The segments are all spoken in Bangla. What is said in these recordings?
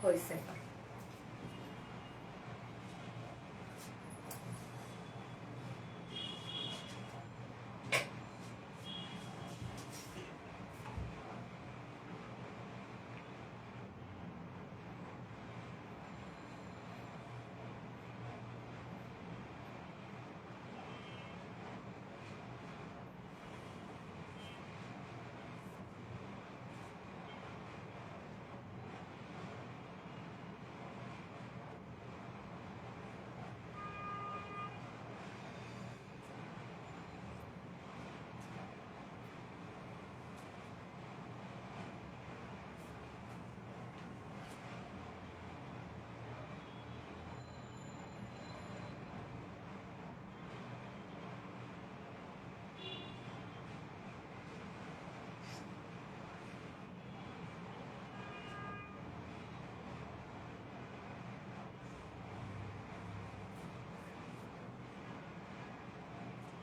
হয়েছে।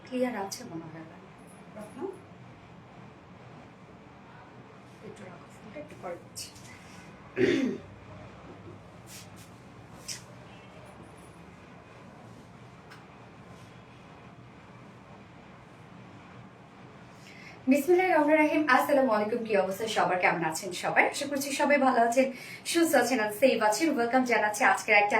ক্লিয়ার আছে মনে হয় রত্ন, একটু রাখো ফোনটা, একটু পরে দিচ্ছি। বিসমিল্লাহির রহমানির রহিম। আসসালামু আলাইকুম। কি অবস্থা সবার, কেমন আছেন সবাই? আশা করছি সবাই ভালো আছেন, সুস্থ আছেন আর সেফ আছেন। ওয়েলকাম জানাচ্ছি আজকের একটা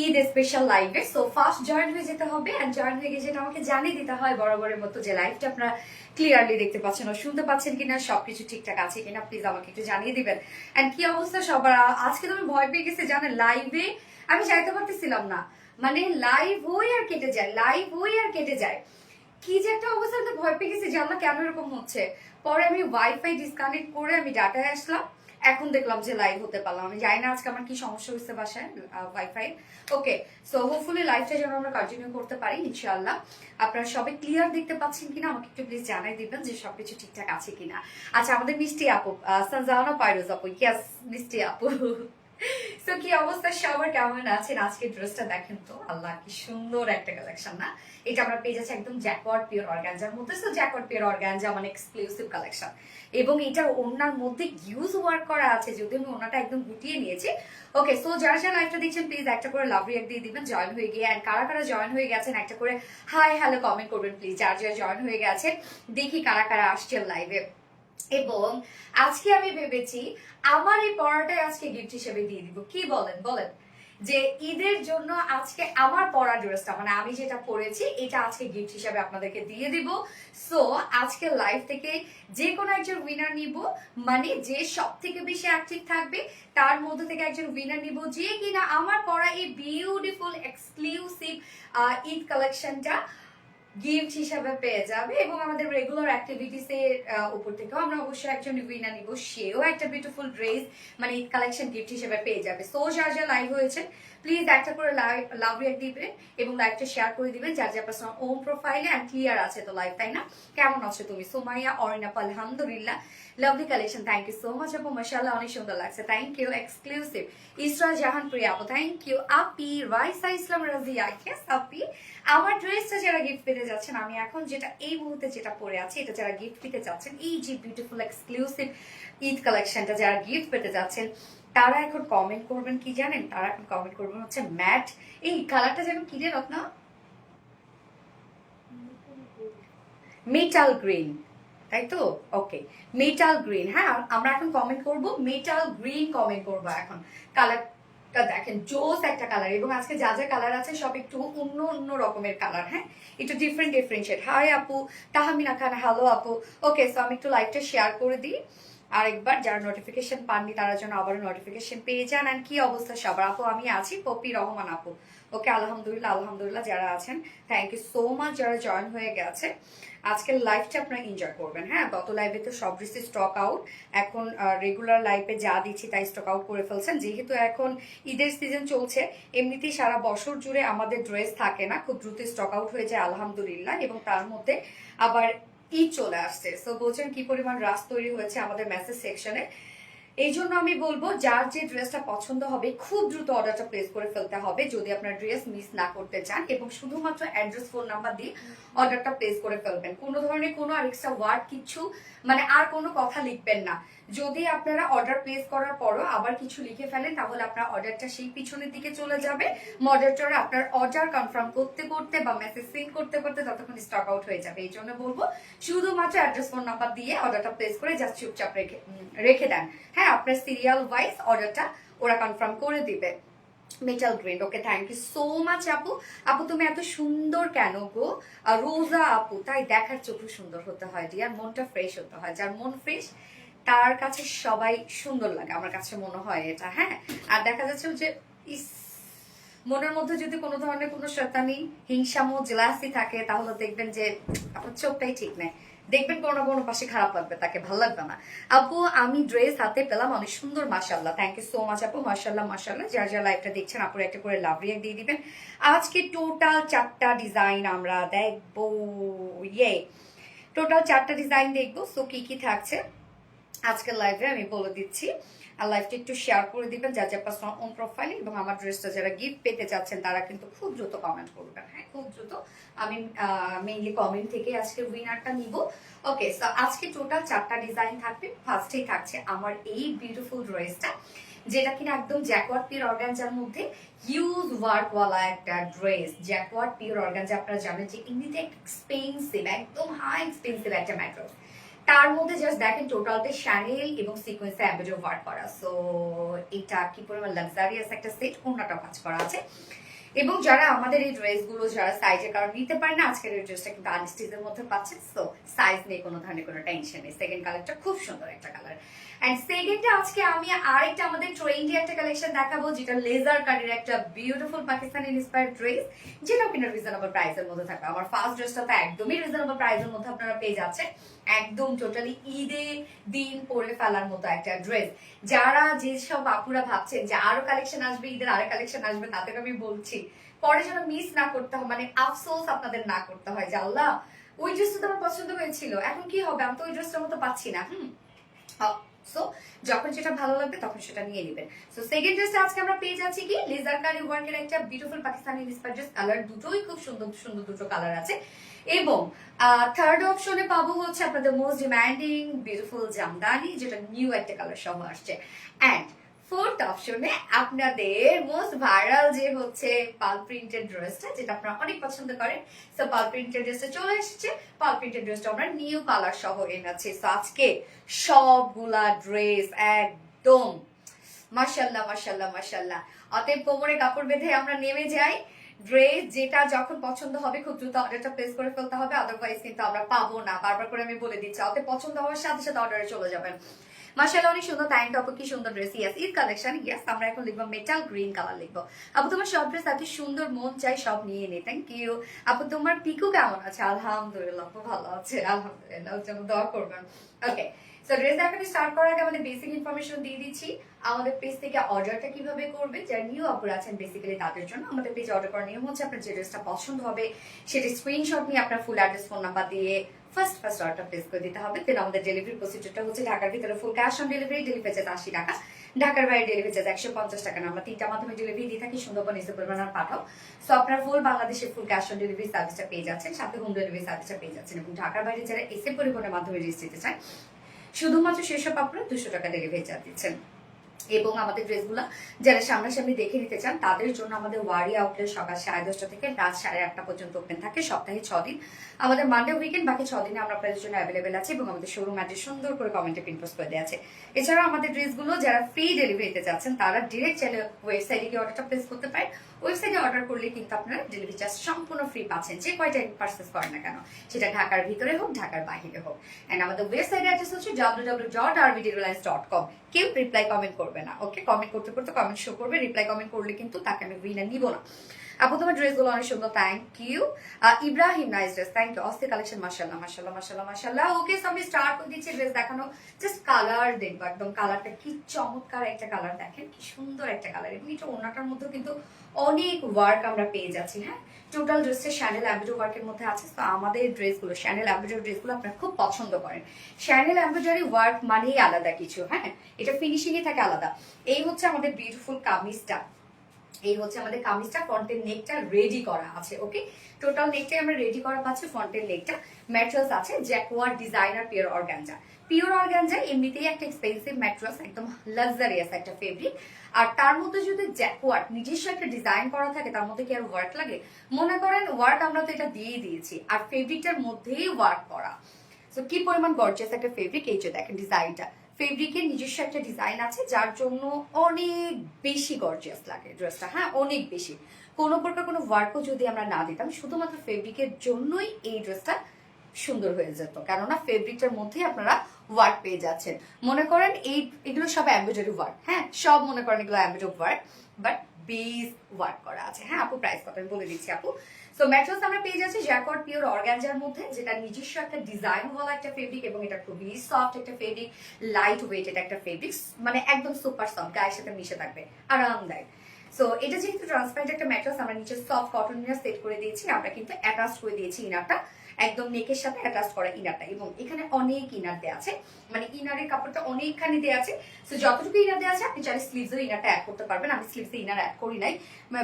ঈদ স্পেশাল লাইভে। সো ফার্স্ট জয়েন হয়ে যেতে হবে, এন্ড জয়েন হয়ে গিয়ে যেটা আমাকে জানিয়ে দিতে হয় বরাবরের মতো যে লাইভটা আপনারা ক্লিয়ারলি দেখতে পাচ্ছেন ও শুনতে পাচ্ছেন কিনা, সবকিছু ঠিকঠাক আছে কিনা প্লিজ আমাকে একটু জানিয়ে দিবেন। এন্ড কি অবস্থা সবার? আজকে তো আমি ভয় পেয়ে গেছি জানেন, লাইভে আমি যাইতে পারতেছিলাম না, মানে লাইভ হই আর কেটে যায়, লাইভ হই আর কেটে যায়, কি যে একটা অবস্থাতে ভয় পেয়ে গেছি যে আল্লাহ কেন এরকম হচ্ছে। পরে আমি ওয়াইফাই ডিসকানেক্ট করে আমি ডাটায় আসলাম, এখন দেখলাম যে লাইভ হতে পারলাম। আমি জানি না আজকে আমার কি সমস্যা হয়েছে বাসায় ওয়াইফাই। ওকে, সো হোপফুলি লাইভটা যেন আমরা কন্টিনিউ করতে পারি ইনশাআল্লাহ। আপনারা সবাই ক্লিয়ার দেখতে পাচ্ছেন কিনা আমাকে একটু প্লিজ জানাই দিবেন যে সবকিছু ঠিকঠাক আছে কিনা। আচ্ছা, আমাদের মিষ্টি আপু সানজানা পাইরোজ আপু, ইয়েস মিষ্টি আপু। সো কি অবস্থা সবার, কেমন আছেন? আজকে ড্রেসটা দেখেন তো, আল্লাহ কি সুন্দর একটা কালেকশন না? এটা আমরা পেয়ে যাচ্ছি একদম জ্যাকওয়ার্ড পিওর অর্গানজার মধ্যে। সো জ্যাকওয়ার্ড পিওর অর্গানজা মানে এক্সক্লুসিভ কালেকশন, এবং এটা ওনার মধ্যে হিউজ ওয়ার্ক করা আছে, যদিও আমি ওনাটা একদম গুটিয়ে নিয়েছি। ওকে, সো যারা যারা লাইভটা দেখছেন প্লিজ একটা করে লাভ রিয়াক্ট দিয়ে দিবেন জয়েন হয়ে গিয়ে, এন্ড কারা কারা জয়েন হয়ে গেছেন একটা করে হাই হ্যালো কমেন্ট করবেন প্লিজ। যারা যারা জয়েন হয়ে গেছে দেখি কারা কারা আসছেন লাইভে। এবং আজকে আমি ভেবেছি আমার এই পড়াটাই আজকে গিফট হিসেবে দিয়ে দিব, কি বলেন বলেন? যে ঈদের জন্য আজকে আমার পরা ড্রেসটা, মানে আমি যেটা পরেছি এটা আজকে গিফট হিসেবে আপনাদেরকে দিয়ে দিব। সো আজকে লাইভ থেকে যে কোনো একজন উইনার নিব, মানে যে সব থেকে বেশি অ্যাক্টিভ থাকবে তার মধ্যে থেকে একজন উইনার নিব, যে কিনা আমার পরা এই বিউটিফুল এক্সক্লুসিভ ঈদ কালেকশনটা গিফট হিসাবে পেয়ে যাবে। এবং আমাদের রেগুলার অ্যাক্টিভিটিস এর উপর থেকেও আমরা অবশ্যই একজন উইনার নিব, সেও একটা বিউটিফুল ড্রেস মানে ঈদ কালেকশন গিফট হিসেবে পেয়ে যাবে। সো যার যা লাইভ হয়েছে প্লিজ একটা করে লাভ রিয়াক্ট দিবেন এবং লাইভটা শেয়ার করে দিবেন যার যা পার্সোনাল ওম প্রোফাইলে। এন্ড ক্লিয়ার আছে তো লাইভ, তাই না? কেমন আছো তুমি? সুমাইয়া অরিনাপ আলহামদুলিল্লাহ, lovely collection, thank you so much আপু, মাশাআল্লাহ অনেক সুন্দর লাগছে, thank you. Exclusive Isra Jahan Priya আপু, thank you. Api Raisa Islam Razia, yes আপি। আমার ড্রেসটা যারা গিফট পেতে যাচ্ছেন, আমি এখন যেটা এই মুহূর্তে যেটা পরে আছি, এটা যারা গিফট পেতে যাচ্ছেন, এই যে বিউটিফুল এক্সক্লুসিভ ঈদ কালেকশনটা যারা গিফট পেতে যাচ্ছেন তারা এখন কমেন্ট করবেন কি জানেন? তারা এখন কমেন্ট করবেন হচ্ছে ম্যাট, এই কালারটা যেন কি রে রত্না, মেটাল গ্রিন, তাই তো? ওকে, মেটাল গ্রিন। হ্যাঁ, আমরা এখন কমেন্ট করব মেটাল গ্রিন, কমেন্ট করবো এখন। কালারটা দেখেন জোস একটা কালার, এবং আজকে যা যা কালার আছে সব একটু অন্য অন্য রকমের কালার, হ্যাঁ একটু ডিফারেন্ট ডিফারেন্ট শেড। হাই আপু তাহমিনা খান, হ্যালো আপু। ওকে, সো আমি একটু লাইভটা শেয়ার করে দিই আরেকবার, যারা নোটিফিকেশন পাননি তারা যেন আবারও নোটিফিকেশন পেয়ে যান। আর কি অবস্থা সবার? আপু আমি আছি, পপি রহমান আপু। ওকে, আলহামদুলিল্লাহ আলহামদুলিল্লাহ, যারা আছেন থ্যাংক ইউ সো মাচ, যারা জয়েন হয়ে গেছে। আজকের লাইভটা আপনারা এনজয় করবেন। হ্যাঁ, গত লাইভে তো সব ড্রেসই স্টক আউট, এখন রেগুলার লাইভে যা দিচ্ছি তাই স্টক আউট করে ফেলছেন। যেহেতু এখন ঈদের সিজন চলছে, এমনিতেই সারা বছর জুড়ে আমাদের ড্রেস থাকে না, খুব দ্রুত স্টক আউট হয়ে যায় আলহামদুলিল্লাহ। এবং তার মধ্যে আবার ঈদ চলে আসছে, সো বলছেন কি পরিমাণ রাশ তৈরি হয়েছে আমাদের মেসেজ সেকশনে। এই জন্য আমি বলবো যার যে ড্রেসটা পছন্দ হবে খুব দ্রুত অর্ডারটা প্লেস করে ফেলতে হবে যদি আপনার ড্রেস মিস না করতে চান, এবং শুধুমাত্র অ্যাড্রেস ফোন নাম্বার দিয়ে অর্ডারটা প্লেস করে ফেলবেন। কোনো ধরনের কোনো আর এক্সট্রা ওয়ার্ড কিচ্ছু, মানে আর কোনো কথা লিখবেন না। যদি আপনারা অর্ডার প্লেস করার পরও আবার কিছু লিখে ফেলেন তাহলে আপনার অর্ডারটা সেই পিছনের দিকে চলে যাবে। মডারেটর আপনার অর্ডার কনফার্ম করতে করতে বা মেসেজ সেন্ড করতে করতে ততক্ষণ স্টক আউট হয়ে যাবে। এই জন্য বলবো শুধুমাত্র অ্যাড্রেস ফোন নাম্বার দিয়ে অর্ডারটা প্লেস করে জাস্ট চুপচাপ রেখে দেন। হ্যাঁ, আপনার সিরিয়াল ওয়াইজ অর্ডারটা ওরা কনফার্ম করে দিবে। Metal green, okay, thank you so much আপু। আপু তুমি এত সুন্দর কেন গো? রোজা আপু, তাই দেখার চোখও সুন্দর হতে হয় ডিয়ার, মনটা ফ্রেশ হতে হয়। যার মন ফ্রেশ তার কাছে সবাই সুন্দর লাগে, আমার কাছে মনে হয় এটা। হ্যাঁ, আর দেখা যাচ্ছে যে ইস, মনের মধ্যে যদি কোনো ধরনের কোনো শয়তানি হিংসামো জেলাসি থাকে তাহলে দেখবেন যে আপনার চোখটাই ঠিক নেই, দেখবেন কোনো না কোনো পাশে খারাপ লাগবে, তাকে ভালো লাগবে না। আপু আমি ড্রেস হাতে পেলাম, অনেক সুন্দর, মাশাআল্লাহ, থ্যাংক ইউ সো মাচ আপু, মাশাআল্লাহ মাশাআল্লাহ। যারা যারা লাইভটা দেখছেন আপুর একটা করে লাভ রিয়াক্ট দিয়ে দিবেন। আজকে টোটাল 4টা ডিজাইন আমরা দেখবো, ইয়ে টোটাল 4টা ডিজাইন দেখবো। সো কি কি থাকছে আজকের লাইভে আমি বলে দিচ্ছি, আর লাইভটা একটু শেয়ার করে দিবেন যা যা পার্সোনাল অন প্রোফাইলে, এবং আমার ড্রেসটা যারা গিফট পেতে চাচ্ছেন তারা কিন্তু খুব দ্রুত কমেন্ট করবেন। হ্যাঁ, খুব দ্রুত, আমি মেইনলি কমেন্ট থেকে আজকে উইনারটা নিব। ওকে, সো আজকে টোটাল 4টা ডিজাইন থাকবে। ফার্স্টেই থাকছে আমার এই বিউটিফুল ড্রেসটা, যেটা কিনা একদম জ্যাকওয়ার্ড পিওর অর্গানজার মধ্যে হিউজ ওয়ার্ক ওয়ালা একটা ড্রেস। জ্যাকওয়ার্ড পিওর অর্গানজা আপনারা জানেন যে এমনিতে এক্সপেন্সিভ, একদম হাই এক্সপেন্সিভ একটা ম্যাটেরিয়াল। তার মধ্যে জাস্ট দেখেন টোটালটা শ্যানেল এবং সিকোয়েন্সে এমব্রয়ডারি ওয়ার্ক করা। সো এটা কি পরিমাণ লাক্সারিয়াস একটা সেট, কোনটা কাজ করা আছে। এবং যারা আমাদের এই ড্রেসগুলো যারা সাইজের কারণ নিতে পারে না, আজকের এই ড্রেসটা কিন্তু আনস্টিচের মধ্যে পাচ্ছেন। সো সাইজ নিয়ে কোনো ধরনের কোনো টেনশন নেই। সেকেন্ড কালারটা খুব সুন্দর একটা কালার। এন্ড সেকেন্ডে আজকে আমি আরেকটা আমাদের ট্রেন্ডি একটা কালেকশন দেখাবো, যেটা লেজার কাটের একটা বিউটিফুল পাকিস্তানি ইন্সপায়ার্ড ড্রেস, যেটাও কিনা রিজনেবল প্রাইসের মধ্যে থাকবে। আমার ফার্স্ট ড্রেসটা তো একদমই রিজনেবল প্রাইসের মধ্যে আপনারা পেয়ে যাচ্ছেন, একদম টোটালি ঈদে দিন পরে ফেলার মতো একটা ড্রেস। যারা যেসব আপুরা ভাবছেন যে আরো কালেকশন আসবে, ঈদের আরো কালেকশন আসবে, তাদের আমি বলছি পরে যেন মিস না করতে হয়, মানে আফসোস আপনাদের না করতে হয় যে আল্লাহ ওই ড্রেসটা তো আমার পছন্দ হয়েছিল, এখন কি হবে, আমি তো ওই ড্রেসটার মতো পাচ্ছি না। সো যখন যেটা ভালো লাগবে তখন সেটা নিয়ে নেবেন। সো সেকেন্ড ড্রেসটা আজকে আমরা পেয়ে যাচ্ছি কি লেজার কারি ওয়ার্কের একটা beautiful Pakistani inspired dress. Colour দুটোই খুব সুন্দর সুন্দর, দুটো কালার আছে। এবং থার্ড অপশনে পাবো হচ্ছে আপনাদের মোস্ট ডিমান্ডিং বিউটিফুল জামদানি, যেটা নিউ একটা কালার সহ আসছে। অ্যান্ড ফোর্থ অপশনে আপনাদের মোস্ট ভাইরাল যে হচ্ছে পাল প্রিন্টেড ড্রেসটা, যেটা আপনারা অনেক পছন্দ করেন। সো পাল প্রিন্টেড ড্রেসটা চলে এসেছে। পাল প্রিন্টেড ড্রেসটা আমরা নিউ কালার সহ এনেছি। সো আজকে সবগুলা ড্রেস একদম মাশাল্লাহ মাশাল্লাহ মাশাল্লাহ। অতএব কোমরে কাপড় বেঁধে আমরা নেমে যাই। ড্রেস যেটা যখন পছন্দ হবে খুব দ্রুত অর্ডারটা প্লেস করে ফেলতে হবে, আদারওয়াইজ কিন্তু আমরা পাবো না। বারবার করে আমি বলে দিচ্ছি, অতএব পছন্দ হওয়ার সাথে সাথে অর্ডারে চলে যাবেন। মাশাআল্লাহ, অনেক সুন্দর। থ্যাংক ইউ আপু, কি সুন্দর dress. Yes, Eid collection. Yes, আমরা এখন লিখবো মেটাল গ্রিন কালার লিখবো। আপু তোমার সব ড্রেস এত সুন্দর, মন চাই সব নিয়ে নে। থ্যাংক ইউ আপু। তোমার পিকু কেমন আছে? আলহামদুলিল্লাহ আপু, ভালো আছে আলহামদুলিল্লাহ, ওর জন্য দোয়া করবেন। ওকে, সো ড্রেস দেখানো স্টার্ট করার আগে আমাদের বেসিক ইনফরমেশন দিয়ে দিচ্ছি। আমাদের পেজ থেকে অর্ডারটা কিভাবে করবে, যারা নিউ আপুরা আছেন বেসিক্যালি তাদের জন্য আমাদের পেজে অর্ডার করার নিয়ম হচ্ছে, আপনার যে ড্রেসটা পছন্দ হবে সেটা স্ক্রিনশট নিয়ে আপনার ফুল অ্যাড্রেস ফোন নাম্বার দিয়ে ফার্স্ট অর্ডার প্লেস করে দিতে হবে। দেন আমাদের ডেলিভারি প্রসিডিউরটা হচ্ছে ঢাকার ভিতরে full cash on delivery, delivery charge 80 টাকা, ঢাকার বাইরে ডেলিভারি চার্জ 150 টাকা। আমরা 3টা মাধ্যমে ডেলিভারি দিয়ে থাকি, সুন্দরবন, ইসে পরিমাণ পাঠাও। সো আপনার ফুল বাংলাদেশের ফুল ক্যাশ অন ডেলিভারি সার্ভিসটা পেয়ে যাচ্ছেন, সাথে হোম ডেলিভারি সার্ভিসটা পেয়ে যাচ্ছেন। এবং ঢাকার বাইরে যারা এসে পরিবহনের মাধ্যমে রিস্ক দিতে চান, শুধুমাত্র সেসব আপনারা 200 টাকা ডেলিভারি চার্জ দিচ্ছেন। এবং আমাদের ড্রেসগুলো যারা সামনাসামনি দেখে নিতে চান তাদের জন্য আমাদের ওয়ারি আউটলেট সকাল 10:30 থেকে রাত 8:30 পর্যন্ত ওপেন থাকে, সপ্তাহে 6 দিন। আমাদের মানডে উইকেন্ড, বাকি 6 দিনে আমরা আপনাদের জন্য অ্যাভেলেবেল আছে। এবং আমাদের শোরুম অ্যাড্রেস সুন্দর করে কমেন্টে পিন পোস্ট করে দেওয়া আছে। এছাড়াও আমাদের ড্রেসগুলো যারা ফ্রি ডেলিভারিতে যাচ্ছেন তারা ডিরেক্ট চাইলে ওয়েবসাইটে গিয়ে অর্ডারটা প্লেস করতে পারেন। ওয়েবসাইটে অর্ডার করলে কিন্তু আপনারা ডেলিভারি চার্জ সম্পূর্ণ ফ্রি পাচ্ছেন, যে কয়টা পারচেস করেন না কেন, সেটা ঢাকার ভিতরে হোক ঢাকার বাইরে হোক। এন্ড আমাদের ওয়েবসাইট অ্যাড্রেস হচ্ছে www.rvdreliance.com। কেউ রিপ্লাই কমেন্ট করবে না, ওকে? কমেন্ট করতে করতে কমেন্ট শো করবে, রিপ্লাই কমেন্ট করলে কিন্তু তাকে আমি উইনার নিব না। আপু তোমার ড্রেসগুলো অনেক সুন্দর, thank you. Ibrahim, nice dress, thank you. অস্থির কালেকশন, মাশাআল্লাহ মাশাআল্লাহ মাশাআল্লাহ মাশাআল্লাহ। ওকে, সো আমি স্টার্ট করে দিচ্ছি ড্রেস দেখানো। জাস্ট কালার দেখবো, একদম কালারটা কি চমৎকার একটা কালার, দেখেন কি সুন্দর একটা কালার। এবং এটা ওনাটার মধ্যে কিন্তু অনেক ওয়ার্ক আমরা পেয়ে যাচ্ছি। হ্যাঁ, টোটাল ড্রেসটা শ্যানেল এমব্রয়ডারি ওয়ার্কের মধ্যে আছে। তো আমাদের ড্রেসগুলো শ্যানেল এমব্রয়ডারি ড্রেসগুলো আপনারা খুব পছন্দ করেন। শ্যানেল এমব্রয়ডারি ওয়ার্ক মানেই আলাদা কিছু। হ্যাঁ, এটা ফিনিশিং এ থাকে আলাদা। এই হচ্ছে আমাদের বিউটিফুল কামিজটা, এই হচ্ছে আমাদের কামিজটা, ফ্রন্টের নেকটা রেডি করা আছে। ওকে, টোটাল নেকটাই আমরা রেডি করা পাচ্ছি। ফ্রন্টের নেকটা ম্যাটেরিয়ালস আছে jacquard designer pure organza. Pure organza এমনিতেই একটা এক্সপেন্সিভ ম্যাটেরিয়ালস, একদম লাক্সারিয়াস একটা ফেব্রিক। আর তার মধ্যে যদি জ্যাকোয়ার্ড নিজস্ব একটা ডিজাইন করা থাকে, তার মধ্যে কি আর ওয়ার্ক লাগে? মনে করেন ওয়ার্ক আমরা তো এটা দিয়েই দিয়েছি, আর ফেব্রিকটার মধ্যেই ওয়ার্ক করা। সো কি পরিমাণ গর্জিয়াস একটা ফেব্রিক। এই যে দেখেন ডিজাইনটা, ফেব্রিকের নিজস্ব একটা ডিজাইন আছে, যার জন্য অনেক বেশি গর্জিয়াস লাগে ড্রেসটা। হ্যাঁ, অনেক বেশি। কোনো প্রকার কোনো ওয়ার্কও যদি আমরা না দিতাম, শুধুমাত্র ফেব্রিকের জন্যই এই ড্রেসটা সুন্দর হয়ে যেত, কেননা ফেব্রিকটার মধ্যে আপনারা ওয়ার্ক পেয়ে যাচ্ছেন। মনে করেন এগুলো সব এমব্রয়ডারি ওয়ার্ক। হ্যাঁ, সব মনে করেন এগুলো embroidery work, but base work করা আছে। হ্যাঁ আপু, প্রাইস কত আমি বলে দিচ্ছি আপু। সো ম্যাটেরিয়ালস আমরা পেয়ে যাচ্ছি জ্যাকোয়ার্ড পিওর অর্গানজার মধ্যে, যেটা নিজস্ব একটা ডিজাইন ওয়ালা একটা ফেব্রিক, এবং এটা খুবই সফট একটা ফেব্রিক, লাইট ওয়েটেড একটা ফেব্রিক, মানে একদম সুপার সফট, গায়ের সাথে মিশে থাকবে, আরামদায়ক। সো এটা যেহেতু ট্রান্সপারেন্ট একটা ম্যাটেরিয়ালস, আমরা নিচে সফট কটন ইনার সেট করে দিয়েছি, আমরা কিন্তু অ্যাটাচ করে দিয়েছি ইনারটা, একদম নেকের সাথে অ্যাটাচ করা ইনারটা, এবং এখানে অনেক ইনার দেওয়া আছে, মানে ইনারের কাপড়টা অনেকখানি দেওয়া আছে। সো যতটুকু ইনার দেওয়া আছে আপনি চাইলে স্লিভসের ইনারটা অ্যাড করতে পারবেন। আমি স্লিভসে ইনার অ্যাড করি নাই,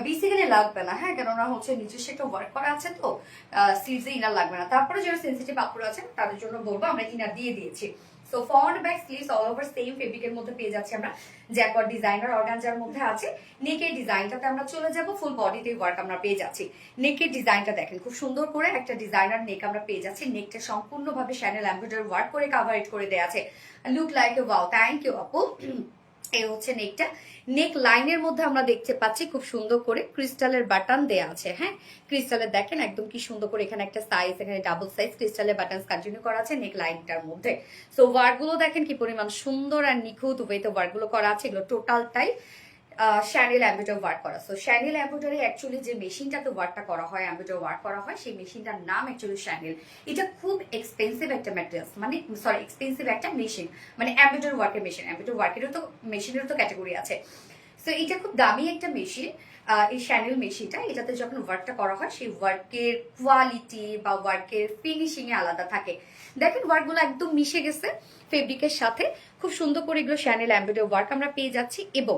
বেসিক্যালি লাগবে না। হ্যাঁ, কেননা হচ্ছে নিজস্ব একটা ওয়ার্ক করা আছে, তো স্লিভসে ইনার লাগবে না। তারপরে যারা সেন্সিটিভ কাপড় আছে তাদের জন্য বলবো, আমরা ইনার দিয়ে দিয়েছি। So front back sleeves all over same ফেব্রিকের মধ্যে পেয়ে যাচ্ছি আমরা, জ্যাকোয়ার্ড ডিজাইনার অর্গানজার মধ্যে আছে। নেকের ডিজাইনটাতে আমরা চলে যাব, ফুল বডিতে ওয়ার্ক আমরা পেয়ে যাচ্ছি। নেকের ডিজাইনটা দেখেন, খুব সুন্দর করে একটা ডিজাইনার নেক আমরা পেয়ে যাচ্ছি। নেকটা সম্পূর্ণভাবে শ্যানেল এমব্রয়ডারি ওয়ার্ক করে কাভারেট করে দেওয়া আছে। Look like a wow, thank you আপু। এই হচ্ছে নেকটা। নেক লাইনের মধ্যে আমরা দেখতে পাচ্ছি খুব সুন্দর করে ক্রিস্টালের বাটন দেয়া আছে। হ্যাঁ, ক্রিস্টালের দেখেন একদম কি সুন্দর করে, এখানে একটা সাইজ, এখানে ডাবল সাইজ ক্রিস্টালের বাটন কন্টিনিউ করা আছে নেক লাইনটার মধ্যে। সো ওয়ার্ক গুলো দেখেন কি পরিমাণ সুন্দর আর নিখুঁত ওয়েতে ওয়ার্ক গুলো করা আছে। এগুলো টোটালটাই শ্যানেল এমব্রয়ডারি ওয়ার্ক করা। সো শ্যানেল এমব্রয়ডারি অ্যাকচুয়ালি যে মেশিনটাতে ওয়ার্কটা করা হয়, এমব্রয়ডারি ওয়ার্ক করা হয়, সেই মেশিনটার নাম অ্যাকচুয়ালি শ্যানেল। এটা খুব এক্সপেন্সিভ একটা ম্যাটেরিয়ালস, মানে সরি এক্সপেন্সিভ একটা মেশিন, মানে এমব্রয়ডারি ওয়ার্কের মেশিন। এমব্রয়ডারি ওয়ার্কেরও তো মেশিনেরও তো ক্যাটাগরি আছে। সো এটা খুব দামি একটা মেশিন, এই শ্যানেল মেশিনটা। এটাতে যখন ওয়ার্কটা করা হয়, সেই ওয়ার্কের কোয়ালিটি বা ওয়ার্কের ফিনিশিং এ আলাদা থাকে। দেখেন ওয়ার্কগুলো একদম মিশে গেছে ফেব্রিকের সাথে, খুব সুন্দর করে এগুলো শ্যানেল এমব্রয়ডারি ওয়ার্ক আমরা পেয়ে যাচ্ছি, এবং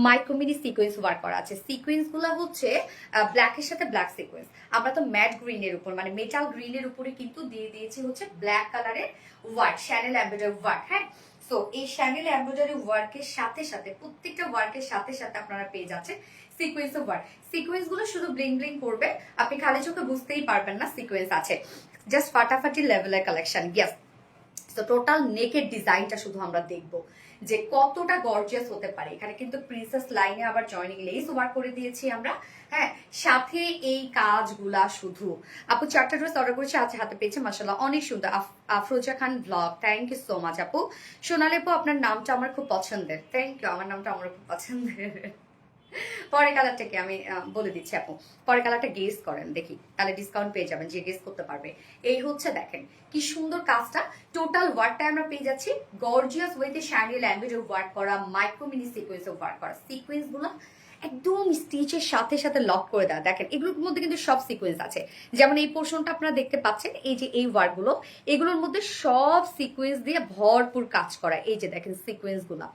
মাইক্রোমিনি সিকোয়েন্স ওয়ার্ক করা আছে। সিকোয়েন্স গুলো হচ্ছে ব্ল্যাকের সাথে ব্ল্যাক সিকোয়েন্স। আমরা তো ম্যাট গ্রিনের উপর, মানে মেটাল গ্রিনের উপরে কিন্তু দিয়ে দিয়েছি হচ্ছে ব্ল্যাক কালারের ওয়ার্ক, শ্যানেল এমব্রয়ডারি ওয়ার্ক। হ্যাঁ, সো এই শ্যানেল এমব্রয়ডারি ওয়ার্কের সাথে সাথে, প্রত্যেকটা ওয়ার্কের সাথে সাথে আপনারা পেয়ে যাচ্ছেন সিকোয়েন্স অফ ওয়ার্ক। সিকোয়েন্স গুলো শুধু ব্লিং ব্লিং করবে, আপনি খালি চোখে বুঝতেই পারবেন না সিকোয়েন্স আছে। জাস্ট ফাটাফাটি লেভেলের কালেকশন। ইয়েস, তো টোটাল নেকের ডিজাইনটা শুধু আমরা দেখবো যে কতটা গর্জিয়াস হতে পারে। এখানে কিন্তু প্রিন্সেস লাইনে আবার জয়েনিং লেস ওয়ার্ক করে দিয়েছি আমরা। হ্যাঁ, সাথে এই কাজগুলা শুধু। আপু 4টা ড্রেস অর্ডার করেছি, আজ হাতে পেয়েছে, মাশাআল্লাহ অনেক সুন্দর। Afroza Khan blog, thank you so much আপু। সোনালি আপু, আপনার নামটা আমার খুব পছন্দের, থ্যাংক ইউ। আমার নামটা আমার খুব পছন্দের। পরের কালারটাকে আমি বলে দিচ্ছি আপু, পরের কালারটা গেস করেন দেখি, তাহলে ডিসকাউন্ট পেয়ে যাবেন যে গেস করতে পারবে। এই হচ্ছে দেখেন কি সুন্দর কাজটা। টোটাল ওয়ার্কটা আমরা পেয়ে যাচ্ছি গর্জিয়াস ওয়েতে শ্যানেল এমব্রয়ডারি ওয়ার্ক করা, মাইক্রো মিনি সিকোয়েন্স ওয়ার্ক করা। সিকোয়েন্স গুলো একদম স্টিচের সাথে সাথে লক করে দেওয়া। দেখেন এগুলোর মধ্যে কিন্তু সব সিকোয়েন্স আছে, যেমন এই পোর্শনটা আপনারা দেখতে পাচ্ছেন, এই যে এই ওয়ার্ক গুলো, এগুলোর মধ্যে সব সিকোয়েন্স দিয়ে ভরপুর কাজ করা। এই যে দেখেন সিকোয়েন্স গুলা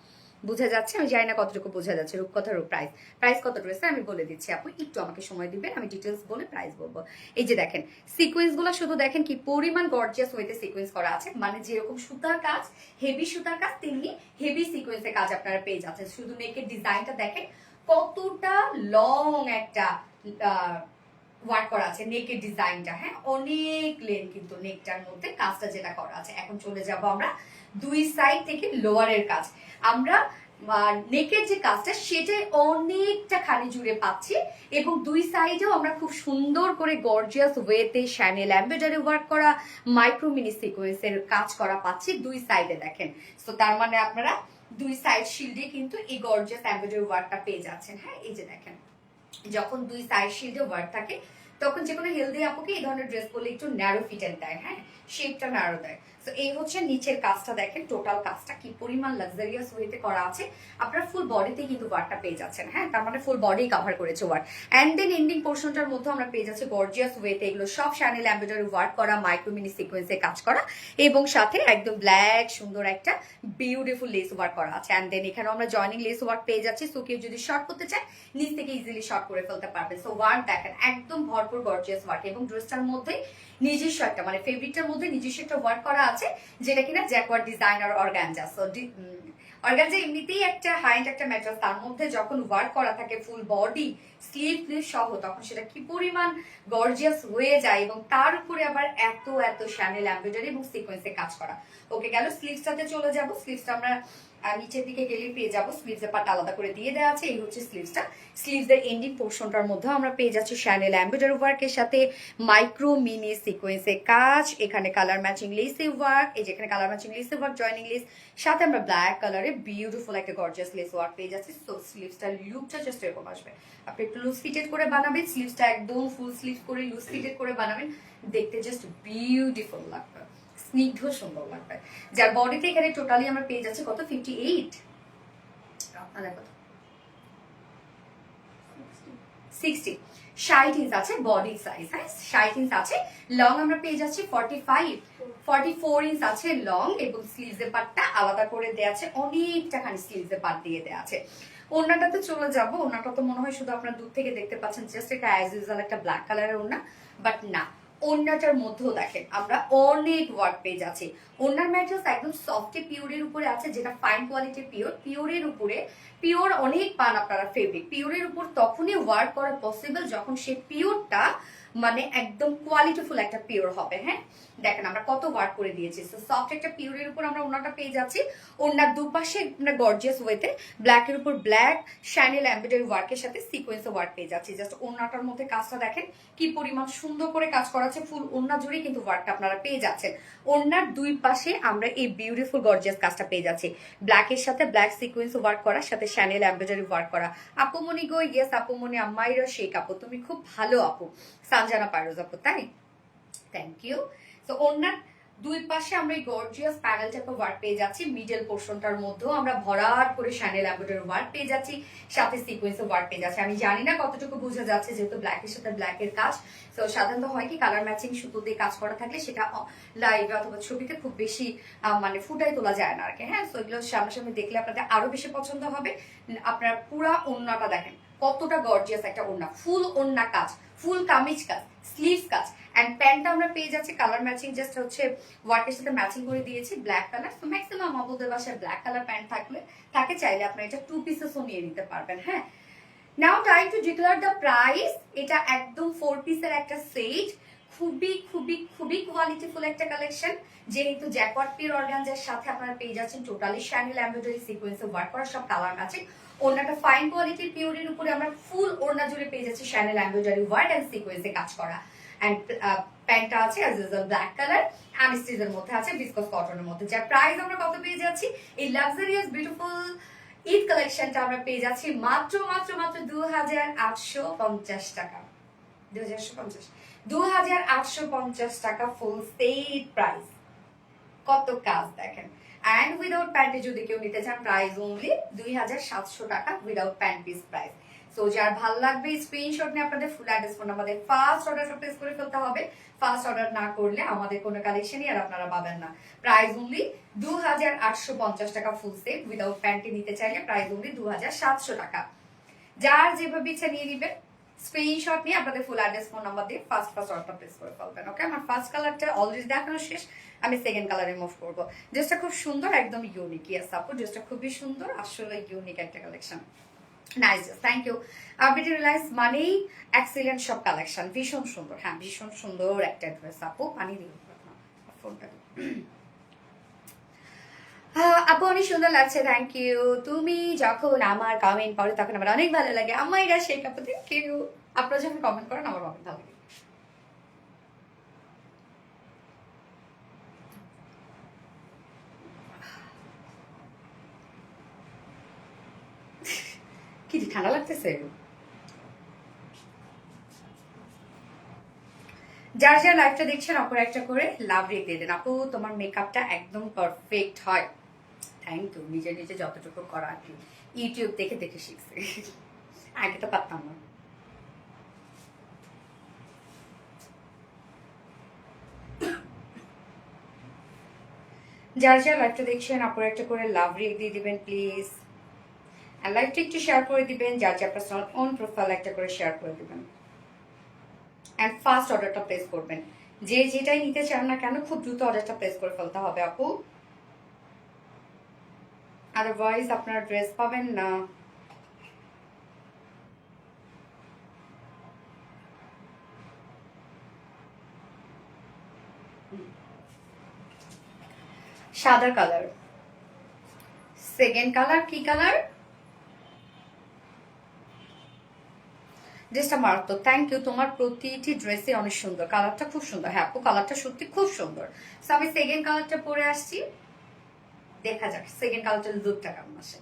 বোঝা যাচ্ছে, আমি জানি না কতটুকু বোঝা যাচ্ছে। রূপকথার প্রাইস, প্রাইস কত ড্রেসে আমি বলে দিচ্ছি আপু, একটু আমাকে সময় দিবেন, আমি ডিটেলস বলে প্রাইস বলবো। এই যে দেখেন সিকোয়েন্স গুলো শুধু দেখেন কি পরিমাণ গর্জিয়াস ওয়েতে সিকোয়েন্স করা আছে, মানে যেরকম সুতার কাজ, হেভি সুতার কাজ, তেমনি হেভি সিকোয়েন্সের কাজ আপনারা পেয়ে যাচ্ছেন। শুধু নেকের ডিজাইনটা দেখেন কতটা লং একটা ওয়ার্ক করা আছে নেকের ডিজাইনটা। হ্যাঁ, অনেক লেন কিন্তু নেকটার মধ্যে কাজটা যেটা করা আছে। এখন চলে যাব আমরা দুই সাইড থেকে লোয়ারের কাজ। আমরা নেকের যে কাজটা সেটা অনেকটা খালি জুড়ে পাচ্ছি, এবং দুই সাইডেও আমরা খুব সুন্দর করে গর্জিয়াস ওয়েতে শ্যানেল এমব্রয়ডারি ওয়ার্ক করা, মাইক্রো মিনি সিকোয়েন্সের কাজ করা পাচ্ছি দুই সাইডে। দেখেন, তো তার মানে আপনারা দুই সাইড শিল্ডে কিন্তু এই গর্জিয়াস এমব্রয়ডারি ওয়ার্কটা পেয়ে যাচ্ছেন। হ্যাঁ, এই যে দেখেন যখন দুই সাইড শিল্ডে ওয়ার্ক থাকে, তখন যে কোনো হেলদি আপুকে এই ধরনের ড্রেস পরলে একটু ন্যারো ফিটেন দেয়। হ্যাঁ, শেপটা ন্যারো দেয়। তো এই হচ্ছে নিচের কাজটা দেখেন, টোটাল কাজটা কি পরিমাণ লাক্সারিয়াস ওয়েতে করা আছে। আপনারা ফুল বডিতে কিন্তু ওয়ার্কটা পেয়ে যাচ্ছেন, হ্যাঁ, তার মানে ফুল বডি কভার করেছে ওয়ার্ক। অ্যান্ড দেন এন্ডিং পোর্শনটার মধ্যে আমরা পেয়ে যাচ্ছি গর্জিয়াস ওয়েতে, এগুলো সব শ্যানেল এমব্রয়ডারি ওয়ার্ক করা, মাইক্রো মিনি সিকোয়েন্সে কাজ করা, এবং সাথে একদম ব্ল্যাক সুন্দর একটা বিউটিফুল লেস ওয়ার্ক করা আছে। অ্যান্ড দেন এখানে আমরা জয়নিং লেস ওয়ার্ক পেয়ে যাচ্ছি, সো কেউ যদি শর্ট করতে চায় নিচ থেকে ইজিলি শর্ট করে ফেলতে পারবে। সো ওয়ার্ক দেখেন একদম ভরপুর গর্জিয়াস ওয়ার্ক, এবং ড্রেসটার মধ্যে নিজস্ব একটা মানে ফেব্রিকটার মধ্যে নিজস্ব একটা ওয়ার্ক করা আছে, যেটা কিনা jacquard designer organza. So organza এমনিতেই একটা হাই এন্ড একটা ম্যাটেরিয়াল, তার মধ্যে যখন ওয়ার্ক করা থাকে ফুল বডি স্লিভ সহ, তখন সেটা কি পরিমাণ গর্জিয়াস হয়ে যায়, এবং তার উপরে আবার এত এত শ্যানেল এমব্রয়ডারি এবং সিকোয়েন্সে কাজ করা। ওকে, গেল স্লিভসটাতে চলে যাব। স্লিভসটা আমরা নিচের দিকে গেলে পেয়ে যাবো স্লিভসের পার্ট আলাদা করে দিয়ে দেওয়া আছে। এই হচ্ছে স্লিভসটা। স্লিভসের এন্ডিং পোর্শনটার মধ্যে আমরা পেয়ে যাচ্ছি শ্যানেল এমব্রয়ডারি ওয়ার্কের সাথে মাইক্রো মিনি সিকোয়েন্সে কাজ, এখানে কালার ম্যাচিং লেসে ওয়ার্ক, এই যেখানে কালার ম্যাচিং লেসে ওয়ার্ক, জয়নিং লেস, সাথে আমরা ব্ল্যাক কালারে বিউটিফুল একটা গর্জিয়াস লেস ওয়ার্ক পেয়ে যাচ্ছি। সো স্লিভসটার লুকটা জাস্ট এরকম আসবে। আপনি একটু লুজ ফিটেড করে বানাবেন, স্লিভসটা একদম ফুল স্লিভ করে লুজ ফিটেড করে বানাবেন, দেখতে জাস্ট বিউটিফুল লাগবে, স্নিগ্ধ সুন্দর লাগবে। যার বডিতে এখানে টোটালি আমরা পেয়ে যাচ্ছি কত 58, আপনাদের কত 60, 60 ইঞ্চ আছে বডি সাইজ, হ্যাঁ 60 ইঞ্চ আছে। লং আমরা পেয়ে যাচ্ছি 44 ইঞ্চ আছে লং, এবং স্লিভসের পার্টটা আলাদা করে দেওয়া আছে, অনেকটা খানি স্লিভসের পার্ট দিয়ে দেওয়া আছে। ওড়নাটাতে চলে যাবো। ওড়নাটা তো মনে হয় শুধু আপনার দূর থেকে দেখতে পাচ্ছেন জাস্ট একটা অ্যাজ ইউজুয়াল একটা ব্ল্যাক কালারের ওড়না, বাট না, ওড়নাটার মধ্যেও দেখেন আমরা অনেক ওয়ার্ক পেয়ে যাচ্ছি। ওড়নার ম্যাটেরিয়ালস একদম সফট পিওরের উপরে আছে, যেটা ফাইন কোয়ালিটির পিওরের উপরে। পিওর অনেক পান আপনারা ফেব্রিক, পিওরের উপর তখনই ওয়ার্ক করা পসিবল যখন সেই পিওরটা মানে একদম কোয়ালিটিফুল একটা পিওর হবে। হ্যাঁ, দেখেন আমরা কত ওয়ার্ক করে দিয়েছি। সো সফট একটা পিওরের উপর আমরা ওড়নাটা পেয়ে যাচ্ছি। ওড়নার দুপাশে আমরা গর্জিয়াস ওয়েতে ব্ল্যাকের উপর ব্ল্যাক শ্যানেল এমব্রয়ডারি ওয়ার্কের সাথে সিকোয়েন্স ওয়ার্ক পেয়ে যাচ্ছি। জাস্ট ওড়নাটার মধ্যে কাজটা দেখেন কি পরিমাণ সুন্দর করে কাজ করা আছে, ফুল ওড়না জুড়ে কিন্তু ওয়ার্কটা আপনারা পেয়ে যাচ্ছেন। ওড়নার দুই পাশে আমরা এই বিউটিফুল গর্জিয়াস কাজটা পেয়ে যাচ্ছি, ব্ল্যাকের সাথে ব্ল্যাক সিকোয়েন্স ওয়ার্ক করা, সাথে শ্যানেল এমব্রয়ডারি ওয়ার্ক করা। আপুমনি গো, ইয়েস আপুমনি, আম্মাইরা শেখ আপু, তুমি খুব ভালো আপু, সানজানা পাইরোজ আপু, তাই থ্যাংক ইউ। তো ওড়নার দুই পাশে আমরা এই গর্জিয়াস প্যানেল টাইপের ওয়ার্ক পেয়ে যাচ্ছি, মিডল পোর্শনটার মধ্যেও আমরা ভরাট করে শ্যানেল এমব্রয়ডারি ওয়ার্ক পেয়ে যাচ্ছি, সাথে সিকোয়েন্সের ওয়ার্ক পেয়ে যাচ্ছে। আমি জানি না কতটুকু বোঝা যাচ্ছে, যেহেতু ব্ল্যাকের সাথে ব্ল্যাকের কাজ। তো সাধারণত হয় কি কালার ম্যাচিং সুতো দিয়ে কাজ করা থাকলে সেটা লাইভ অথবা ছবিতে খুব বেশি মানে ফুটাই তোলা যায় না আর কি। হ্যাঁ, তো এগুলো সামনাসামনি দেখলে আপনাদের আরো বেশি পছন্দ হবে। আপনার পুরা ওড়নাটা দেখেন কতটা গর্জিয়াস একটা ওড়না, ফুল ওড়না কাজ, ফুল কামিজ কাজ, স্লিভস কাজ। এন্ড প্যান্টটা আমরা পেয়ে যাচ্ছি কালার ম্যাচিং, জাস্ট হচ্ছে ওয়ার্কের সাথে ম্যাচিং করে দিয়েছি ব্ল্যাক কালার। তো ম্যাক্সিমাম আপুদের বাসায় ব্ল্যাক কালার প্যান্ট থাকে চাইলে আপনারা এটা 2 পিসেসও নিয়ে নিতে পারবেন। হ্যাঁ, now time to declare the price. এটা একদম 4 পিসের একটা সেট, খুবই খুবই খুবই কোয়ালিটিফুল একটা কালেকশন, যেহেতু জ্যাকওয়ার্ড পিওর অর্গানজার সাথে আপনারা পেয়ে যাচ্ছেন টোটালি শ্যানেল এমব্রয়ডারি সিকোয়েন্সে ওয়ার্ক করা, সব কালার ম্যাচিং। ওড়নাটা ফাইন কোয়ালিটির পিওরের উপরে আমরা ফুল ওড়না জুড়ে পেয়ে যাচ্ছি শ্যানেল এমব্রয়ডারি ওয়ার্ক এন্ড সিকোয়েন্সে কাজ করা। এন্ড প্যান্টটা আছে অ্যাজ ইউজুয়াল ব্ল্যাক কালার, আনস্টিচের মধ্যে আছে, ভিসকস কটনের মধ্যে। যার প্রাইস আমরা কত পেয়ে যাচ্ছি, এই লাক্সারিয়াস বিউটিফুল ঈদ কালেকশনটা আমরা পেয়ে যাচ্ছি মাত্র মাত্র মাত্র 2850 টাকা। 2850 টাকা ফুল সেট প্রাইস। কত কাজ দেখেন। এন্ড উইদাউট প্যান্টে যদি কেউ নিতে চান প্রাইস অনলি 2700 টাকা without pant piece price. So যার ভালো লাগবে স্ক্রিনশট নিয়ে আপনাদের ফুল অ্যাড্রেস ফোন আমাদের ফার্স্ট অর্ডার প্লেস করে ফেলতে হবে। ফার্স্ট অর্ডার না করলে আমাদের কোনো কালেকশনই আর আপনারা পাবেন না। প্রাইস অনলি 2850 টাকা ফুল সেট, উইদাউট প্যান্টে নিতে চাইলে প্রাইস অনলি 2700 টাকা। যার যেভাবে ইচ্ছা নিয়ে নিবেন, স্ক্রিনশট নিয়ে আপনাদের ফুল অ্যাড্রেস ফোন নাম্বার দিয়ে ফার্স্ট অর্ডার প্লেস করে ফেলবেন। ওকে, আমার ফার্স্ট কালারটা অলরেডি দেখানো শেষ, আমি সেকেন্ড কালারে মুভ করবো। ড্রেসটা খুব সুন্দর, একদম ইউনিক। ইয়েস আপু, ড্রেসটা খুবই সুন্দর, আসলে ইউনিক একটা collection. Nice, thank you. RBT Reliance মানেই এক্সিলেন্ট সব কালেকশন, ভীষণ সুন্দর। হ্যাঁ, ভীষণ সুন্দর একটা ড্রেস আপু, পানি দিল ফোনটা। আপু অনেক সুন্দর লাগছে, থ্যাংক ইউ। তুমি যখন আমার কমেন্ট পড়ো তখন আমার অনেক ভালো লাগে। আমাইরা শেখ আপু, থ্যাংক ইউ। আপনারা যখন কমেন্ট করেন আমার অনেক ভালো লাগে। কি ঠান্ডা লাগতেছে? যার যার লাইভটা দেখছেন অপর একটা করে লাভ রেট দিয়ে দেন। আপু তোমার মেকআপটা একদম পারফেক্ট হয়। Thank you. নিজে নিজে যতটুকু করা আর কি ইউটিউব দেখে দেখে শিখছে, আগে তো পারতাম না। যার যার লাইভটা দেখছেন অপর একটা করে লাভ রেট দিয়ে দিবেন প্লিজ। আর লাইভটা একটু শেয়ার করে দিবেন, যার যার পার্সোনাল অন প্রোফাইল একটা করে শেয়ার করে দিবেন। অ্যান্ড ফার্স্ট অর্ডারটা প্লেস করবেন। যে যেটাই নিতে চান না কেন খুব দ্রুত অর্ডারটা প্লেস করে ফেলতে হবে আপু, আদারওয়াইজ আপনারা ড্রেস পাবেন না। সাদা কালার, সেকেন্ড কালার কি কালার? ড্রেসটা মারাত্মক। Thank you. তোমার প্রতিটি ড্রেসে অনেক সুন্দর, কালারটা খুব সুন্দর। হ্যাঁ আপু কালারটা সত্যি খুব সুন্দর। সো আমি সেকেন্ড কালারটা পরে আসছি, দেখা যাক সেকেন্ড কালারটার লুকটা কেমন আসে।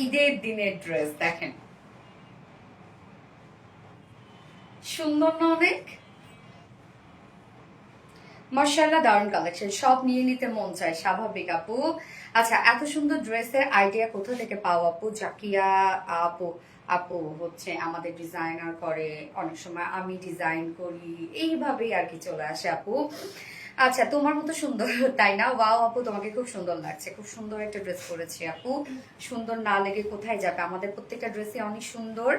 ঈদের দিনের ড্রেস দেখেন, সুন্দর না অনেক? মাশাআল্লাহ দারুণ কালেকশন, সব নিয়ে নিতে মন চায়, স্বাভাবিক আপু। আচ্ছা এত সুন্দর ড্রেসের আইডিয়া কোথা থেকে পাও আপু? জাকিয়া আপু, আপু হচ্ছে আমাদের ডিজাইনার করে, অনেক সময় আমি ডিজাইন করি, এইভাবেই আর কি চলে আসে আপু। আচ্ছা তোমার মতো সুন্দর তাই না? ওয়াও আপু তোমাকে খুব সুন্দর লাগছে, খুব সুন্দর একটা ড্রেস পরেছি আপু। সুন্দর না লেগে কোথায় যাবে? আমাদের প্রত্যেকটা ড্রেসই অনেক সুন্দর।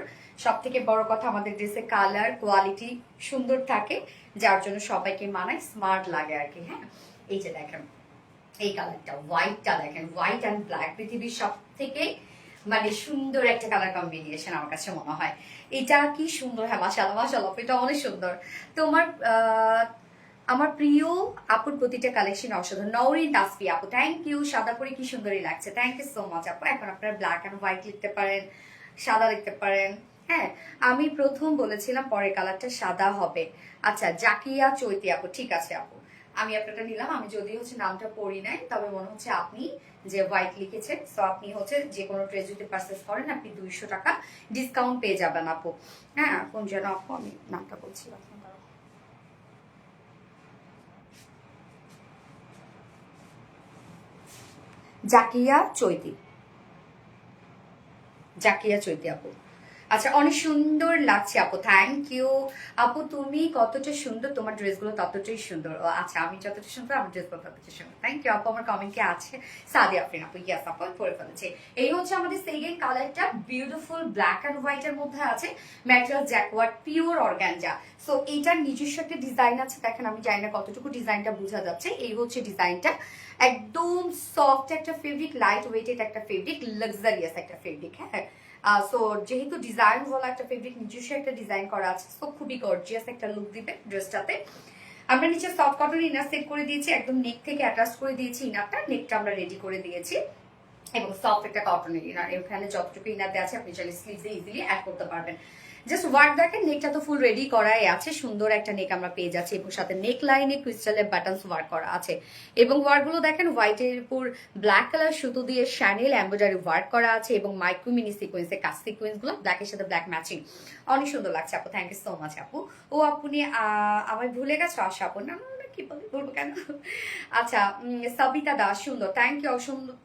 সব থেকে বড় কথা আমাদের ড্রেসের কালার কোয়ালিটি সুন্দর থাকে, যার জন্য সবাইকে মানায়, স্মার্ট লাগে আর কি। হ্যাঁ এই যে দেখেন এই কালারটা, হোয়াইটটা দেখেন, হোয়াইট অ্যান্ড ব্ল্যাক পৃথিবীর সব থেকে মানে সুন্দর একটা কালার কম্বিনেশন আমার কাছে মনে হয়। এটা কি সুন্দর! হ্যাঁ মাশাআল্লাহ মাশাআল্লাহ, এটা অনেক সুন্দর। তোমার আমার প্রিয় আপুর প্রতিটা কালেকশন অসাধারণ। নওরিন তাসফি আপু থ্যাংক ইউ। সাদা পরে কি সুন্দরই লাগছে, থ্যাংক ইউ সো মাচ আপু। এখন আপনারা ব্ল্যাক অ্যান্ড হোয়াইট লিখতে পারেন, সাদা লিখতে পারেন। হ্যাঁ আমি প্রথম বলেছিলাম পরের কালারটা সাদা হবে। আচ্ছা জাকিয়া চৈতি আপু, ঠিক আছে আপু আমি আপনারটা নিলাম। আমি যদি হচ্ছে নামটা পড়ি নাই, তবে মনে হচ্ছে আপনি যে হোয়াইট লিখেছেন, সো আপনি হচ্ছে যে কোনো ড্রেস যদি পারচেস করেন আপনি 200 টাকা ডিসকাউন্ট পেয়ে যাবেন আপু। হ্যাঁ কোন যেন আপু, আমি নামটা বলছিলাম, জাকিয়া চৈতি, জাকিয়া চৈতি আপু। আচ্ছা অনেক সুন্দর লাগছে আপু, থ্যাংক ইউ আপু। তুমি কতটা সুন্দর, তোমার ড্রেসগুলো ততটাই সুন্দর। ও আচ্ছা আমি যতটা সুন্দর আমার ড্রেসগুলো ততটা সুন্দর, থ্যাংক ইউ আপু। আমার কমেন্টে আছে সাদি আফরিন আপু, ইয়াস আপু করে ফেলেছে। এই হচ্ছে আমাদের সেকেন্ড কালারটা, বিউটিফুল ব্ল্যাক অ্যান্ড হোয়াইট এর মধ্যে আছে, material jacquard pure organza. So এইটার নিজস্ব একটা ডিজাইন আছে, দেখেন আমি জানি না কতটুকু ডিজাইনটা বোঝা যাচ্ছে। এই হচ্ছে ডিজাইনটা, একদম সফট একটা ফেব্রিক, লাইট ওয়েটেড একটা ফেব্রিক, লাক্সারিয়াস একটা ফেব্রিক। হ্যাঁ সো যেহেতু ডিজাইন ওয়ালা একটা ফেব্রিক, নিজস্ব একটা ডিজাইন করা আছে, সো খুবই গর্জিয়াস একটা লুক দিবে ড্রেসটাতে। আমরা নিচে সফট কটন ইনার সেট করে দিয়েছি, একদম নেক থেকে অ্যাটাচ করে দিয়েছি ইনারটা, নেকটা আমরা রেডি করে দিয়েছি, এবং সফট একটা কটনের ইনার। এখানে যতটুকু ইনার দেওয়া আছে আপনি চাইলে স্লিভসে ইজিলি অ্যাড করতে পারবেন। জাস্ট ওয়ার্ক দেখেন, নেকটা তো ফুল রেডি করাই আছে, সুন্দর একটা নেক আমরা পেয়ে যাচ্ছি, এবং সাথে নেক লাইনে ক্রিস্টালের বাটনস ওয়ার্ক করা আছে, এবং ওয়ার্কগুলো দেখেন হোয়াইটের উপর ব্ল্যাক কালার সুতো দিয়ে শ্যানেল এমব্রয়ডারি ওয়ার্ক করা আছে, এবং মাইক্রো মিনি সিকোয়েন্সে কাজ সিকোয়েন্সগুলো ব্ল্যাকের সাথে ব্ল্যাক ম্যাচিং, অনেক সুন্দর লাগছে আপু, থ্যাংক ইউ সো মাচ আপু। ও আপনি আমায় ভুলে গেছো আশা আপু? না কি বলবো কেন। আচ্ছা, সাবিতা দাস সুন্দর, থ্যাংক ইউ,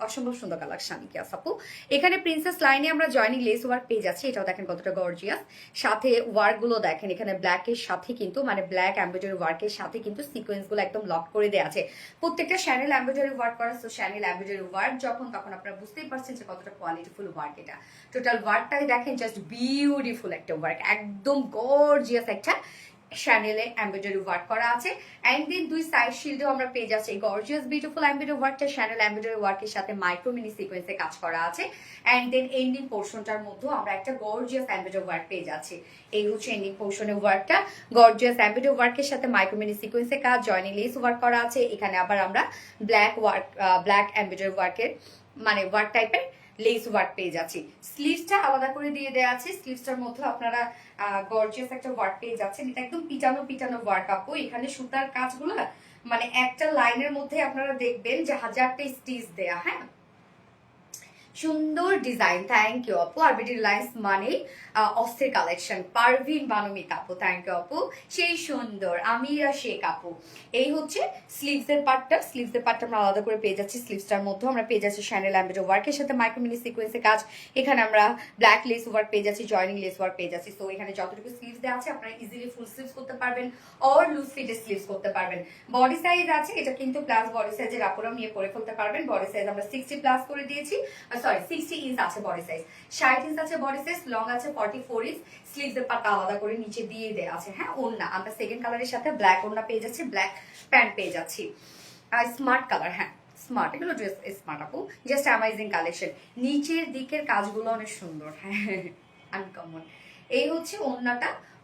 অসম্ভব সুন্দর কালেকশন কিয়াস আপু। এখানে প্রিন্সেস লাইনে আমরা জয়নিং লেস ওয়ার্ক পেয়ে যাচ্ছি, এটাও দেখেন কতটা গর্জিয়াস। সাথে ওয়ার্ক গুলো দেখেন, এখানে ব্ল্যাক এর সাথে কিন্তু মানে ব্ল্যাক এমব্রয়ডারি ওয়ার্কের সাথে কিন্তু সিকোয়েন্স গুলো একদম লক করে দেওয়া আছে। প্রত্যেকটা শ্যানেল এমব্রয়ডারি ওয়ার্ক করা, তো শ্যানেল এমব্রয়ডারি ওয়ার্ক যখন তখন আপনারা বুঝতেই পারছেন যে কতটা কোয়ালিটিফুল ওয়ার্ক এটা। টোটাল ওয়ার্কটাই দেখেন, জাস্ট বিউটিফুল একটা ওয়ার্ক, একদম গর্জিয়াস একটা শ্যানেলে এমব্রয়ডারি ওয়ার্ক করা আছে। এন্ড দেন দুই সাইড শিল্ডেও আমরা পেয়ে যাচ্ছি গর্জিয়াস বিউটিফুল এমব্রয়ডারি ওয়ার্কটা শ্যানেল এমব্রয়ডারি ওয়ার্কের সাথে মাইক্রো মিনি সিকোয়েন্সে কাজ করা আছে। এন্ড দেন এন্ডিং পোর্শনটার মধ্যেও আমরা একটা গর্জিয়াস এমব্রয়ডারি ওয়ার্ক পেয়ে যাচ্ছি। এই হচ্ছে এন্ডিং পোর্শনের ওয়ার্কটা, গর্জিয়াস এমব্রয়ডারি ওয়ার্কের সাথে মাইক্রো মিনি সিকোয়েন্সে কাজ, জয়নিং লেস ওয়ার্ক করা আছে। এখানে আবার আমরা ব্ল্যাক এমব্রয়ডারি ওয়ার্কের মানে ওয়ার্ক টাইপের লেস ওয়ার্ক পেয়ে যাচ্ছি। স্লিভসটা আলাদা করে দিয়ে দেওয়া আছে, স্লিভসটার মধ্যে আপনারা গর্জিয়াস একটা ওয়ার্ক পেয়ে যাচ্ছেন। এটা একদম পিটানো ওয়ার্ক আপু। এখানে সুতার কাজগুলো মানে একটা লাইনের মধ্যে আপনারা দেখবেন যে 1000টা স্টিচ দেয়া। হ্যাঁ, সুন্দর ডিজাইন, থ্যাংক ইউ আপু। আরবিডি লাইন্স মানে অস্থির collection, Parvin বানুমি Kapu, thank you আপু, সেই সুন্দর আমিরা শেখ আপু। এই হচ্ছে স্লিভসের পার্টটা আমরা আলাদা করে পেয়ে যাচ্ছি। স্লিভসটার মধ্যে আমরা পেয়ে যাচ্ছি শ্যানেল এমব্রয়ডারি ওয়ার্কের সাথে মাইক্রো মিনি সিকোয়েন্সের কাজ। এখানে আমরা ব্ল্যাক লেস ওয়ার্ক পেয়ে যাচ্ছি, জয়নিং লেস ওয়ার্ক পেয়ে যাচ্ছি। সো এখানে যতটুকু স্লিভস দেওয়া আছে আপনারা ইজিলি ফুল স্লিভস করতে পারবেন অর লুজ ফিটের স্লিভস করতে পারবেন। বডি সাইজ আছে, এটা কিন্তু প্লাস বডি সাইজের আপুরাও নিয়ে পরে ফেলতে পারবেন। বডি সাইজ আমরা 60 প্লাস করে দিয়েছি, 60 ইঞ্চ আছে বডি সাইজ, 60 ইঞ্চ আছে বডি সাইজ, লং আছে 44 ইঞ্চ। স্লিভস এর পাটা আলাদা করে নিচে দিয়ে দেয়া আছে। হ্যাঁ, ওড়না আমরা সেকেন্ড কালারের সাথে ব্ল্যাক ওড়না পেয়ে যাচ্ছি, ব্ল্যাক প্যান্ট পেয়ে যাচ্ছি, স্মার্ট কালার। হ্যাঁ স্মার্ট, এগুলো ড্রেস স্মার্ট আপু, জাস্ট অ্যামাজিং কালেকশন। নিচের দিকের কাজগুলো অনেক সুন্দর, হ্যাঁ আনকমন। এই হচ্ছে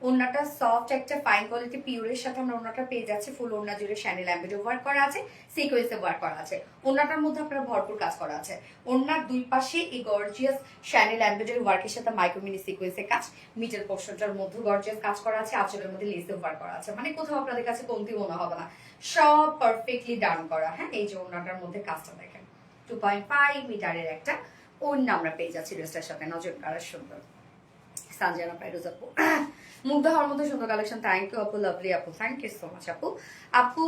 ওড়নাটা সফট একটা ফাইন কোয়ালিটি পিওরের সাথে আমরা ওড়নাটা পেয়ে যাচ্ছি। ফুল ওড়না জুড়ে শ্যানেল এমব্রয়ডারি ওয়ার্ক করা আছে, সিকোয়েন্সে ওয়ার্ক করা আছে। ওড়নাটার মধ্যে আপনারা ভরপুর কাজ করা আছে। ওড়নার দুই পাশে এই গর্জিয়াস শ্যানেল এমব্রয়ডারি ওয়ার্কের সাথে মাইক্রো মিনি সিকোয়েন্সের কাজ, মিডল পোর্শনটার মধ্যে গর্জিয়াস কাজ করা আছে, আঁচলের মধ্যে লেসে ওয়ার্ক করা আছে। মানে কোথাও আপনাদের কাছে কমতি মনে হবে না, সব পারফেক্টলি ডান করা। হ্যাঁ, এই যে ওড়নাটার মধ্যে কাজটা দেখেন, 2.5 মিটারের একটা ওড়না আমরা পেয়ে যাচ্ছি ড্রেসটার সাথে, নজর কালার সুন্দর। সানজানা পাইরোজ আপু, মুগ্ধ হওয়ার মতো সুন্দর কালেকশন, থ্যাংক ইউ আপু, লাভলি আপু, থ্যাংক ইউ সো মাচ আপু। আপু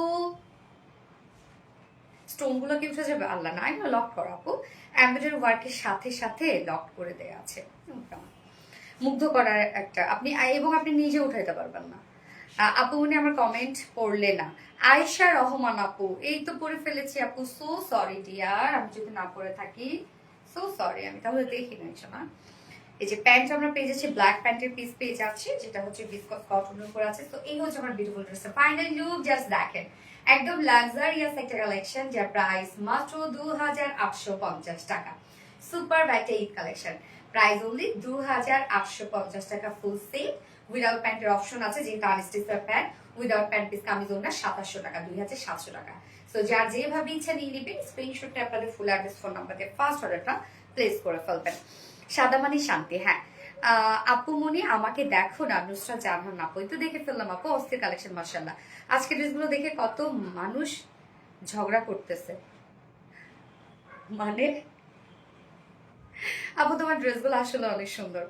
স্টোন গুলো কি উঠে যাবে? আল্লাহ না, এগুলো লক করা আপু, এমব্রয়ডারি ওয়ার্কের সাথে সাথে লক করে দেয়া আছে। মুগ্ধ করার একটা আপনি, এবং আপনি নিজে উঠাইতে পারবেন না। আপু উনি আমার কমেন্ট পড়লে না। আয়েশা রহমান আপু, এই তো পড়ে ফেলেছি আপু, সো সরি ডিয়ার, আমি যদি না পড়ে থাকি সো সরি, আমি তাহলে দেখি না। না, এই যে প্যান্ট আমরা পেয়ে যাচ্ছি, ব্ল্যাক প্যান্টের পিস পেয়ে যাচ্ছি, যেটা হচ্ছে বিসকস কটনের উপর আছে। তো এই হচ্ছে আমার বিউটিফুল ড্রেসের ফাইনাল লুক, জাস্ট দেখেন, একদম লাক্সারিয়াস একটা কালেকশন, যার প্রাইস মাত্র 2850 টাকা। সুপার একটা ঈদ কালেকশন, প্রাইস অনলি 2850 টাকা। ফুল সেট উইদাউট প্যান্টের অপশন আছে, যেহেতু unstitched pant, without pant piece কামিজ ওড়না 2700 টাকা, 2700 টাকা। সো যার যেভাবে ইচ্ছা নিয়ে নেবেন, স্ক্রিনশটটা আপনাদের ফুল অ্যাড্রেস ফোন নাম্বারে ফার্স্ট অর্ডারটা প্লেস করে ফেলবেন। সাদা মানে শান্তি। হ্যাঁ আপু মনি, আমাকে দেখো না, নুসরাত জাহান আপু, তো দেখে ফেললাম আপু, অস্থির কালেকশন মাশাআল্লাহ। আজকে ড্রেসগুলো দেখে কত মানুষ ঝগড়া করতেছে, মানে আপু তোমার ড্রেসগুলো আসলে অনেক সুন্দর।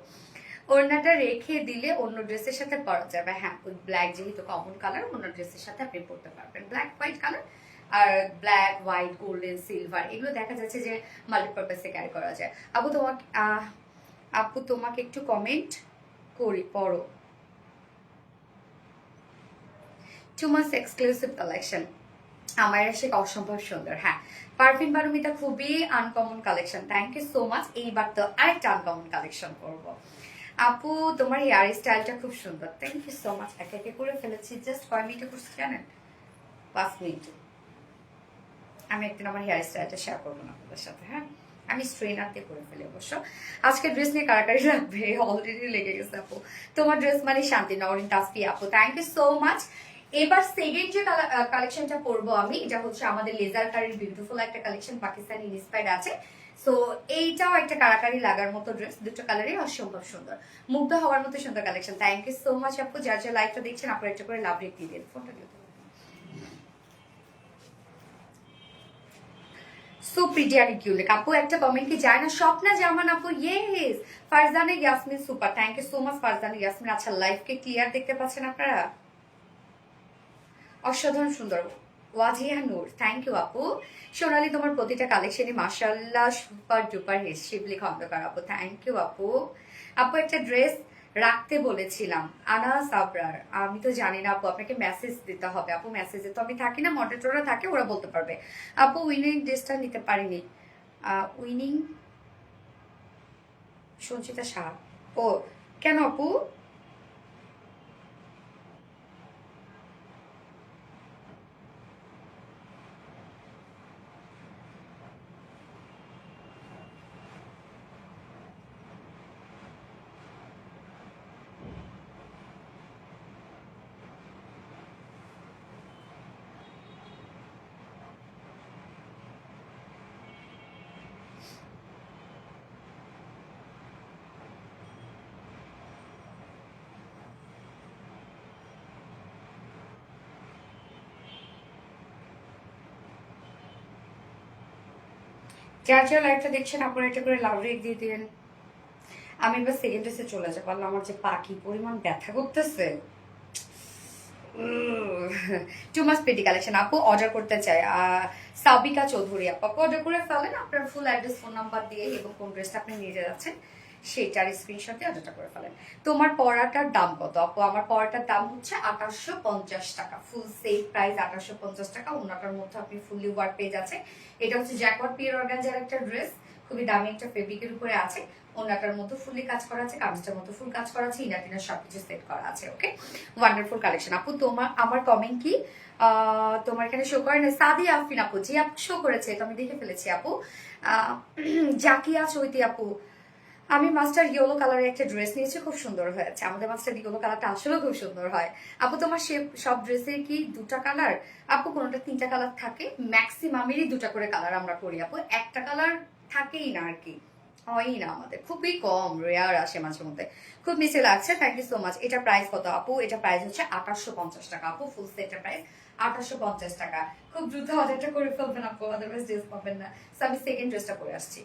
ওড়নাটা রেখে দিলে অন্য ড্রেসের সাথে পরা যাবে। হ্যাঁ, ব্ল্যাক যেহেতু কমন কালার, অন্য ড্রেসের সাথে আপনি পরতে পারবেন। ব্ল্যাক হোয়াইট কালার আর ব্ল্যাক হোয়াইট গোল্ডেন সিলভার, এগুলো দেখা যাচ্ছে যে মাল্টিপারপাসে ক্যারি করা যায়। আপু তোমাকে একটু কমেন্ট করি, পড়ো। 2 months এক্সক্লুসিভ কালেকশন, আমার সে অসম্ভব সুন্দর। হ্যাঁ, পারভিন বানুমিতা খুবই uncommon collection, thank you so much. এইবার তো আরেকটা আনকমন কালেকশন করবো। আপু তোমার হেয়ার স্টাইলটা খুব সুন্দর, থ্যাংক ইউ সো মাচ। একে একে করে ফেলেছি, জাস্ট কয় মিনিটে করছি জানেন? 5 মিনিট। আমি একদিন আমার হেয়ার স্টাইলটা শেয়ার করবো না আপনাদের সাথে। হ্যাঁ, আমি স্ট্রেনার দিয়ে করে ফেলি অবশ্য। আজকে ড্রেস নিয়ে কারাকারি লাগবে, অলরেডি লেগে গেছে আপু। তোমার ড্রেস মানে শান্তি, নরিন তাসফি আপু, থ্যাংক ইউ সো মাচ। এবার সেকেন্ড যে কালেকশনটা পরবো আমি, এটা হচ্ছে আমাদের লেজার কারির বিউটিফুল একটা কালেকশন, পাকিস্তানি ইন্সপায়ার্ড আছে। সো এইটাও একটা কারাকারি লাগার মতো ড্রেস, দুটো কালারই অসম্ভব সুন্দর, মুগ্ধ হওয়ার মতো সুন্দর collection. Thank you so much আপু। যার যা লাইভটা দেখছেন আপনারা একটা করে লাভ রেট দিয়ে দিন, ফোনটা দিয়ে সো প্রিটি আর কিউলিক আপু, একটা কমেন্ট কি যায় না? স্বপ্না জামান আপু, yes. Farzana Yasmin super, thank you so much Farzana Yasmin. আচ্ছা, লাইভকে ক্লিয়ার দেখতে পাচ্ছেন আপনারা? অসাধারণ সুন্দর। ওয়াজিয়া নূর, থ্যাংক ইউ আপু। সোনালি তোমার প্রতিটা কালেকশনে মাশাআল্লাহ সুপার ডুপার হিট। শিবলি খন্দকার আপু, থ্যাংক ইউ আপু। আপু একটা ড্রেস রাখতে বলেছিলাম, আনা সাবরার। আমি তো জানি না আপু, আপনাকে মেসেজ দিতে হবে আপু। মেসেজে তো আমি থাকি না, মডারেটররা থাকে, ওরা বলতে পারবে। আপু উইনিং ড্রেসটা নিতে পারিনি। উইনিং সঞ্চিতা শাহ। ও কেন আপু? যার যার লাইফটা দেখছেন আপনারা একটা করে লাভ রেট দিয়ে দিন। আমি এবার সেকেন্ড ড্রেসে চলে যাবো। আল্লাহ, আমার যে পা কি পরিমাণ ব্যথা করতেছে। টু মাস পেটি কালেকশন আপু অর্ডার করতে চাই। সাবিকা চৌধুরী আপু, অর্ডার করে ফেলেন আপনার ফুল অ্যাড্রেস ফোন নাম্বার দিয়ে এবং কোন ড্রেসটা আপনি নিয়ে যাচ্ছেন সেটার স্ক্রিনশট দিয়ে অর্ডারটা করে ফেলেন। তোমার পড়াটার দাম কত আপু? আমার পড়াটার দাম হচ্ছে 2850 টাকা। ফুল সেট প্রাইস 2850 টাকা। ওনাটার মধ্যে আপনি ফুললি ওয়ার্ক পেয়ে যাচ্ছে। এটা হচ্ছে জ্যাকওয়ার্ড পিওর অর্গানজার একটা ড্রেস, খুবই দামি একটা ফেব্রিকের উপরে আছে। ওনাটার মধ্যে ফুললি কাজ করা আছে, কামিজটার মধ্যে ফুল কাজ করা আছে, ইনার টিনার সবকিছু সেট করা আছে। ওকে, ওয়ান্ডারফুল কালেকশন আপু। তোমার আমার কমেন্ট কি তোমার এখানে শো করে না? সাদিয়া আফরিন আপু, জি আপু শো করেছে, তো আমি দেখে ফেলেছি আপু। জাকিয়া চৈতি আপু, আমি মাস্টার ইয়েলো কালারের একটা ড্রেস নিয়েছি, খুব সুন্দর হয়েছে। আমাদের মাস্টার ইয়েলো কালারটা আসলেও খুব সুন্দর হয় আপু। তোমার সব ড্রেসের কি দুটা কালার? আপু কোনোটা তিনটা কালার থাকে, ম্যাক্সিমামেরই দুটা করে কালার আমরা করি আপু। একটা কালার থাকেই না আর কি, হয়ই না, আমাদের খুবই কম, রেয়ার আসে মাঝে মধ্যে। খুব মিসে লাগছে, থ্যাংক ইউ সো মাচ। এটা প্রাইস কত আপু? এটা প্রাইস হচ্ছে 2850 টাকা আপু। ফুল সেটের প্রাইস 2850 টাকা। খুব দ্রুত অর্ডারটা করে ফেলবেন আপু, আদারওয়াইজ ড্রেস পাবেন না। সো আমি সেকেন্ড ড্রেসটা পরে আসছি।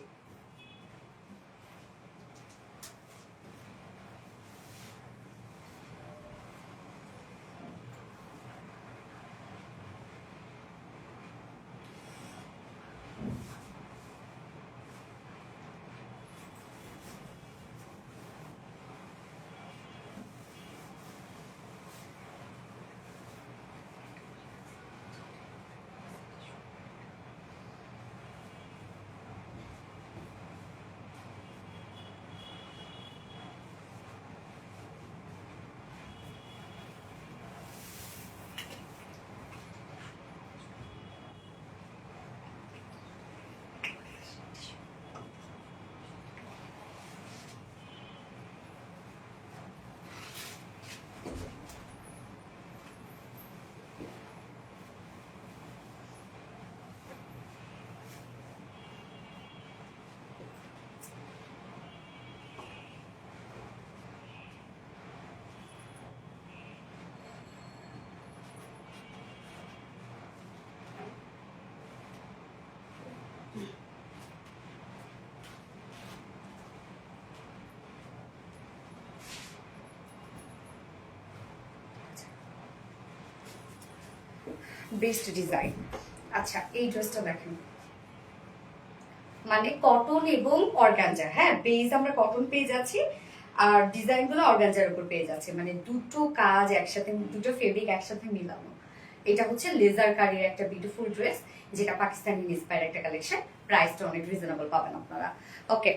Best design. আচ্ছা, এই ড্রেসটা দেখেন, মানে কটন এবং অর্গানজা। হ্যাঁ, বেজ আমরা কটন পেয়ে যাচ্ছি আর ডিজাইন গুলো অর্গানজার উপর পেয়ে যাচ্ছে, মানে দুটো কাজ একসাথে, দুটো ফেব্রিক একসাথে মিলানো। এটা হচ্ছে লেজার কারির একটা বিউটিফুল ড্রেস, যেটা পাকিস্তানি ইন্সপায়ার একটা কালেকশন। প্রাইসটা অনেক রিজনেবল পাবেন আপনারা। ওকে,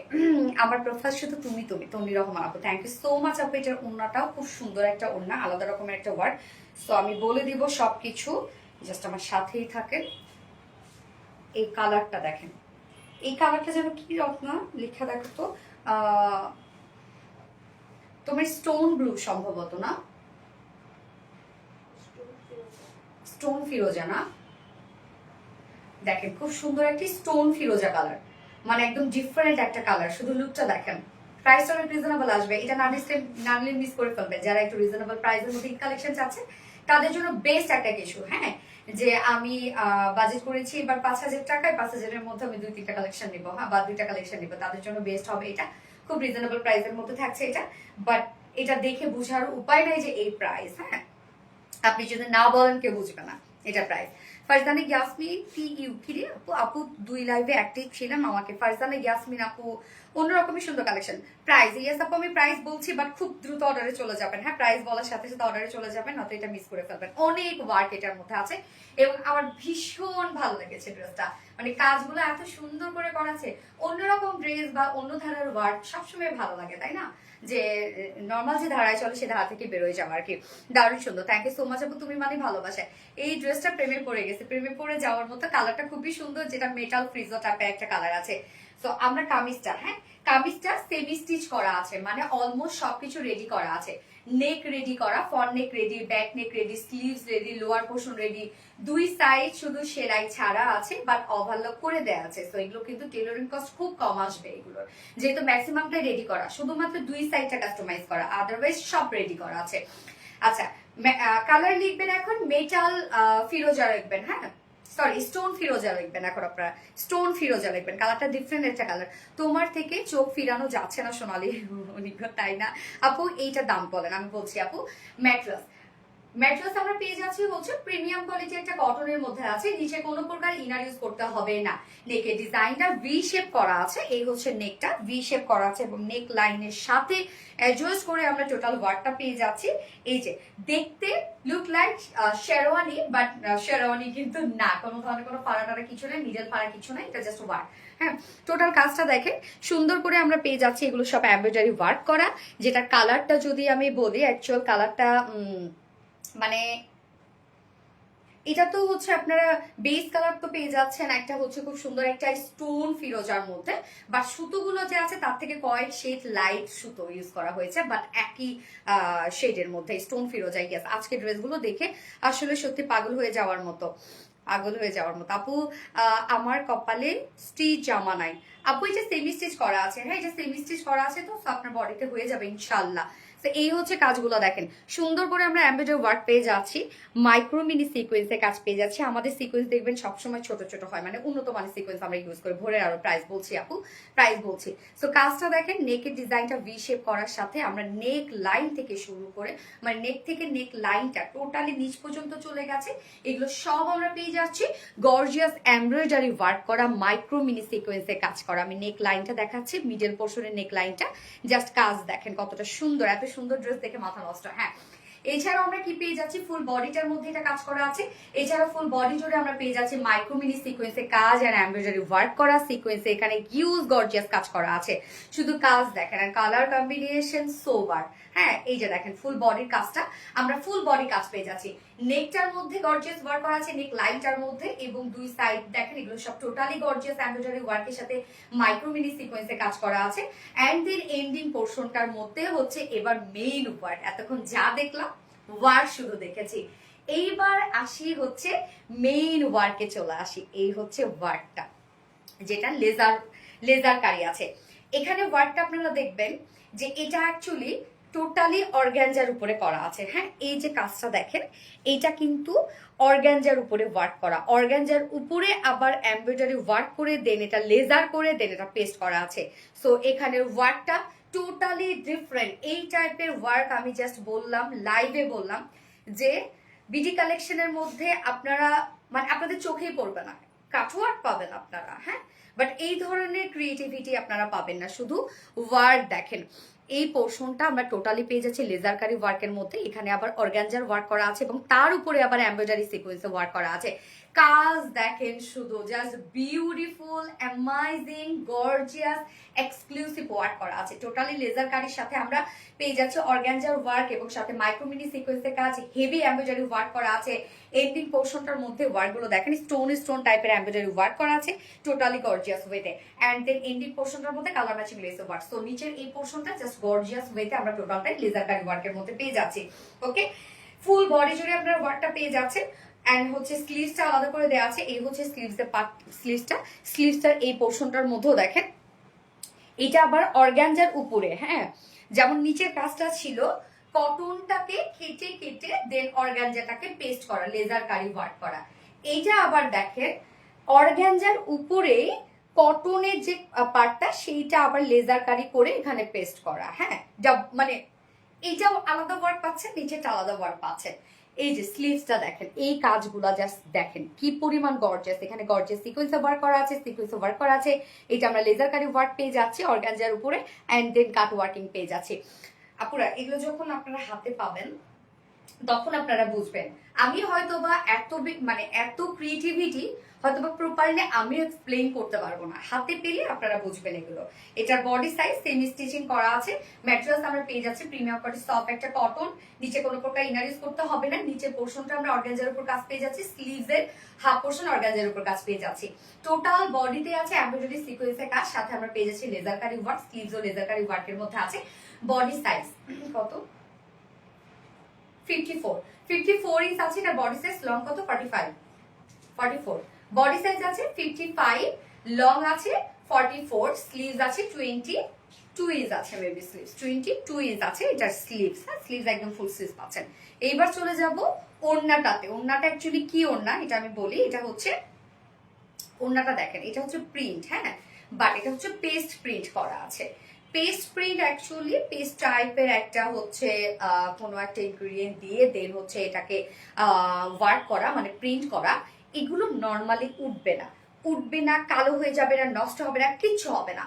আমার প্রোফাইল শুধু তুমি তুমি তন্নি রহমান আপু, থ্যাংক ইউ সো মাচ আপু। এটার ওড়নাটাও খুব সুন্দর একটা ওড়না, আলাদা রকমের একটা ওয়ার্ড। সো আমি বলে দিব সবকিছু, জাস্ট আমার সাথেই থাকেন। এই কালারটা দেখেন, এই কালারটা যেন কি রত্না লেখা, দেখো তো। তোমার স্টোন ব্লু সম্ভবত, না স্টোন ফিরোজা না? দেখেন খুব সুন্দর একটি স্টোন ফিরোজা কালার, মানে একদম ডিফারেন্ট একটা কালার। শুধু লুকটা দেখেন, প্রাইসটা অনেক রিজনেবল আসবে। এটা নানলে মিস করে ফেলবে যারা একটু রিজনেবল প্রাইসের মধ্যে কালেকশন চাচ্ছে, তাদের জন্য বেস্ট একটা কিছু। হ্যাঁ, যে আমি বাজেট করেছি এবার 5000 টাকায়, 5000-এর মধ্যে আমি 2-3টা কালেকশন নিবো, হ্যাঁ, বা 2টা কালেকশন নিবো, তাদের জন্য বেস্ট হবে এটা। খুব রিজনেবল প্রাইসের মধ্যে থাকছে এটা, বাট এটা দেখে বোঝার উপায় নাই যে এই প্রাইস। হ্যাঁ, আপনি যদি না বলেন কেউ বুঝবে না এটা প্রাইস। ফারজানা ইয়াসমিন PU কিরে আপু, আপু 2 লাইভে অ্যাক্টিভ ছিলাম, আমাকে ফারজানা ইয়াসমিন আপু অন্যরকমই সুন্দর কালেকশন। প্রাইস ইয়েস আপু আমি প্রাইস বলছি, বাট খুব দ্রুত অর্ডারে চলে যাবেন। হ্যাঁ, প্রাইস বলার সাথে সাথে অর্ডারে চলে যাবেন, নয়তো এটা মিস করে ফেলবেন। অনেক ওয়ার্ক এটার মধ্যে আছে এবং আমার ভীষণ ভালো লেগেছে ড্রেসটা, মানে কাজগুলো এত সুন্দর করে করা আছে। অন্যরকম ড্রেস বা অন্য ধারার ওয়ার্ক সবসময় ভালো লাগে, তাই না? যে নর্মাল যে ধারায় চলে সে ধারা থেকে বেরোয় যাওয়া আর কি। দারুণ সুন্দর, থ্যাংক ইউ সো মাচ আপু, তুমি মানে ভালোবাসা। এই ড্রেসটা প্রেমে পড়ে গেছে, প্রেমে পড়ে যাওয়ার মতো। কালারটা খুবই সুন্দর, যেটা মেটাল ফ্রিজো টাইপের একটা কালার আছে। তো আমরা কামিজটা, হ্যাঁ কামিজটা সেমি স্টিচ করা আছে, মানে অলমোস্ট সবকিছু রেডি করা আছে। নেক রেডি করা, ফ্রন্ট নেক ready, back neck ready, sleeves ready, lower portion ready, দুই সাইড শুধু সেলাই ছাড়া আছে, বাট ওভারলক করে দেওয়া আছে। তো এগুলো কিন্তু টেলরিং কস্ট খুব কম আসবে এগুলোর, যেহেতু ম্যাক্সিমামটাই রেডি করা, শুধুমাত্র দুই সাইডটা কাস্টমাইজ করা, আদারওয়াইজ সব রেডি করা আছে। আচ্ছা, কালার লিখবেন এখন মেটাল ফিরোজা লিখবেন, হ্যাঁ সরি স্টোন ফিরোজা লিখবেন এখন আপনারা, স্টোন ফিরোজা লিখবেন। কালারটা ডিফারেন্ট একটা কালার। তোমার থেকে চোখ ফিরানো যাচ্ছে না সোনালি তাই না আপু? এইটা দাম বলেন, আমি বলছি আপু। ম্যাট্রেস, ম্যাট্রেস আমরা পেয়ে যাচ্ছি হচ্ছে প্রিমিয়াম কোয়ালিটি একটা কটনের মধ্যে আছে, নিচে কোনো প্রকার ইনার ইউজ করতে হবে না। নেকের ডিজাইনটা ভি শেপ করা আছে, এই হচ্ছে নেকটা ভি শেপ করা আছে এবং নেক লাইনের সাথে অ্যাডজাস্ট করে আমরা টোটাল ওয়ার্কটা পেয়ে যাচ্ছি। এই যে দেখতে look like sherwani, but sherwani কিন্তু না, কোনো ধরনের কোনো ফাড়া কিছু নেই, মিডল ফাড়া কিছু নেই, এটা জাস্ট ওয়ার্ক। হ্যাঁ, টোটাল কাজটা দেখেন সুন্দর করে আমরা পেয়ে যাচ্ছি। এগুলো সব এমব্রয়ডারি ওয়ার্ক করা, যেটা কালারটা যদি আমি বলি, অ্যাকচুয়াল কালারটা মানে এটা তো হচ্ছে আপনারা বেস কালার তো পেয়ে যাচ্ছেন, একটা হচ্ছে খুব সুন্দর একটা স্টোন ফিরোজার মধ্যে, বাট সুতোগুলো যে আছে তার থেকে কয়েক শেড লাইট সুতো ইউজ করা হয়েছে, বাট একই শেডের মধ্যে স্টোন ফিরোজা। ইয়েস, আজকে ড্রেসগুলো দেখে আসলে সত্যি পাগল হয়ে যাওয়ার মতো, পাগল হয়ে যাওয়ার মতো। আপু আমার কপালে স্টিচ জামা নাই আপু, এটা সেমি স্টিচ করা আছে। হ্যাঁ, এটা সেমি স্টিচ করা আছে, তো আপনার বডিতে হয়ে যাবে ইনশাল্লাহ। তো এই হচ্ছে কাজগুলো দেখেন, সুন্দর করে আমরা এমব্রয়ডারি ওয়ার্ক পেয়ে যাচ্ছি, মাইক্রো মিনি সিকোয়েন্সের কাজ পেয়ে যাচ্ছি। আমাদের সিকোয়েন্স দেখবেন সবসময় ছোট ছোট হয়, মানে উন্নত মানের সিকোয়েন্স আমরা ইউজ করি। ভোরের আরো প্রাইস বলছি আপু, প্রাইস বলছি। তো কাজটা দেখেন, নেকের ডিজাইনটা ভি শেপ করার সাথে আমরা নেক লাইন থেকে শুরু করে, মানে নেক থেকে নেক লাইনটা টোটালি নিচ পর্যন্ত চলে গেছে। এগুলো সব আমরা পেয়ে যাচ্ছি গর্জিয়াস এমব্রয়ডারি ওয়ার্ক করা, মাইক্রো মিনি সিকোয়েন্সের কাজ করা। আমি নেক লাইনটা দেখাচ্ছি, মিডল পোর্শনের নেক লাইনটা, জাস্ট কাজ দেখেন কতটা সুন্দর। এত সুন্দর ড্রেস দেখে মাথা নষ্ট। হ্যাঁ, এছাড়াও আমরা কি পেয়ে যাচ্ছি, ফুল বডিটার মধ্যে এটা কাজ করা আছে। এছাড়া ফুল বডি জুড়ে আমরা পেয়ে যাচ্ছি মাইক্রো মিনি সিকোয়েন্সে কাজ আর এমব্রয়ডারি ওয়ার্ক করা। সিকোয়েন্সে এখানে হিউজ গর্জিয়াস কাজ করা আছে, শুধু কাজ দেখেন আর কালার কম্বিনেশন সোবার। হ্যাঁ, এই যে দেখেন ফুল বডির কাজটা, আমরা ফুল বডি কাজ পেয়ে যাচ্ছি। নেকটার মধ্যে গর্জিয়াস ওয়ার্ক করা আছে, নেক লাইনটার মধ্যে, এবং দুই সাইড দেখেন এগুলো সব টোটালি গর্জিয়াস এমব্রয়ডারি ওয়ার্কের সাথে মাইক্রো মিনি সিকোয়েন্সে কাজ করা আছে। এন্ড দেন এন্ডিং পোর্শনটার মধ্যে হচ্ছে এবার মেইন ওয়ার্ক। এতক্ষণ যা দেখলাম ওয়ার্ক শুধু দেখেছি, এইবার আসি হচ্ছে মেইন ওয়ার্কে চলে আসি। এই হচ্ছে ওয়ার্কটা, যেটা লেজার লেজার কারি আছে। এখানে ওয়ার্কটা আপনারা দেখবেন যে এটা অ্যাকচুয়ালি টোটালি অর্গ্যানজার উপরে করা আছে। হ্যাঁ, এই যে কাজটা দেখেন, এইটা কিন্তু অর্গ্যানজার উপরে ওয়ার্ক করা, অর্গ্যানজার উপরে আবার এমব্রয়ডারি ওয়ার্ক করে দেন এটা লেজার করে দেন এটা পেস্ট করা আছে। সো এখানের ওয়ার্কটা টোটালি ডিফারেন্ট। এই টাইপের ওয়ার্ক আমি জাস্ট বললাম, লাইভে বললাম যে বিডি কালেকশনের মধ্যে আপনারা মানে আপনাদের চোখেই পড়বে না, কাটওয়ার্ক পাবেন আপনারা, হ্যাঁ, বাট এই ধরনের ক্রিয়েটিভিটি আপনারা পাবেন না। শুধু ওয়ার্ক দেখেন, এই পোর্শনটা আমরা টোটালি পেয়ে যাচ্ছি লেজারকারি ওয়ার্কের মধ্যে। এখানে আবার অর্গানজার ওয়ার্ক করা আছে এবং তার উপরে আবার এমব্রয়ডারি সিকোয়েন্সে ওয়ার্ক করা আছে। কাজ দেখেন শুধু, just beautiful, amazing, gorgeous, exclusive work করা আছে। টোটালি লেজার কারির সাথে আমরা পেয়ে যাচ্ছি অর্গানজার ওয়ার্ক এবং সাথে মাইক্রোমিনি সিকোয়েন্সের কাজ, হেভি এমব্রয়ডারি ওয়ার্ক করা আছে। এন্ডিং পোর্শনটার মধ্যে ওয়ার্কগুলো দেখেন স্টোন স্টোন টাইপের এমব্রয়ডারি ওয়ার্ক করা আছে, টোটালি গর্জিয়াস ওয়েতে। এন্ড দেন এন্ডিং পোর্শনটার মধ্যে colour matching less work. So নিচের এই পোর্শনটা জাস্ট গর্জিয়াস ওয়েতে আমরা টোটালটাই লেজার কারি ওয়ার্কের মধ্যে পেয়ে যাচ্ছি। ওকে, ফুল বডি জুড়ে আপনারা ওয়ার্কটা পেয়ে যাচ্ছেন। এন্ড হচ্ছে স্লিভসটা আলাদা করে দেওয়া আছে, এই হচ্ছে স্লিভসের পার্ট। স্লিভসটার এই পোর্শনটার মধ্যেও দেখেন এটা আবার অর্গানজার উপরে। হ্যাঁ, যেমন নিচের কাজটা ছিল কটনটাকে কেটে কেটে দেন অর্গানজাটাকে পেস্ট করা, লেজার কারি ওয়ার্ক করা। এইটা আবার দেখেন অর্গানজার উপরে কটনের যে পার্টটা সেইটা আবার লেজার কারি করে এখানে পেস্ট করা। হ্যাঁ, মানে এইটাও আলাদা ওয়ার্ক পাচ্ছেন, নিচেটা আলাদা ওয়ার্ক পাচ্ছেন। এই যে স্লিভসটা দেখেন, এই কাজগুলা জাস্ট দেখেন কি পরিমাণ গর্জিয়াস। এখানে গর্জিয়াস সিকোয়েন্স ওয়ার্ক করা আছে, সিকোয়েন্স ওয়ার্ক করা আছে। এটা আমরা লেজার কারি ওয়ার্ক পেয়ে যাচ্ছি অর্গানজার উপরে, অ্যান্ড দেন কাট ওয়ার্কিং পেয়ে যাচ্ছি। আপুরা এগুলো যখন আপনারা হাতে পাবেন তখন আপনারা বুঝবেন। আমি হয়তোবা মানে এত ক্রিয়েটিভিটি হয়তোবা প্রপারলি আমি এক্সপ্লেইন করতে পারবো না, হাতে পেলে আপনারা বুঝবেন এগুলো। এটার বডি সাইজ সেমি স্টিচিং করা আছে। ম্যাটেরিয়ালস আমরা পেয়ে যাচ্ছি প্রিমিয়াম কোয়ালিটি সফট একটা কটন, নিচে কোনো প্রকার ইনার ইউজ করতে হবে না। নিচের পোর্শনটা আমরা অর্গানজার উপর কাজ পেয়ে যাচ্ছি, স্লিভস এর হাফ পোর্শন অর্গানজার উপর কাজ পেয়ে যাচ্ছি। টোটাল বডিতে আছে এমব্রয়ডারি সিকোয়েন্সের কাজ, সাথে আমরা পেয়ে যাচ্ছি লেজার কারি ওয়ার্ক, স্লিভস ও লেজার কারি ওয়ার্কের মধ্যে আছে। বডি সাইজ কত? 54 ইঞ্চ আছে। এটা বডি সাইজ। লং কত? 44 বডি সাইজ আছে। 55 লং আছে 44, স্লিভস আছে 22 ইঞ্চ আছে, মেবি স্লিভস 22 ইঞ্চ আছে। এটা স্লিভস, হ্যাঁ স্লিভস একদম ফুল স্লিভস পাচ্ছেন। এইবার চলে যাব ওড়নাটাতে। ওড়নাটা অ্যাকচুয়ালি কি ওড়না এটা আমি বলি। এটা হচ্ছে ওড়নাটা দেখেন, এটা হচ্ছে প্রিন্ট, হ্যাঁ বাট এটা হচ্ছে পেস্ট প্রিন্ট করা আছে। পেস্ট প্রিন্ট অ্যাকচুয়ালি পেস্ট টাইপের একটা হচ্ছে কোনো একটা ইনগ্রিডিয়েন্ট দিয়ে দেন হচ্ছে এটাকে ওয়ার্ক করা, মানে প্রিন্ট করা। এগুলো নর্মালি উঠবে না, কালো হয়ে যাবে না, নষ্ট হবে না, কিচ্ছু হবে না।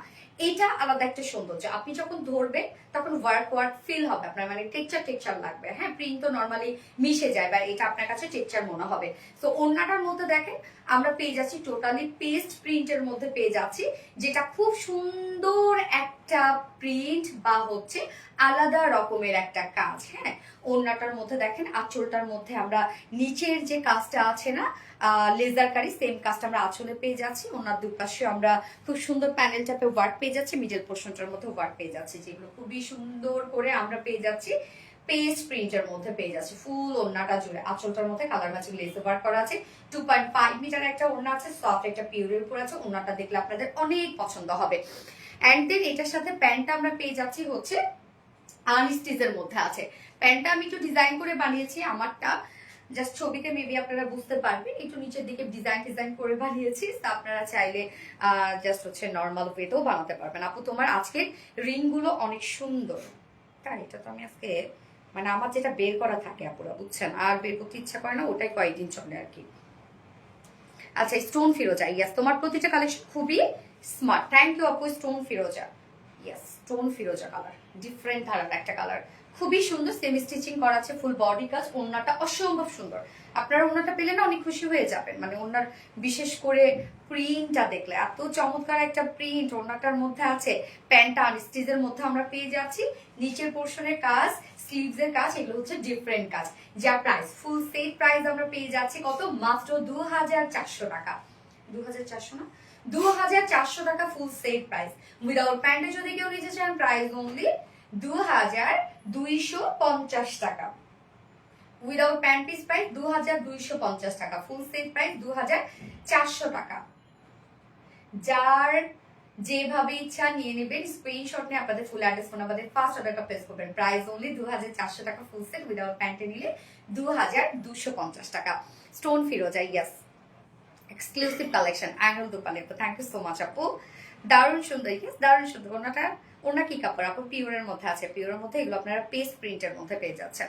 এটা আলাদা একটা সৌন্দর্য। আপনি যখন ধরবেন তখন ওয়ার্ক ফিল হবে আপনার, মানে টেক্সচার লাগবে। হ্যাঁ প্রিন্ট তো নর্মালি মিশে যায়, বা এটা আপনার কাছে টেক্সচার মনে হবে। তো ওড়নাটার মধ্যে দেখেন আমরা পেয়ে যাচ্ছি টোটালি পেস্ট প্রিন্টের মধ্যে পেয়ে যাচ্ছি, যেটা খুব সুন্দর একটা প্রিন্ট বা হচ্ছে আলাদা রকমের একটা কাজ। হ্যাঁ ওড়নাটার মধ্যে দেখেন আঁচলটার মধ্যে আমরা নিচের যে কাজটা আছে না লেজার কারি, সেম কাজটা আমরা আঁচলে পেয়ে যাচ্ছি। ওনার দুপাশে আমরা খুব সুন্দর প্যানেল টাপে ওয়ার্ক পেয়ে যাচ্ছি, মিডল পোর্শনটার মধ্যে ওয়ার্ক পেয়ে যাচ্ছি, যেগুলো খুবই সুন্দর করে আমরা পেয়ে যাচ্ছি পেস্ট প্রিন্টের মধ্যে পেয়ে যাচ্ছি। ফুল ওড়নাটা জুড়ে আঁচলটার মধ্যে কালার ম্যাচিং লেস ওয়ার্ক করা আছে। 2.5 মিটার একটা ওড়না আছে, সফট একটা পিওরের উপর আছে। ওড়নাটা দেখলে আপনাদের অনেক পছন্দ হবে। অ্যান্ড দেন এটার সাথে প্যান্টটা আমরা পেয়ে যাচ্ছি হচ্ছে আনস্টিচের মধ্যে আছে। প্যান্টটা আমি একটু ডিজাইন করে বানিয়েছি, আমারটা জাস্ট ছবিতে মেবি আপনারা বুঝতে পারবেন, একটু নিচের দিকে ডিজাইন করে বানিয়েছি। আপনারা চাইলে জাস্ট হচ্ছে নর্মাল ওয়েতেও বানাতে পারবেন। আপু তোমার আজকের রিং গুলো অনেক সুন্দর। তাই এটা তো আমি আজকে মানে আমার যেটা বের করা থাকে আপুরা বুঝছেন, আর বের করতে ইচ্ছা করে না, ওটাই কয়েকদিন চলে আর কি। আচ্ছা স্টোন ফিরোজা, ইয়াস তোমার প্রতিটা কালেকশন খুবই স্মার্ট। থ্যাংক ইউ আপু। স্টোন ফিরোজা, ইয়াস স্টোন ফিরোজা কালার, ডিফারেন্ট ধারার একটা কালার, খুবই সুন্দর। সেমি স্টিচিং করা আছে, ফুল বডি কাজ। ওড়নাটা অসম্ভব সুন্দর। আপনারা ওড়নাটা পেলে না অনেক খুশি হয়ে যাবেন, মানে ওড়নার বিশেষ করে প্রিন্টটা দেখলে এত চমৎকার একটা প্রিন্ট ওড়নাটার মধ্যে আছে। প্যান্টটা আনস্টিচের মধ্যে আমরা পেয়ে যাচ্ছি, নিচের পোর্শনের কাজ, স্লিভস এর কাজ, এগুলো হচ্ছে ডিফারেন্ট কাজ। যা প্রাইস ফুল সেট প্রাইস আমরা পেয়ে যাচ্ছি কত? মাত্র 2400 টাকা। 2400 না, 2400 টাকা ফুল সেট প্রাইস। উইদাউট প্যান্টে যদি কেউ নিতে চান প্রাইস অনলি 2250 টাকা। উইদাউট প্যান্ট পিস প্রাইস 2250 টাকা। ফুল সেট প্রাইস 2400 টাকা। যার যেভাবে ইচ্ছা নিয়ে নেবেন, স্ক্রিনশট নিয়ে আপনাদের ফুল অ্যাড্রেস ফোন আমাদের ফার্স্ট অর্ডারটা প্লেস করবেন। প্রাইস অনলি 2400 টাকা ফুল সেট, উইদাউট প্যান্টে নিলে 2250 টাকা। Stone Firoza, yes exclusive collection Ainul দোপালে। থ্যাংক ইউ সো মাচ আপু, দারুণ সুন্দর। ইয়েস দারুণ সুন্দর। ওনাটা কি কাপড় আপু? পিওরের মধ্যে আছে। পিওরের মধ্যে এগুলো আপনারা পেস্ট প্রিন্টের মধ্যে পেয়ে যাচ্ছেন।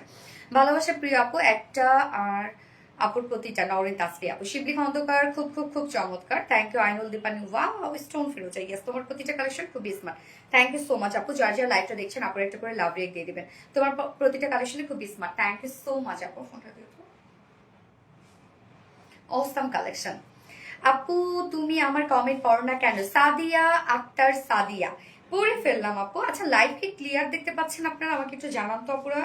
ভালোবাসা প্রিয় আপু একটা, আর আপুর প্রতিটা নরিন তাসফি আপু, শিবলি খন্দকার খুব খুব খুব চমৎকার। Thank you Ainul Dipani. Wow stone Firoza, yes তোমার প্রতিটা কালেকশন খুবই smart. Thank you so much আপু। যার যার লাইভটা দেখছেন আপুর একটা করে লাভ রেক দিয়ে দিবেন। তোমার প্রতিটা কালেকশনই খুবই smart. Thank you so much আপু। ফোনটা দিয়ে অসাম কালেকশন। আপু তুমি আমার কমেন্ট পড়ো না কেন? সাদিয়া আক্তার সাদিয়া, পড়ে ফেললাম আপু। আচ্ছা লাইভ কি ক্লিয়ার দেখতে পাচ্ছেন আপনারা? আমাকে একটু জানান তো আপুরা।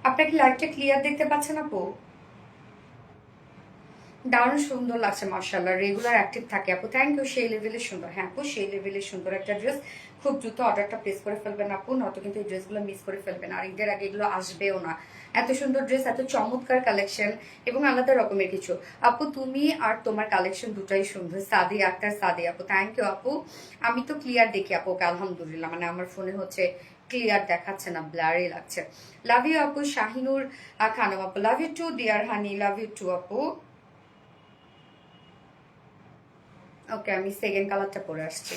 আপনার কি লাইভটা ক্লিয়ার দেখতে পাচ্ছেন আপু? দারুণ সুন্দর লাগছে মার্শাল্লাহ, রেগুলার অ্যাক্টিভ থাকে আপু। Thank you. সেই লেভেলের সুন্দর। হ্যাঁ আপু সেই লেভেলের সুন্দর একটা ড্রেস। খুব দ্রুত অর্ডারটা প্লেস করে ফেলবেন আপু, নয়তো কিন্তু এই ড্রেসগুলো মিস করে ফেলবেন, আর ঈদের আগে এগুলো আসবেও না। এত সুন্দর ড্রেস, এত চমৎকার কালেকশন এবং আলাদা রকমের কিছু। আপু তুমি আর তোমার কালেকশন দুটাই সুন্দর। সাদি আক্তার, সাদি আপু, থ্যাংক ইউ আপু। আমি তো ক্লিয়ার দেখি আপু, ওকে আলহামদুলিল্লাহ, মানে আমার ফোনে হচ্ছে ক্লিয়ার দেখাচ্ছে না, ব্লারই লাগছে। লাভ ইউ আপু। শাহিনুর খানম আপু, love you too dear honey, love you too আপু। ওকে, আমি সেকেন্ড কালারটা পরে আসছি।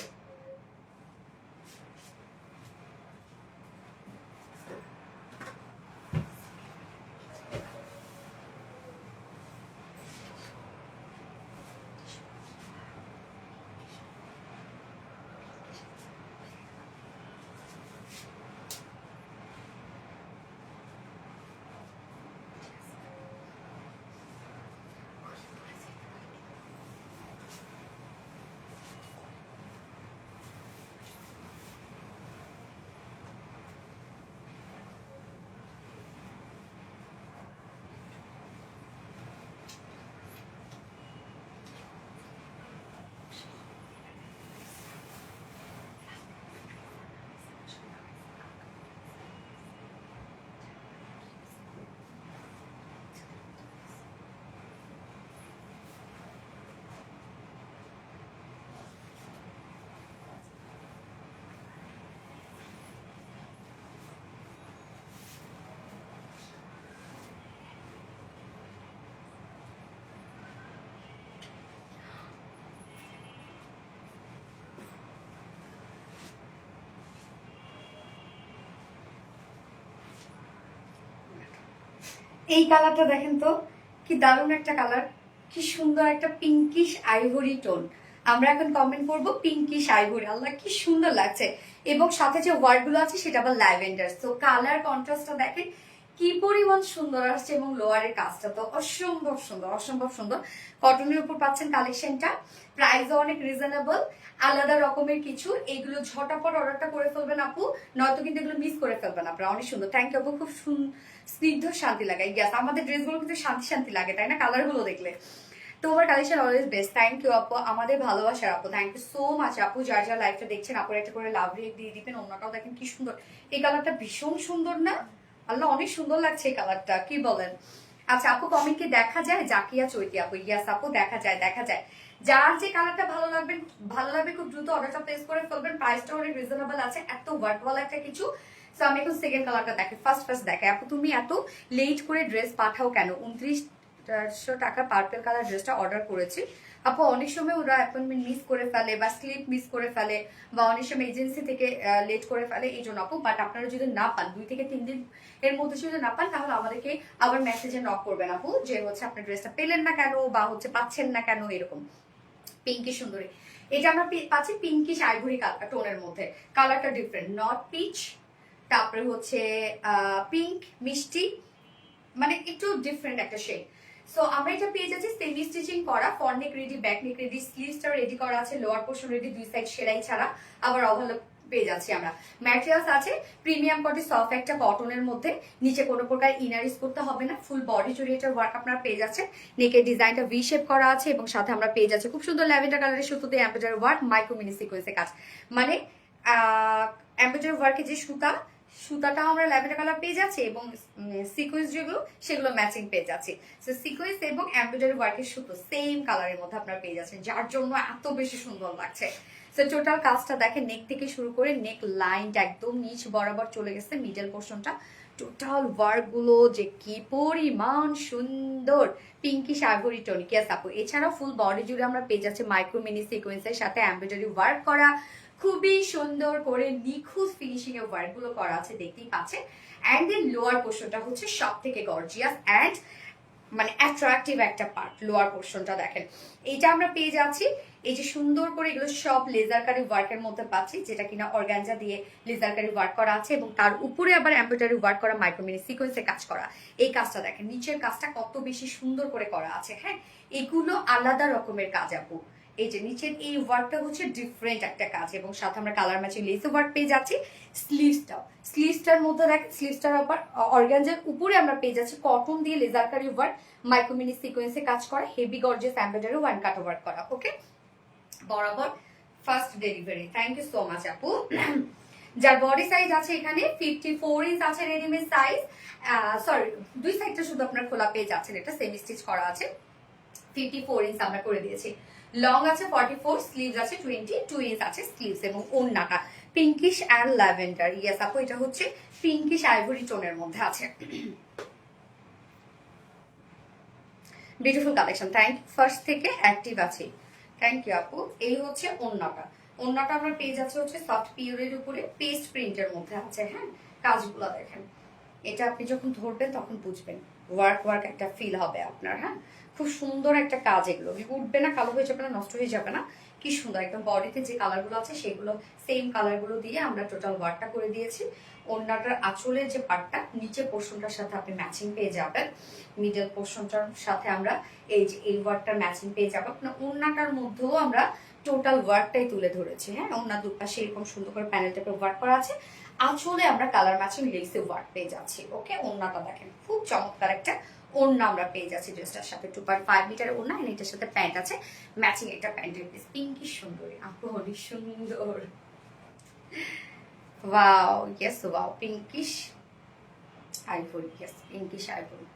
এই কালারটা দেখেন তো, কি দারুণ একটা কালার, কি সুন্দর একটা পিঙ্কিশ আইভরি টোন। আমরা এখন কমেন্ট করবো পিঙ্কিশ আইভরি, আল্লাহ কি সুন্দর লাগছে। এবং সাথে যে ওয়ার্ড গুলো আছে সেটা আবার ল্যাভেন্ডার। তো কালার কন্ট্রাস্টটা দেখেন কি পরিমাণ সুন্দর আসছে, এবং লোয়ারের কাজটা তো অসম্ভব সুন্দর, অসম্ভব সুন্দর। কটনের উপর পাচ্ছেন কালেকশনটা, প্রাইসও অনেক রিজনেবল, আলাদা রকমের কিছু। এগুলো ঝটাপট অর্ডারটা করে ফেলবেন আপু, নয়তো কিন্তু এগুলো মিস করে ফেলবেন আপনারা। অনেক সুন্দর, থ্যাংক ইউ আপু, খুব স্নিগ্ধ শান্তি লাগে। ইয়াস, আমাদের ড্রেসগুলো কিন্তু শান্তি শান্তি লাগে, তাই না কালার গুলো দেখলে। তোমার collection always best, thank you আপু, আমাদের ভালোবাসার আপু, থ্যাংক ইউ সো মাচ আপু। যার যার লাইফটা দেখছেন আপুর একটা করে লাভ রেক দিয়ে দিবেন। অন্যটাও দেখেন কি সুন্দর, এই কালারটা ভীষণ সুন্দর না, আল্লাহ অনেক সুন্দর লাগছে এই কালারটা, কি বলেন? আচ্ছা আপু, কমেন্ট কি দেখা যায়? জাকিয়া চৈতি আপু, ইয়াস আপু, দেখা যায়, দেখা যায়। যার যে কালারটা ভালো লাগবে, ভালো লাগবে খুব দ্রুত অর্ডারটা প্লেস করে ফেলবেন। প্রাইসটা অনেক রিজনেবল আছে, এত ওয়ার্কওয়ালা একটা কিছু। সো আমি এখন সেকেন্ড কালারটা দেখে, ফার্স্ট দেখে। আপু তুমি এত লেট করে ড্রেস পাঠাও কেন? 2900 টাকা পার্পল কালার ড্রেসটা অর্ডার করেছি আপু। অনেক সময় ওরা অ্যাপয়েন্টমেন্ট মিস করে ফেলে, বা স্লিপ মিস করে ফেলে, বা অনেক সময় এজেন্সি থেকে লেট করে ফেলে, এই জন্য আপু। বাট আপনারা যদি না পান, 2 থেকে 3 দিন এর মধ্যে যদি না পান, তাহলে আমাদেরকে আবার মেসেজে নক করবেন আপু, যে হচ্ছে আপনার ড্রেসটা পেলেন না কেন, বা হচ্ছে পাচ্ছেন না কেন, এরকম। পিঙ্কি সুন্দরী, এটা আমরা পাচ্ছি পিঙ্কিশ আইভরি টোনের মধ্যে। কালারটা ডিফারেন্ট, নট পিচ, তারপরে হচ্ছে পিঙ্ক মিষ্টি, মানে একটু ডিফারেন্ট একটা শেড। সো আমরা এটা পেয়ে যাচ্ছি সেমি স্টিচিং করা, front neck ready, back neck ready, স্লিভসটা রেডি করা আছে, লোয়ার পোর্শন রেডি, 2 সাইড সেলাই ছাড়া, আবার ওভারলক পেয়ে যাচ্ছি আমরা। ম্যাটেরিয়ালস আছে প্রিমিয়াম কোয়ালিটি, সফট একটা কটনের মধ্যে, নিচে কোনো প্রকার ইনার ইউজ করতে হবে না, ফুল বডি জুড়ে এটার ওয়ার্ক আপনারা পেয়ে যাচ্ছেন। নেকের ডিজাইনটা ভি শেপ করা আছে, এবং সাথে আমরা পেয়ে যাচ্ছি খুব সুন্দর ল্যাভেন্ডার কালারের সুতোতে এমব্রয়ডারি ওয়ার্ক, মাইক্রো মিনি সিকোয়েন্সের কাজ। মানে এমব্রয়ডারি ওয়ার্কের যে সুতাটাও আমরা ল্যাভেন্ডার কালার পেয়ে যাচ্ছি, এবং সিকোয়েন্স যেগুলো সেগুলো ম্যাচিং পেয়ে যাচ্ছি। সো সিকোয়েন্স এবং এমব্রয়ডারি ওয়ার্কের সুতো সেম কালারের মধ্যে আপনারা পেয়ে যাচ্ছেন, যার জন্য এত বেশি সুন্দর লাগছে। সো টোটাল কাজটা দেখেন, নেক থেকে শুরু করে নেক লাইনটা একদম নিচ বরাবর চলে গেছে, মিডল পোর্শনটা টোটাল ওয়ার্ক গুলো যে কি পরিমাণ সুন্দর, পিঙ্কিশ আইভরি টোনিক। ইয়াস আপু, এছাড়াও ফুল বডি জুড়ে আমরা পেয়ে যাচ্ছি মাইক্রো মিনি সিকোয়েন্সের সাথে এমব্রয়ডারি ওয়ার্ক করা, খুবই সুন্দর করে নিখুঁত ফিনিশিং এর ওয়ার্ক গুলো করা আছে, দেখতেই পাচ্ছেন। অ্যান্ড দেন লোয়ার পোর্শনটা হচ্ছে সব থেকে গর্জিয়াস অ্যান্ড মানে অ্যাট্রাকটিভ একটা পার্ট। লোয়ার পোর্শনটা দেখেন, এইটা আমরা পেয়ে যাচ্ছি এই যে সুন্দর করে, এগুলো সব লেজার কারি ওয়ার্কের মধ্যে পাচ্ছি, যেটা কিনা অর্গানজা দিয়ে লেজার কারি ওয়ার্ক করা আছে, এবং তার উপরে আবার এমব্রয়ডারি ওয়ার্ক করা, মাইক্রোমিনি সিকোয়েন্সে কাজ করা। এই কাজটা দেখেন, নিচের কাজটা কত বেশি সুন্দর করে করা আছে। হ্যাঁ, এগুলো আলাদা রকমের কাজ আপু। এই যে নিচের এই ওয়ার্কটা হচ্ছে ডিফারেন্ট একটা কাজ, এবং সাথে আমরা কালার ম্যাচিং লেস ওয়ার্ক পেয়ে যাচ্ছি। স্লিভসটার মধ্যে দেখেন, স্লিভসটার আবার অর্গানজার উপরে আমরা পেয়ে যাচ্ছি কটন দিয়ে লেজার কারি ওয়ার্ক, মাইক্রোমিনি সিকোয়েন্সে কাজ করা, heavy gorgeous embroidery one cut work করা। ওকে, বরাবর first delivery, thank you so much আপু। যার বডি সাইজ আছে এখানে 54 ইঞ্চ আছে রেডিমেড সাইজ, সরি দুই সাইডটা শুধু আপনার খোলা পেয়ে যাচ্ছেন, এটা সেমি স্টিচ করা আছে। 54 ইঞ্চ আমরা করে দিয়েছি। লং আছে 44, স্লিভস আছে 22 ইঞ্চ আছে স্লিভস, এবং ওড়নাটা পিঙ্কিশ অ্যান্ড ল্যাভেন্ডার। ইয়েস আপু, এটা হচ্ছে পিঙ্কিশ আইভরি টোনের মধ্যে আছে। Beautiful collection, thank you. First থেকে অ্যাক্টিভ আছে, থ্যাংক ইউ আপু। এই হচ্ছে ওড়নাটা, ওড়নাটা আমরা পেয়ে যাচ্ছে হচ্ছে সফট পিওরের উপরে পেস্ট প্রিন্টের মধ্যে আছে। হ্যাঁ, কাজগুলো দেখেন, এটা আপনি যখন ধরবেন তখন বুঝবেন ওয়ার্ক ওয়ার্ক একটা ফিল হবে আপনার। হ্যাঁ, খুব সুন্দর একটা কাজ, এগুলো উঠবে না, কালো হয়ে যাবে না, নষ্ট হয়ে যাবে না, কি সুন্দর একদম। বডিতে যে কালারগুলো আছে সেগুলো সেম কালারগুলো দিয়ে আমরা টোটাল ওয়ার্কটা করে দিয়েছি। ওড়নাটার আঁচলের যে পার্টটা নিচে পোর্শনটার সাথে আপনি ম্যাচিং পেয়ে যাবেন, মিডল পোর্শনটার সাথে আমরা এই যে এই ওয়ার্কটার ম্যাচিং পেয়ে যাবো। আপনার ওড়নাটার মধ্যেও আমরা টোটাল ওয়ার্কটাই তুলে ধরেছি। হ্যাঁ, ওড়নার দুপাশে এরকম সুন্দর করে প্যানেল টাইপের ওয়ার্ক করা আছে, আঁচলে আমরা কালার ম্যাচিং লেসে ওয়ার্ক পেয়ে যাচ্ছি। ওকে, ওড়নাটা দেখেন খুব চমৎকার একটা ওড়না আমরা পেয়ে যাচ্ছি ড্রেসটার সাথে। 2.5 মিটার ওড়না, এটার সাথে প্যান্ট আছে ম্যাচিং, একটা প্যান্টের পিস পিঙ্কি সুন্দরী আপু, অনেক সুন্দর। Wow, yes wow, pinkish ivory, yes pinkish ivory.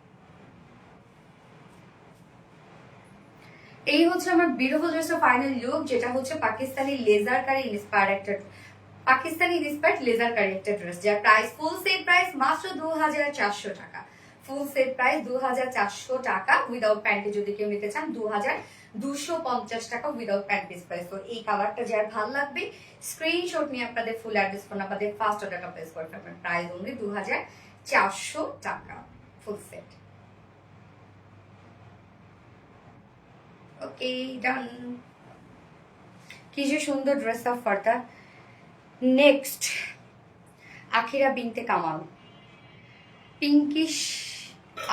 এই হচ্ছে আমার বিউটিফুল ড্রেসের ফাইনাল লুক, যেটা হচ্ছে পাকিস্তানি লেজার কারি ইন্সপায়ার্ড একটা, পাকিস্তানি ইন্সপায়ার্ড লেজার কারি একটা ড্রেস, যার প্রাইস ফুল সেট প্রাইস মাত্র 2400 টাকা। ফুল সেট প্রাইস 2400 টাকা, উইদাউট প্যান্টে যদি কেউ নিতে চান 2250 টাকা উইদাউট প্যান্ট পিস প্রাইস। তো এই কালারটা যার ভালো লাগবে স্ক্রিনশট নিয়ে আপনাদের ফুল অ্যাড্রেস ফোন নাম্বার দিয়ে ফার্স্ট অর্ডারটা প্লেস করে ফেলবেন। প্রাইস অনলি 2400 টাকা ফুল সেট। ওকে, ডান। কি যে সুন্দর ড্রেস অফ ফারদা। নেক্সট আখিরা বিনতে কামাল, পিঙ্কিশ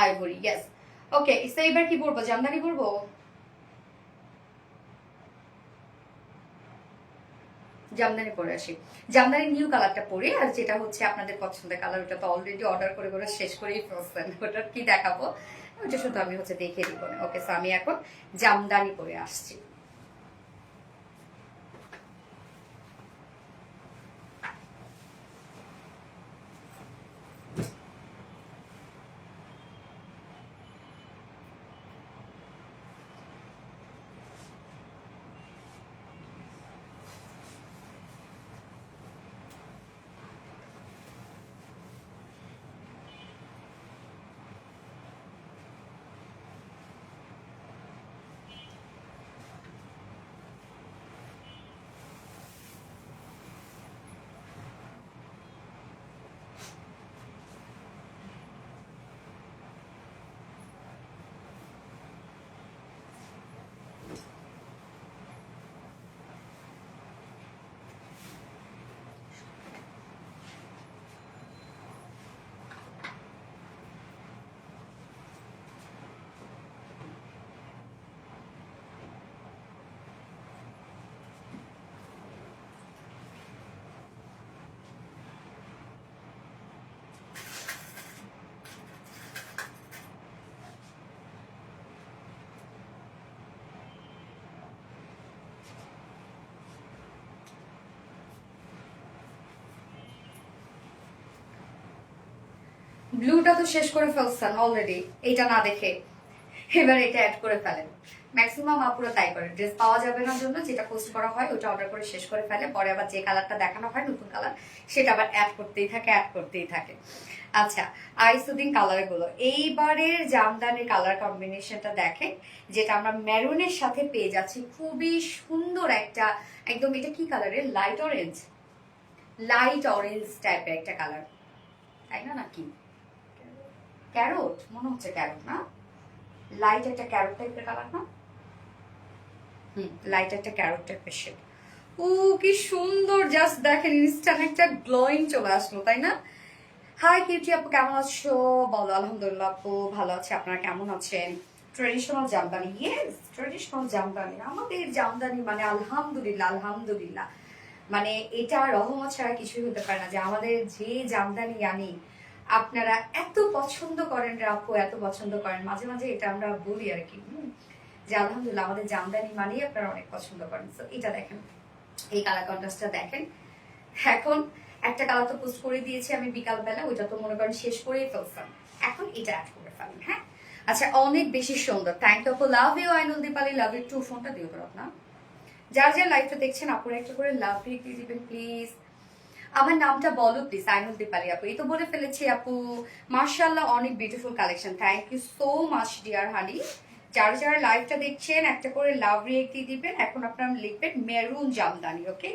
আইভরি, ইয়েস। ওকে, এইবার কি পরবো, জামদানি পরবো? জামদানি পরে আসি, জামদানি নিউ কালারটা পরে। আর যেটা হচ্ছে আপনাদের পছন্দের কালার, ওটা তো অলরেডি অর্ডার করে করে শেষ করেই ফেলছেন, ওটা কি দেখাবো, ওটা শুধু আমি হচ্ছে দেখিয়ে দিব। ওকে, সো আমি এখন জামদানি পরে আসছি। ব্লুটা তো শেষ করে ফেলছেন অলরেডি, এটা না দেখে এবার এটা অ্যাড করে ফেলেন। ম্যাক্সিমাম আপুরা তাই করে, ড্রেস পাওয়া যাবে না জন্য যেটা পোস্ট করা হয় ওটা অর্ডার করে শেষ করে ফেলে, পরে আবার যে কালারটা দেখানো হয় নতুন কালার সেটা আবার অ্যাড করতেই থাকে। আচ্ছা, আইসুদিং কালার গুলো, এইবারের জামদানির কালার কম্বিনেশনটা দেখেন, যেটা আমরা মেরুনের সাথে পেয়ে যাচ্ছি, খুবই সুন্দর একটা একদম, এটা কি কালারের, লাইট অরেঞ্জ টাইপের একটা কালার, তাই না? নাকি ক্যারট, মনে হচ্ছে ক্যারট না, লাইট একটা ক্যারট টাইপের কালার না, লাইট একটা ক্যারট টাইপের শেড। ও কি সুন্দর, জাস্ট দেখেন ইনস্ট্যান্ট একটা গ্লোয়িং চলে আসলো, তাই না? হাই কিউটি আপু, কেমন আছো বলো? আলহামদুলিল্লাহ আপু ভালো আছে, আপনারা কেমন আছেন? Traditional Jamdani, yes traditional Jamdani, আমাদের জামদানি মানে আলহামদুলিল্লাহ, মানে এটা রহমত ছাড়া কিছুই হতে পারে না, যে আমাদের যে জামদানি আনি আপনারা এত পছন্দ করেন রে আপু, এত পছন্দ করেন, মাঝে মাঝে এটা আমরা বলি আর কি, যে আলহামদুলিল্লাহ আমাদের জামদানি মানেই আপনারা অনেক পছন্দ করেন। তো এটা দেখেন, এই কালার কন্ট্রাস্টটা দেখেন। এখন একটা কালার তো পোস্ট করে দিয়েছি আমি বিকালবেলা, ওইটা তো মনে করেন শেষ করেই ফেলছেন, এখন এটা অ্যাড করে ফেলেন। হ্যাঁ আচ্ছা, অনেক বেশি সুন্দর, থ্যাংক ইউ আপু, love you Ainul Dipali, love you too. ফোনটা দিও তো না, যার যার লাইফটা দেখছেন আপুরা একটা করে লাভ দিয়ে দিবেন প্লিজ। আমার নামটা বলো প্লিজ, আইনুল দীপালি আপু, এই তো বলে ফেলেছি আপু। মার্শাল্লাহ, অনেক beautiful collection, thank you so much dear honey. যারা যারা লাইভটা দেখছেন একটা করে লাভ রিয়েক্ট দিয়ে দিবেন। এখন আপনারা লিখবেন মেরুন জামদানি, ওকে?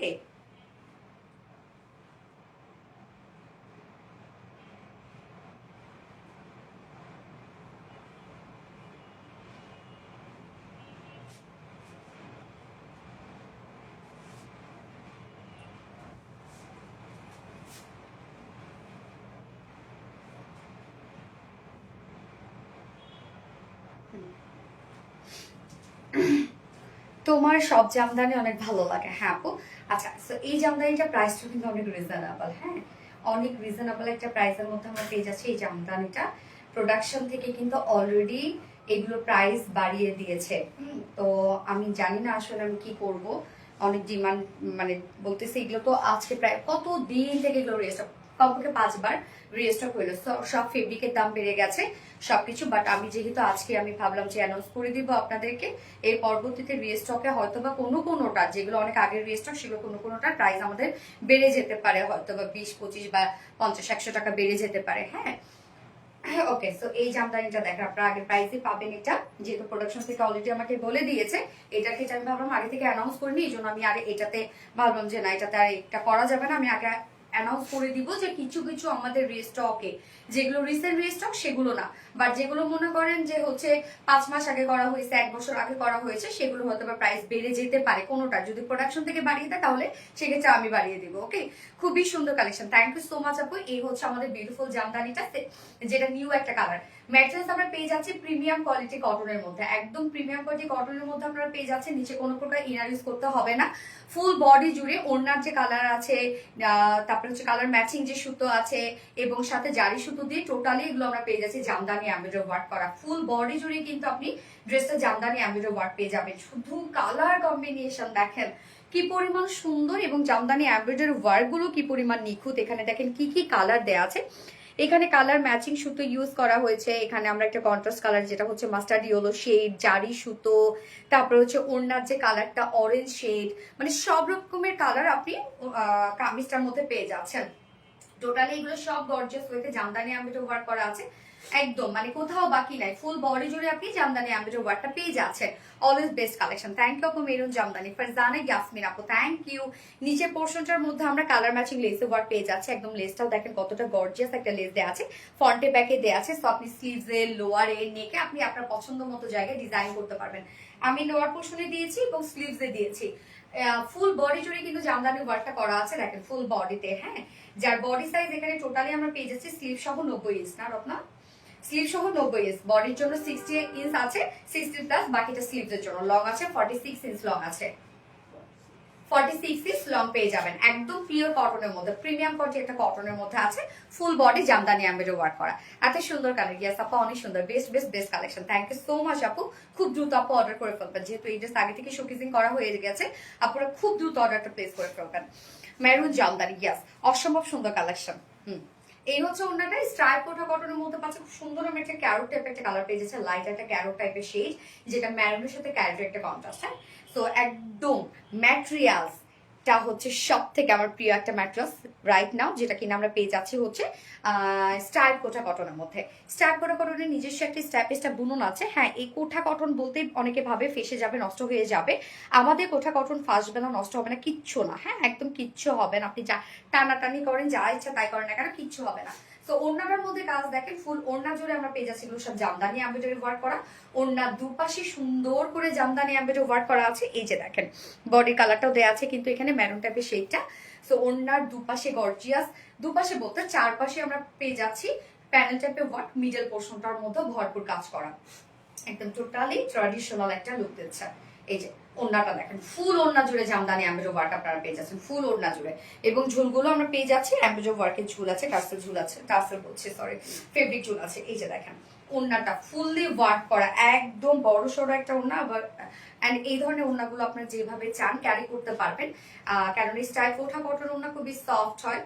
তোমার সব জামদানি অনেক ভালো লাগে, হ্যাঁ আপু। আচ্ছা, তো এই জামদানিটা প্রাইসটা কিন্তু অনেক রিজনেবল, হ্যাঁ অনেক রিজনেবল একটা প্রাইসের মধ্যে আমরা পেয়ে যাচ্ছি এই জামদানিটা। প্রোডাকশন থেকে কিন্তু অলরেডি এগুলো প্রাইস বাড়িয়ে দিয়েছে। তো আমি জানি না আসলে আমি কি করব, অনেক ডিমান্ড, মানে বলতেছে এগুলো তো আজকে প্রায় কত দিন থেকে এগুলো রেস্টক, কমপক্ষে 5 বার রিস্টক হইলো, সব ফেব্রিকের দাম বেড়ে গেছে সবকিছু। বাট আমি যেহেতু আজকে আমি ভাবলাম যে অ্যানাউন্স করে দিব আপনাদেরকে, এর পরবর্তীতে রিস্টকে হয়তো বা কোনোটা যেগুলো অনেক আগের রিস্টক সেগুলো কোনোটার প্রাইস আমাদের বেড়ে যেতে পারে, হয়তো বা 20-25 বা 50-100 টাকা বেড়ে যেতে পারে। হ্যাঁ ওকে, সো এই জামদানিটা দেখেন আপনারা আগের প্রাইসে পাবেন। এটা যেহেতু প্রোডাকশন থেকে অলরেডি আমাকে বলে দিয়েছে, এটাকে আমি ভাবলাম আগে থেকে অ্যানাউন্স করিনি, এই জন্য আমি আগে এটাতে ভাবলাম যে না, এটাতে আর এটা করা যাবে না, আমি আগে অ্যানাউন্স করে দিব যে কিছু কিছু আমাদের রিস্টকে, যেগুলো রিসেন্ট রিস্টক সেগুলো না, বাট যেগুলো মনে করেন যে হচ্ছে 5 মাস আগে করা হয়েছে, 1 বছর আগে করা হয়েছে, সেগুলো হয়তো বা প্রাইস বেড়ে যেতে পারে কোনোটা, যদি প্রোডাকশন থেকে বাড়িয়ে দেয় তাহলে সেক্ষেত্রে আমি বাড়িয়ে দিব। ওকে, খুবই সুন্দর collection, thank you so much আপু। এই হচ্ছে আমাদের বিউটিফুল জামদানিটা, যেটা নিউ একটা কালার। ম্যাটেরিয়ালস আমরা পেয়ে যাচ্ছি প্রিমিয়াম কোয়ালিটি কটনের মধ্যে, একদম প্রিমিয়াম কোয়ালিটি কটনের মধ্যে আপনারা পেয়ে যাচ্ছেন। নিচে কোনো প্রকার ইনার ইউজ করতে হবে না, ফুল বডি জুড়ে ওড়নার যে কালার আছে, তারপরে হচ্ছে কালার ম্যাচিং যে সুতো আছে এবং সাথে জারি সুতো দিয়ে টোটালি এগুলো আমরা পেয়ে যাচ্ছি জামদানি এমব্রয়ডারি ওয়ার্ক করা। ফুল বডি জুড়ে কিন্তু আপনি ড্রেসটা জামদানি এমব্রয়ডারি ওয়ার্ক পেয়ে যাবেন। শুধু কালার কম্বিনেশন দেখেন কি পরিমাণ সুন্দর, এবং জামদানি এমব্রয়ডারি ওয়ার্ক গুলো কি পরিমাণ নিখুঁত। এখানে দেখেন কি কি কালার দেয়া আছে, এখানে কালার ম্যাচিং সুতো ইউজ করা হয়েছে। এখানে আমরা একটা কন্ট্রাস্ট কালার যেটা হচ্ছে মাস্টার্ড ইয়েলো শেড, জারি সুতো, তারপরে হচ্ছে ওড়নার যে কালারটা অরেঞ্জ শেড, মানে সব রকমের কালার আপনি কামিজটার মধ্যে পেয়ে যাচ্ছেন। টোটালি এগুলো সব গর্জিয়াস ওয়েতে জামদানি এমব্রয়ডারি ওয়ার্ক করা আছে, একদম মানে কোথাও বাকি নাই, ফুল বডি জুড়ে আপনি জামদানি এমব্রয়ডারি ওয়ার্কটা পেয়ে যাচ্ছেন। Always best collection, thank you আপু মেরুন জামদানি। ফারজানা ইয়াসমিন আপু, থ্যাংক ইউ। নিচের পোর্শনটার মধ্যে আমরা কালার ম্যাচিং লেসের ওয়ার্ক পেয়ে যাচ্ছে, একদম লেসটাও দেখেন কতটা গর্জিয়াস একটা লেস দেওয়া আছে, ফ্রন্টে ব্যাকে দেওয়া আছে। সো আপনি স্লিভসে, লোয়ারে, নেকে আপনি আপনার পছন্দ মতো জায়গায় ডিজাইন করতে পারবেন। আমি লোয়ার পোর্শনে দিয়েছি এবং স্লিভসে দিয়েছি। ফুল বডি জুড়ে কিন্তু জামদানি ওয়ার্কটা করা আছে, দেখেন ফুল বডিতে। হ্যাঁ, যার বডি সাইজ এখানে টোটালি আমরা পেয়ে যাচ্ছি স্লিভ সহ 90 ইঞ্চ, না রত্না? স্লিভ সহ 90 ইঞ্চ, বডির জন্য 60 ইঞ্চ আছে, 60 প্লাস, বাকিটা স্লিভসের জন্য। লং আছে 46 ইঞ্চ লং আছে, 46 ইঞ্চ লং পেয়ে যাবেন, একদম পিওর কটনের মধ্যে, প্রিমিয়াম কোয়ালিটি একটা কটনের মধ্যে আছে, full body jamdani embroidery work করা। এত সুন্দর কালার, ইয়েস আপু অনেক সুন্দর, best best best collection, thank you so much আপু। খুব দ্রুত আপু অর্ডার করে ফেলবেন, যেহেতু এই ড্রেস আগে থেকে শোকেসিং করা হয়ে গেছে, আপনারা খুব দ্রুত অর্ডারটা প্লেস করে ফেলবেন। মেরুন জামদানি, ইয়েস অসম্ভব সুন্দর কালেকশন। এই হচ্ছে ওনাটা স্ট্রাইপ কোটা কটনের মধ্যে পাচ্ছে, খুব সুন্দর আমি একটা ক্যারোট টাইপের একটা কালার পেয়ে যাচ্ছে, লাইট একটা ক্যারোট টাইপের শেড, যেটা ম্যারুনের সাথে ক্যারোটের একটা কন্ট্রাস্ট। হ্যাঁ, তো একদম ম্যাটেরিয়ালস টা হচ্ছে সব থেকে আমার প্রিয় একটা ম্যাট্রেস রাইট নাও, যেটা কিনা আমরা পেয়ে যাচ্ছি হচ্ছে স্ট্রাইপ কোটা কটনের মধ্যে। স্ট্রাইপ কোটা কটনের নিজস্ব একটা স্ট্রাইপেসটা বুনন আছে। হ্যাঁ, এই কোঠা কটন বলতে অনেকে ভাবে ফেসে যাবে, নষ্ট হয়ে যাবে, আমাদের কোঠা কটন ফাঁসবে না, নষ্ট হবে না, কিচ্ছু না। হ্যাঁ, একদম কিচ্ছু হবে না, আপনি যা টানাটানি করেন, যা ইচ্ছা তাই করেন না কেন, কিচ্ছু হবে না। তো ওড়নাটার মধ্যে কাজ দেখেন, ফুল ওড়না জুড়ে আমরা পেয়ে যাচ্ছি এগুলো সব জামদানি এমব্রয়ডারি ওয়ার্ক করা। ওড়নার দুপাশে সুন্দর করে জামদানি এমব্রয়ডারি ওয়ার্ক করা আছে। এই যে দেখেন বডি কালারটাও দেওয়া আছে কিন্তু এখানে ম্যারুন টাইপের শেডটা। সো ওড়নার দুপাশে গর্জিয়াস, দুপাশে বলতে চারপাশে আমরা পেয়ে যাচ্ছি প্যানেল টাইপের ওয়ার্ক, মিডল পোর্শনটার মধ্যে ভরপুর কাজ করা, একদম টোটালি ট্র্যাডিশনাল একটা লুক দিচ্ছে। এই যে ওড়নাটা দেখেন, ফুল ওড়না জুড়ে জামদানি এমব্রয়ডারি ওয়ার্ক আপনারা পেয়ে যাচ্ছেন, ফুল ওড়না জুড়ে, এবং ঝুলগুলো আমরা পেয়ে যাচ্ছি এমব্রয়ডারি ওয়ার্কের ঝুল আছে, টাসেল ঝুল আছে, টাসেল বলছে সরি, ফেব্রিক ঝুল আছে। এই যে দেখেন ওড়নাটা ফুললি ওয়ার্ক করা, একদম বড় সড়ো একটা ওড়না। আবার এন্ড এই ধরনের ওড়নাগুলো আপনারা যেভাবে চান ক্যারি করতে পারবেন, কারণ এই স্টাইল কোঠা কটন ওড়না খুবই সফট হয়,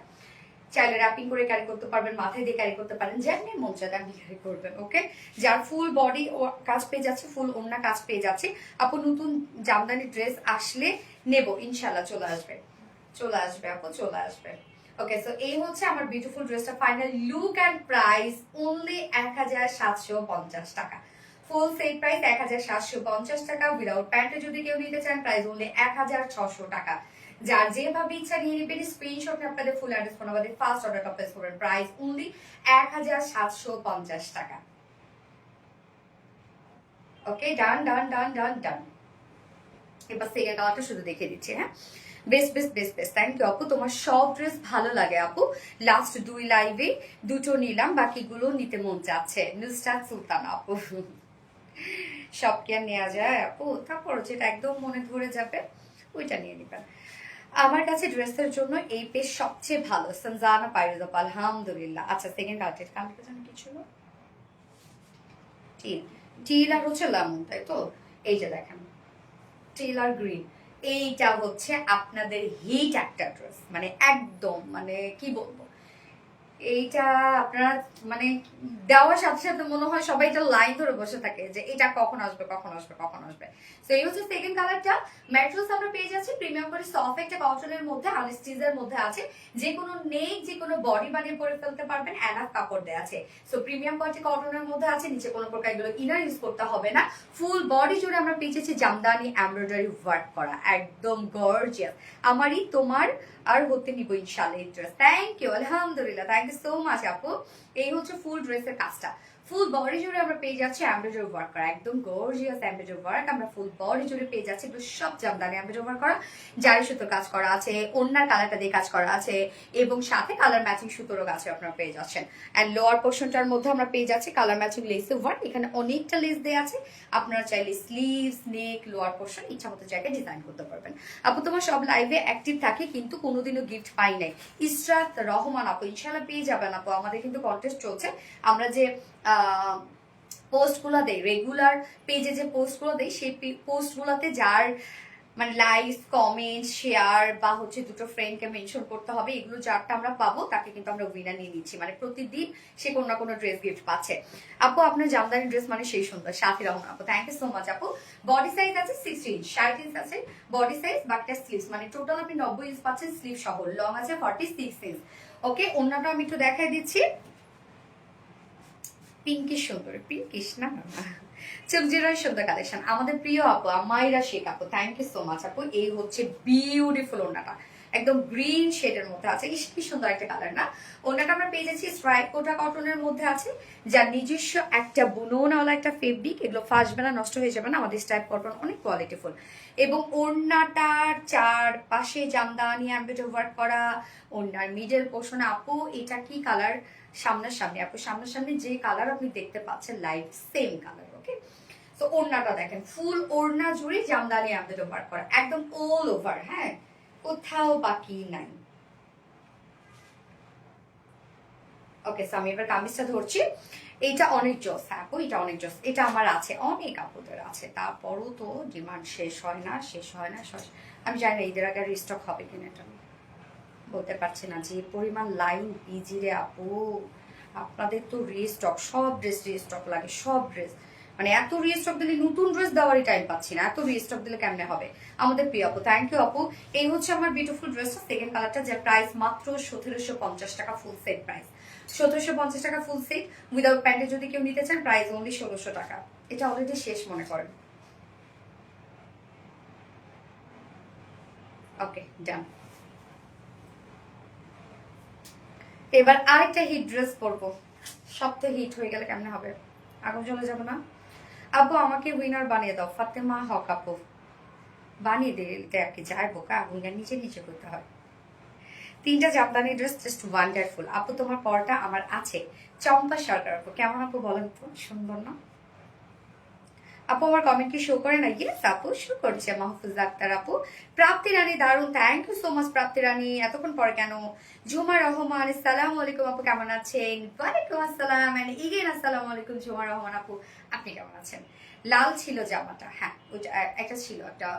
চাইলে র্যাপিং করে ক্যারি করতে পারবেন, মাথায় দিয়ে ক্যারি করতে পারেন, যেমনি মন চায় তেমনি ক্যারি করবেন। ওকে, যার ফুল বডি কাজ পেয়ে যাচ্ছে, ফুল ওড়না কাজ পেয়ে যাচ্ছে। আপু নতুন জামদানি ড্রেস আসলে নেব ইনশাল্লাহ, চলে আসবে আপু, চলে আসবে। ওকে, সো এই হচ্ছে আমার বিউটিফুল ড্রেসটা final look and price only 1750 টাকা। ফুল সেট প্রাইস 1750 টাকা। উইদাউট প্যান্টে যদি কেউ নিতে চান প্রাইস অনলি 1600 টাকা। যার যেভাবে ইচ্ছা নিয়ে নেবেন, স্ক্রিনশট আপনাদের ফুল অ্যাড্রেস ফোন আমাদের ফার্স্ট অর্ডারটা প্লেস করবেন। প্রাইস অনলি 1750 টাকা। ওকে, ডান ডান ডান ডান ডান। এবার সেকেন্ড কালারটা শুধু দেখে দিচ্ছি। হ্যাঁ, best best best best, thank you আপু। তোমার সব ড্রেস ভালো লাগে আপু, লাস্ট 2 লাইভে 2টো নিলাম, বাকিগুলো নিতে মন চাচ্ছে। নুসরাত সুলতান আপু, সব কি আর নেওয়া যায় আপু? তারপর যেটা একদম মনে ধরে যাবে ওইটা নিয়ে নিবেন। আমার কাছে ড্রেসের জন্য এই পেজ সবচেয়ে ভালো। সনজানা পাইরুজ আপু, আলহামদুলিল্লাহ। আচ্ছা, সেকেন্ড কালারটা কালারটা যেন কি ছিল? টিল, টিল আর হচ্ছে লেমন, তাই তো? এই যে দেখেন, টিল আর গ্রিন, এইটা হচ্ছে আপনাদের হিট একটা ড্রেস, মানে একদম, মানে কি বলবো, এইটা আপনারা মানে দেওয়ার সাথে সাথে মনে হয় সবাই এটা লাইন ধরে বসে থাকে যে এটা কখন আসবে কখন আসবে কখন আসবে। তো এই হচ্ছে সেকেন্ড কালারটা। ম্যাটেরিয়ালস আমরা পেয়ে যাচ্ছি প্রিমিয়াম করে সফট একটা কটনের মধ্যে, আনস্টিচের মধ্যে আছে। যে কোনো নেক, যে কোনো বডি বানিয়ে পরে ফেলতে পারবেন, এনাফ কাপড় দেওয়া আছে। সো প্রিমিয়াম কোয়ালিটি কটনের মধ্যে আছে, নিচে কোনো প্রকার এগুলো ইনার ইউজ করতে হবে না। ফুল বডি জুড়ে আমরা পেয়ে যাচ্ছি জামদানি এমব্রয়ডারি ওয়ার্ক করা, একদম গর্জিয়াস। আমারই তোমার আর হতে নিব ইনশাআল্লাহ ড্রেস। থ্যাংক ইউ, আলহামদুলিল্লাহ, থ্যাংক ইউ সো মাচ আপু। এই হচ্ছে ফুল ড্রেসের কাজটা। ফুল বডি জুড়ে আমরা পেয়ে যাচ্ছি এমব্রয়ডারি ওয়ার্ক করা, একদম গর্জিয়াস এমব্রয়ডারি ওয়ার্ক। আমরা ফুল বডি জুড়ে পেয়ে যাচ্ছি এগুলো সব জামদানি এমব্রয়ডারি ওয়ার্ক করা, জারি সুতোর কাজ করা আছে, ওড়নার কালারটা দিয়ে কাজ করা আছে, এবং সাথে কালার ম্যাচিং সুতোরও কাছে আপনারা পেয়ে যাচ্ছেন। অ্যান্ড লোয়ার পোর্শনটার মধ্যে আমরা পেয়ে যাচ্ছি কালার ম্যাচিং লেসের ওয়ার্ক। এখানে অনেকটা লেস দেওয়া আছে, আপনারা চাইলে স্লিভস, নেক, লোয়ার পোর্শন ইচ্ছা মতো জায়গায় ডিজাইন করতে পারবেন। আপু তোমার সব লাইভে অ্যাক্টিভ থাকে কিন্তু কোনোদিনও গিফট পাই নাই। ইসরাত রহমান আপু, ইনশাল্লাহ পেয়ে যাবেন আপু। আমাদের কিন্তু কন্টেস্ট চলছে, আমরা যে পোস্টগুলো দেই, রেগুলার পেজে যে পোস্টগুলো দেই, সেই পোস্টগুলোতে যার মানে লাইক, কমেন্ট, শেয়ার বা হচ্ছে দুটো ফ্রেন্ডকে মেনশন করতে হবে, এগুলো যারটা আমরা পাবো তাকে কিন্তু আমরা উইনার নিয়ে নিচ্ছি। মানে প্রতিদিন সে কোনো না কোনো ড্রেস গিফট পাচ্ছে। আপু আপনার জামদানি ড্রেস মানে সেই সুন্দর। সাথী রহমান আপু, থ্যাংক ইউ সো মাচ আপু। বডি সাইজ আছে 60 ইঞ্চ, 60 ইঞ্চ আছে বডি সাইজ, বাকিটা স্লিভস, মানে টোটাল আপনি 90 ইঞ্চ পাচ্ছেন স্লিভ সহ। লং আছে 46 ইঞ্চ। ওকে, অন্যটা আমি একটু দেখাই দিচ্ছি। পিঙ্কিশ সুন্দর, পিঙ্কিশ না চুকজিরার সুন্দর কালেকশন। আমাদের প্রিয় আপু আমাইরা শেখ আপু, থ্যাংক ইউ সো মাচ আপু। এই হচ্ছে বিউটিফুল ওড়নাটা, একদম গ্রিন শেডের মধ্যে আছে। কি সুন্দর একটা কালার না? ওড়নাটা আমরা পেয়ে যাচ্ছি স্ট্রাইপ কোটা কটনের মধ্যে আছে, যার নিজস্ব একটা বুননওয়ালা একটা ফেব্রিক। এগুলো ফাসবে না, নষ্ট হয়ে যাবে না, আমাদের স্ট্রাইপ কটন অনেক কোয়ালিটিফুল। এবং ওড়নাটার চার পাশে জামদানি এমব্রয়ডারি ওয়ার্ক করা। ওড়নার মিডল পোর্শনে আপু এটা কি কালার? সামনাসামনি আপু, সামনাসামনি যে কালার আপনি দেখতে পাচ্ছেন লাইট সেম কালার। ওকে, তো ওড়নাটা দেখেন, ফুল ওড়না জুড়ে জামদানি এমব্রয়ডারি ওয়ার্ক করা, একদম অল ওভার। হ্যাঁ, কোথাও বাকি নাই। ওকে, সো আমি এবার কামিজটা ধরছি। এটা অনেক জোস আপু, এটা অনেক জোস। এটা আমার আছে, অনেক আপুদের আছে, তারপরও তো ডিমান্ড শেষ হয় না, শেষ হয় না। আমি জানি না ঈদের আগে রিস্টক হবে কিনা, এটা বলতে পারছি না। যে পরিমাণ লাইন পিজি রে আপু, আপনাদের তো রিস্টক, সব ড্রেস রিস্টক লাগে, সব ড্রেস। মানে এত রিস্টক দিলে, নতুন ড্রেস দেওয়ারই টাইম পাচ্ছি না, এত রিস্টক দিলে কেমনে হবে? আমাদের প্রিয় আপু, থ্যাংক ইউ আপু। এই হচ্ছে আমার বিউটিফুল ড্রেসটা, সেকেন্ড কালারটা, যার প্রাইস মাত্র 1750 টাকা। ফুল সেট প্রাইস 1750 টাকা ফুল সেট। উইদাউট প্যান্টে যদি কেউ নিতে চান প্রাইস অনলি 1600 টাকা। এটা অলরেডি শেষ মনে করেন। ওকে, ডান। এবার আরেকটা হিট ড্রেস পরবো। সপ্তাহে হিট হয়ে গেলে কেমনে হবে? আগুন চলে যাবো না? আপু আমাকে উইনার বানিয়ে দাও। ফাতেমা হক আপু, বানিয়ে দিতে আর কি, যায় বোকা, উইনার নিচে নিচে করতে হয়। 3টা জামদানি ড্রেস জাস্ট ওয়ান্ডারফুল আপু। তোমার পরটা আমার আছে। চম্পা সরকার আপু, কেমন আপু বলেন তো? সুন্দর না আপু? আমার কমেন্ট কি শো করে না? ইয়েস আপু, শো করছে। মাহফুজ আক্তার আপু, প্রাপ্তি রানী দারুন, থ্যাংক ইউ সো মাচ প্রাপ্তি রানী। এতক্ষণ পরে কেন? ঝুমা রহমান, আসসালামু আলাইকুম আপু, কেমন আছেন? ওয়ালাইকুম আসসালাম এন্ড ইগেন আসসালামু আলাইকুম ঝুমা রহমান আপু, আপনি কেমন আছেন? লাল ছিল জামাটা, হ্যাঁ ওইটা একটা ছিল, একটা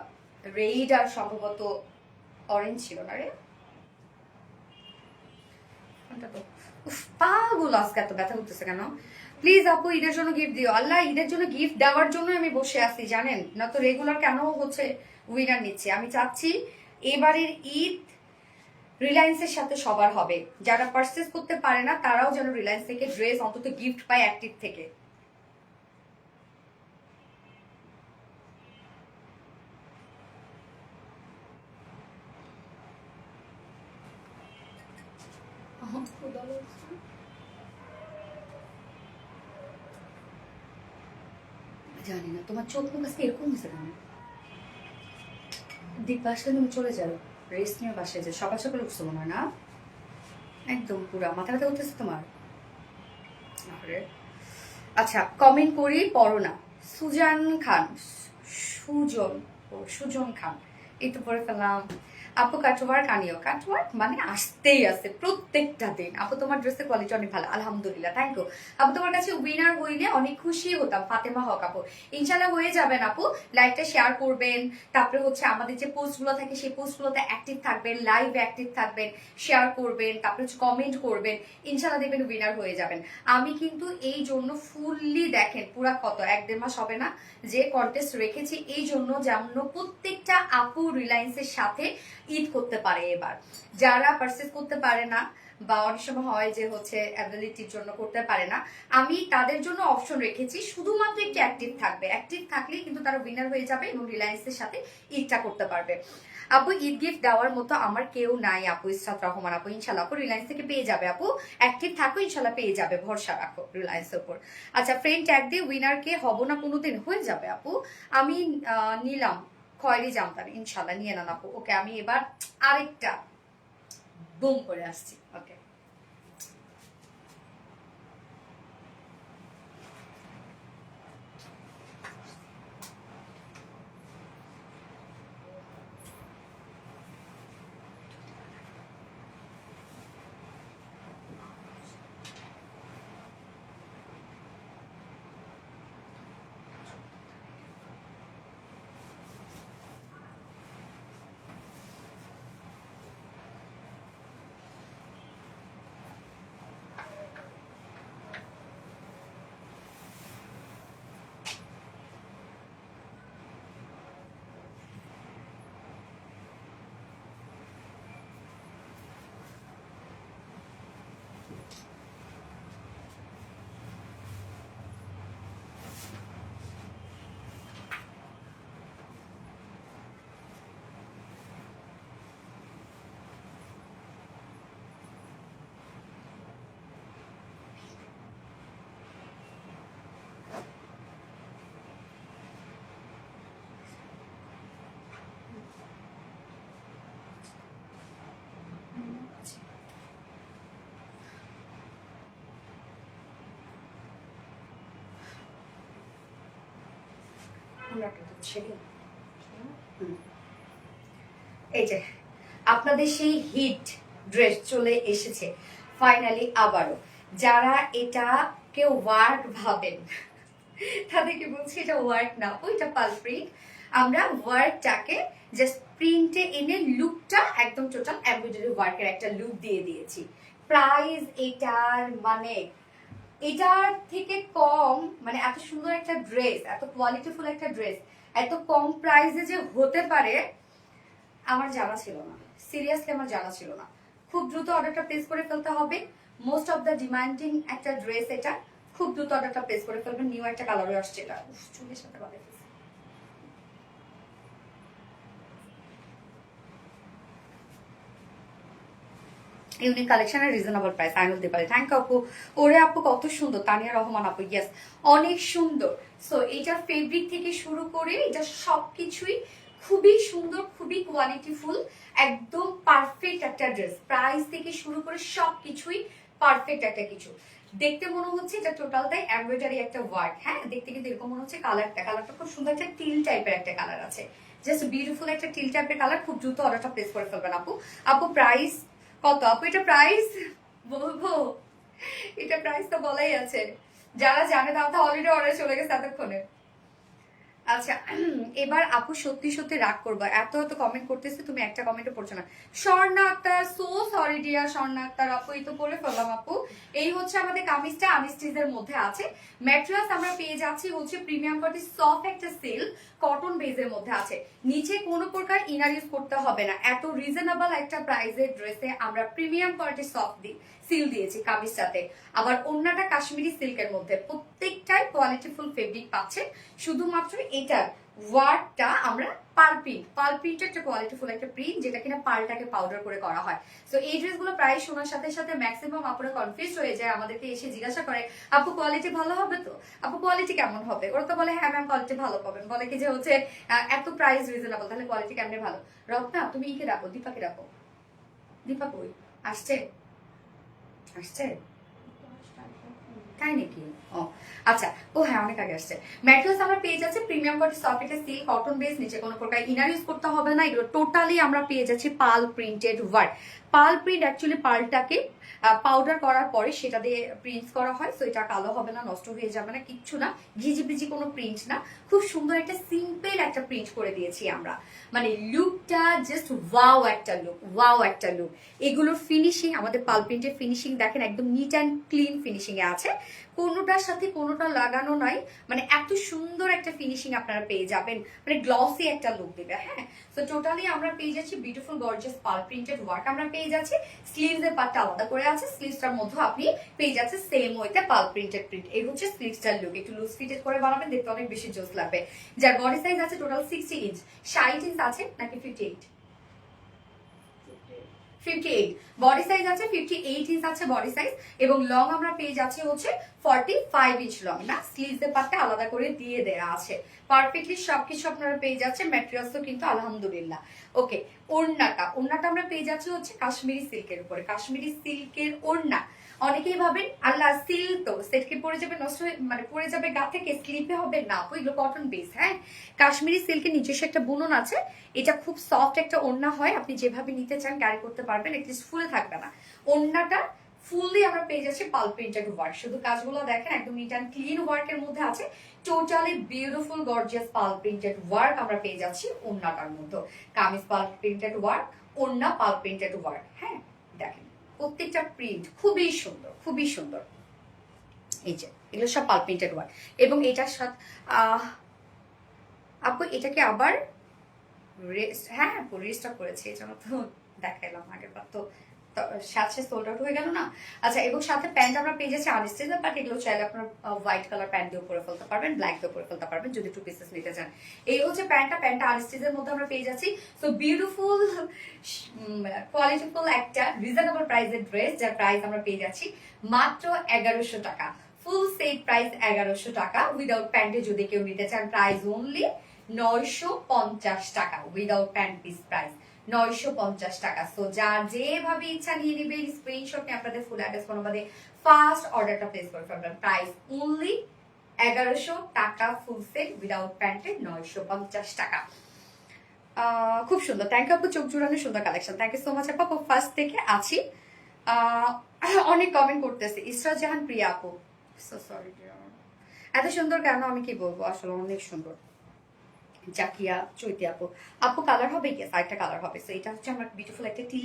রেড আর সম্ভবত অরেঞ্জ ছিল না রে? কানটা তো পা গুলো আজকে এত ব্যথা করতেছে কেন? প্লিজ আপু ঈদের জন্য গিফট দিও। আল্লাহ, ঈদের জন্য গিফট দেওয়ার জন্য আমি বসে আছি জানেন না তো, রেগুলার কেন হচ্ছে উইনার নিচ্ছে। আমি চাচ্ছি এবারের ঈদ রিলায়েন্সের সাথে সবার হবে, যারা পারচেস করতে পারে না তারাও যেন রিলায়েন্স থেকে ড্রেস অন্তত গিফট পায় অ্যাক্টিভ থেকে। জানি না তোমার চোখ মুখ আজকে এরকম হয়েছে কেন? দিক বাসায় তুমি চলে যাও, রেস্ট নিয়ে বাসায় যে সকাল সকাল উঠছো মনে হয় না? একদম পুরা মাথা ব্যথা উঠতেছে তোমার। আচ্ছা কমেন্ট করি পড়ো না। সুজান খান, সুজন, সুজন খান, এই তো পড়ে ফেললাম। আপু কাটওয়ার্ক আনিও। কাটওয়ার্ক মানে আসতেই আছে প্রত্যেকটা দিন। আপু তোমার ড্রেসের কোয়ালিটি অনেক ভালো, আলহামদুলিল্লাহ, থ্যাংক ইউ। আপু তোমার কাছে উইনার হইলে অনেক খুশি হতাম। ফাতেমা হক আপু, ইনশাল্লাহ হয়ে যাবেন আপু। লাইভটা শেয়ার করবেন, তারপরে হচ্ছে আমাদের যে পোস্টগুলো থাকে সেই পোস্টগুলোতে অ্যাক্টিভ থাকবেন, লাইভ অ্যাক্টিভ থাকবেন, শেয়ার করবেন, তারপরে হচ্ছে কমেন্ট করবেন, ইনশাল্লাহ দেখবেন উইনার হয়ে যাবেন। আমি কিন্তু এই জন্য ফুললি দেখেন পুরা কত 1-1.5 মাস হবে না যে কন্টেস্ট রেখেছি, এই জন্য যেমন প্রত্যেকটা আপু রিলায়েন্সের সাথে ঈদ করতে পারে। এবার যারা পারচেস করতে পারে না বা অনেক সময় হয় যে হচ্ছে অ্যাবিলিটির জন্য করতে পারে না, আমি তাদের জন্য অপশন রেখেছি, শুধুমাত্র একটু অ্যাক্টিভ থাকবে। অ্যাক্টিভ থাকলেই কিন্তু তারা উইনার হয়ে যাবে এবং রিলায়েন্সের সাথে ঈদটা করতে পারবে। আপু ঈদ গিফট দেওয়ার মতো আমার কেউ নাই আপু। ইসরাত রহমান আপু, ইনশাল্লাহ আপু রিলায়েন্স থেকে পেয়ে যাবে। আপু অ্যাক্টিভ থাকো, ইনশাল্লাহ পেয়ে যাবে, ভরসা রাখো রিলায়েন্সের উপর। আচ্ছা ফ্রেন্ড ট্যাগ দিয়ে উইনার কে হব না কোনোদিন, হয়ে যাবে আপু। আমি নিলাম খয়েরি জামদার, ইনশাল্লাহ নিয়ে নেন আপু। ওকে আমি এবার আরেকটা বুম করে আসছি। ওকে এই যে আপনাদের সেই হিট ড্রেস চলে এসেছে ফাইনালি আবারও। যারা এটা কেউ ওয়ার্ক ভাবেন তাদেরকে বলছি এটা ওয়ার্ক না, ওইটা পাল প্রিন্ট। আমরা ওয়ার্কটাকে জাস্ট প্রিন্টে এনে লুকটা একদম টোটাল এমব্রয়ডারি ওয়ার্কের একটা লুক দিয়ে দিয়েছি। প্রাইস এটার মানে এটার থেকে কম, মানে এত সুন্দর একটা ড্রেস, এত কোয়ালিটিফুল একটা ড্রেস এত কম প্রাইসে যে হতে পারে আমার জানা ছিল না, সিরিয়াসলি আমার জানা ছিল না। খুব দ্রুত অর্ডারটা প্লেস করে ফেলতে হবে। মোস্ট অফ দ্য ডিমান্ডিং একটা ড্রেস এটা, খুব দ্রুত অর্ডারটা প্লেস করে ফেলবেন। নিউ একটা কালারও আসছে এটা, চুলের সাথে বাঁধে ফেলছে। ইউনিক কালেকশনের reasonable price, Ainul Dipali, thank you আপু। ওরে আপু কত সুন্দর, তানিয়া রহমান আপু, ইয়েস অনেক সুন্দর। সো এইটার ফেব্রিক থেকে শুরু করে এটা সবকিছুই খুবই সুন্দর, খুবই কোয়ালিটিফুল, একদম পারফেক্ট একটা ড্রেস। প্রাইস থেকে শুরু করে সবকিছুই পারফেক্ট একটা কিছু। দেখতে মনে হচ্ছে এটা টোটালটাই এমব্রয়ডারি একটা ওয়ার্ক। হ্যাঁ দেখতে কিন্তু এরকম মনে হচ্ছে। কালারটা খুব সুন্দর একটা টিল টাইপের একটা কালার আছে, জাস্ট বিউটিফুল একটা টিল টাইপের কালার। খুব দ্রুত অর্ডারটা প্লেস করে ফেলবেন আপু। আপু প্রাইস কত আপু? এটা প্রাইস বলবো? এটা প্রাইস তো বলাই আছে, যারা জানে তারা তো অলরেডি অর্ডার চলে গেছে এতক্ষণে। আচ্ছা এবার আপু সত্যি সত্যি রাগ করবো, এত এত কমেন্ট করতেছে, তুমি একটা কমেন্টও পড়ছো না। Swarna Akter, so sorry dear Swarna Akter আপু, এই তো পরে ফেললাম আপু। এই হচ্ছে আমাদের কামিজটা আনস্টিচের মধ্যে আছে। ম্যাটেরিয়ালস আমরা পেয়ে যাচ্ছি হচ্ছে প্রিমিয়াম কোয়ালিটি সফট একটা সিল্ক কটন বেজের মধ্যে আছে। নিচে কোনো প্রকার ইনার ইউজ করতে হবে না, এত রিজনেবল একটা প্রাইসের ড্রেসে আমরা প্রিমিয়াম কোয়ালিটি সফট দিই সিল দিয়েছি কামিজটাতে। আবার অন্যটা কাশ্মীরি সিল্কের মধ্যে, প্রত্যেকটাই কোয়ালিটিফুল ফেব্রিক পাচ্ছে। শুধুমাত্র এটার ওয়ার্কটা আমরা পাল প্রিন্ট একটা কোয়ালিটিফুল একটা প্রিন্ট, যেটা কিনা পালটাকে পাউডার করে করা হয়। সো এই ড্রেসগুলো প্রায় শোনার সাথে সাথে ম্যাক্সিমাম আপুরা কনফিউজ হয়ে যায়, আমাদেরকে এসে জিজ্ঞাসা করে আপু কোয়ালিটি ভালো হবে তো, আপু কোয়ালিটি কেমন হবে। ওরা তো বলে হ্যাঁ ম্যাম কোয়ালিটি ভালো পাবেন, বলে কি যে হচ্ছে এত প্রাইস রিজনেবল, তাহলে কোয়ালিটি কেমনে ভালো। রত্না তুমি ইকে রাখো, দীপাকে রাখো। দীপা কই আসছে? আসছে তাই নাকি? ও আচ্ছা, ও হ্যাঁ অনেক আগে আসছে। ম্যাটেরিয়ালস আমরা পেয়ে যাচ্ছি প্রিমিয়াম কোয়ালিটি সফট একটা সিল্ক কটন বেস, নিচে কোনো প্রকার ইনার ইউজ করতে হবে না। এগুলো টোটালি আমরা পেয়ে যাচ্ছি পাল প্রিন্টেড ওয়ার্ক। পাল প্রিন্ট অ্যাকচুয়ালি পালটাকে পাউডার করার পরে সেটা দিয়ে প্রিন্ট করা হয়, সো এটা কালো হবে না, নষ্ট হয়ে যাবে না, কিচ্ছু না, ঘিজিপিজি কোনো প্রিন্ট না। খুব সুন্দর একটা সিম্পল একটা প্রিন্ট করে দিয়েছি আমরা, মানে লুকটা জাস্ট ওয়াও একটা লুক, ওয়াও একটা লুক। এগুলোর ফিনিশিং, আমাদের পাল প্রিন্টের ফিনিশিং দেখেন একদম নিট অ্যান্ড ক্লিন ফিনিশিং এ আছে, কোনোটার সাথে কোনোটা লাগানো নাই, মানে এত সুন্দর একটা ফিনিশিং আপনারা পেয়ে যাবেন, মানে গ্লসি একটা লুক দেবে। হ্যাঁ, তো টোটালি আমরা পেয়ে যাচ্ছি বিউটিফুল গর্জিয়াস পাল প্রিন্টেড ওয়ার্ক। আমরা পেয়ে যাচ্ছি স্লিভস এর পার্টটা আলাদা করে আছে, স্লিভসটার মধ্যে আপনি পেয়ে যাচ্ছেন সেম ওয়েতে পাল প্রিন্টেড প্রিন্ট। এই হচ্ছে স্লিভসটার লুক, একটু লুজ ফিটেড করে বানাবেন, দেখতে অনেক বেশি জোস লাগবে। যার বডি সাইজ আছে টোটাল 60 ইঞ্চ, 60 ইঞ্চ আছে নাকি 58? 58 বডি সাইজ আছে, 58 ইঞ্চ আছে বডি সাইজ, এবং লং আমরা পেয়ে যাচ্ছি হচ্ছে 45 ইঞ্চ লং। না স্লিভস এর পার্টটা আলাদা করে দিয়ে দেয়া আছে, পারফেক্টলি সবকিছু আপনারা পেয়ে যাচ্ছেন। ম্যাটেরিয়ালসও কিন্তু আলহামদুলিল্লাহ ওকে। ওড়নাটা আমরা পেয়ে যাচ্ছি হচ্ছে কাশ্মীরি সিল্কের উপরে, কাশ্মীরি সিল্কের ওড়না। অনেকেই ভাবেন আল্লাহ সিল্ক তো সেটকে পরে যাবে, নষ্ট হয়ে মানে পরে যাবে গা থেকে, স্লিপে হবে না, ওইগুলো কটন বেস। হ্যাঁ, কাশ্মীরি সিল্কের নিজস্ব একটা বুনন আছে, এটা খুব সফট একটা ওড়না হয়, আপনি যেভাবে নিতে চান ক্যারি করতে পারবেন, এটলিস্ট ফুলে থাকবে না। ওড়নাটা ফুললি আমরা পেয়ে যাচ্ছি পাল প্রিন্টেড ওয়ার্ক, শুধু কাজগুলো দেখেন একদম নিট অ্যান্ড ক্লিন ওয়ার্কের মধ্যে আছে। টোটালি বিউটিফুল গর্জিয়াস পাল প্রিন্টেড ওয়ার্ক আমরা পেয়ে যাচ্ছি ওড়নাটার মধ্যে। কামিজ পাল প্রিন্টেড ওয়ার্ক, ওড়না পাল প্রিন্টেড ওয়ার্ক। হ্যাঁ দেখেন প্রত্যেকটা প্রিন্ট খুবই সুন্দর, খুবই সুন্দর। এই যে এগুলো সব পাল প্রিন্টেড ওয়ার্ক, এবং এটার সাথে আপু এটাকে আবার হ্যাঁ রেজিস্টার করেছি, এই জন্য তো দেখাইলাম, আগের বার তো সাথে সোল্ড আউট হয়ে গেল না। আচ্ছা, এবং সাথে প্যান্ট আমরা পেয়ে যাচ্ছি আনস্টিচড, বাট এগুলো চাইলে আপনার হোয়াইট কালার প্যান্ট দিয়ে পরে ফেলতে পারবেন, ব্ল্যাক দিয়ে পরে ফেলতে পারবেন যদি 2 পিসেস নিতে চান। এই হচ্ছে প্যান্টটা আনস্টিচের মধ্যে আমরা পেয়ে যাচ্ছি। সো বিউটিফুল কোয়ালিটিফুল একটা রিজনেবল প্রাইসের ড্রেস, যার প্রাইস আমরা পেয়ে যাচ্ছি মাত্র 1100 টাকা। ফুল সেট প্রাইস 1100 টাকা, উইদাউট প্যান্টে যদি কেউ নিতে চান প্রাইস অনলি 950 টাকা, উইদাউট প্যান্ট পিস প্রাইস 950 টাকা। সো যার যেভাবে ইচ্ছা নিয়ে নিবে, স্ক্রিনশট নিয়ে আপনাদের ফুল অ্যাড্রেস অনুবাদে ফার্স্ট অর্ডারটা প্লেস করে ফেলবেন। প্রাইস অনলি 1100 টাকা, ফুল সেট উইদাউট প্যান্টে 950 টাকা। খুব সুন্দর, থ্যাংক ইউ আপু, চোখ জুড়ানো সুন্দর collection, thank you so much আপু। ফার্স্ট থেকে আছি, অনেক কমেন্ট করতেছে। ইসরা জাহান প্রিয়া আপু, সো সরি, এত সুন্দর কেন, আমি কি বলবো, আসলে অনেক সুন্দর। জাকিয়া চৈতি আপু, আপু কালার হবে কি? আরেকটা কালার হবে। সো এটা হচ্ছে আমরা বিউটিফুল একটা টি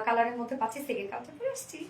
কালারের মধ্যে পাচ্ছি, সেকেন্ড কালারটা পরে আসছি।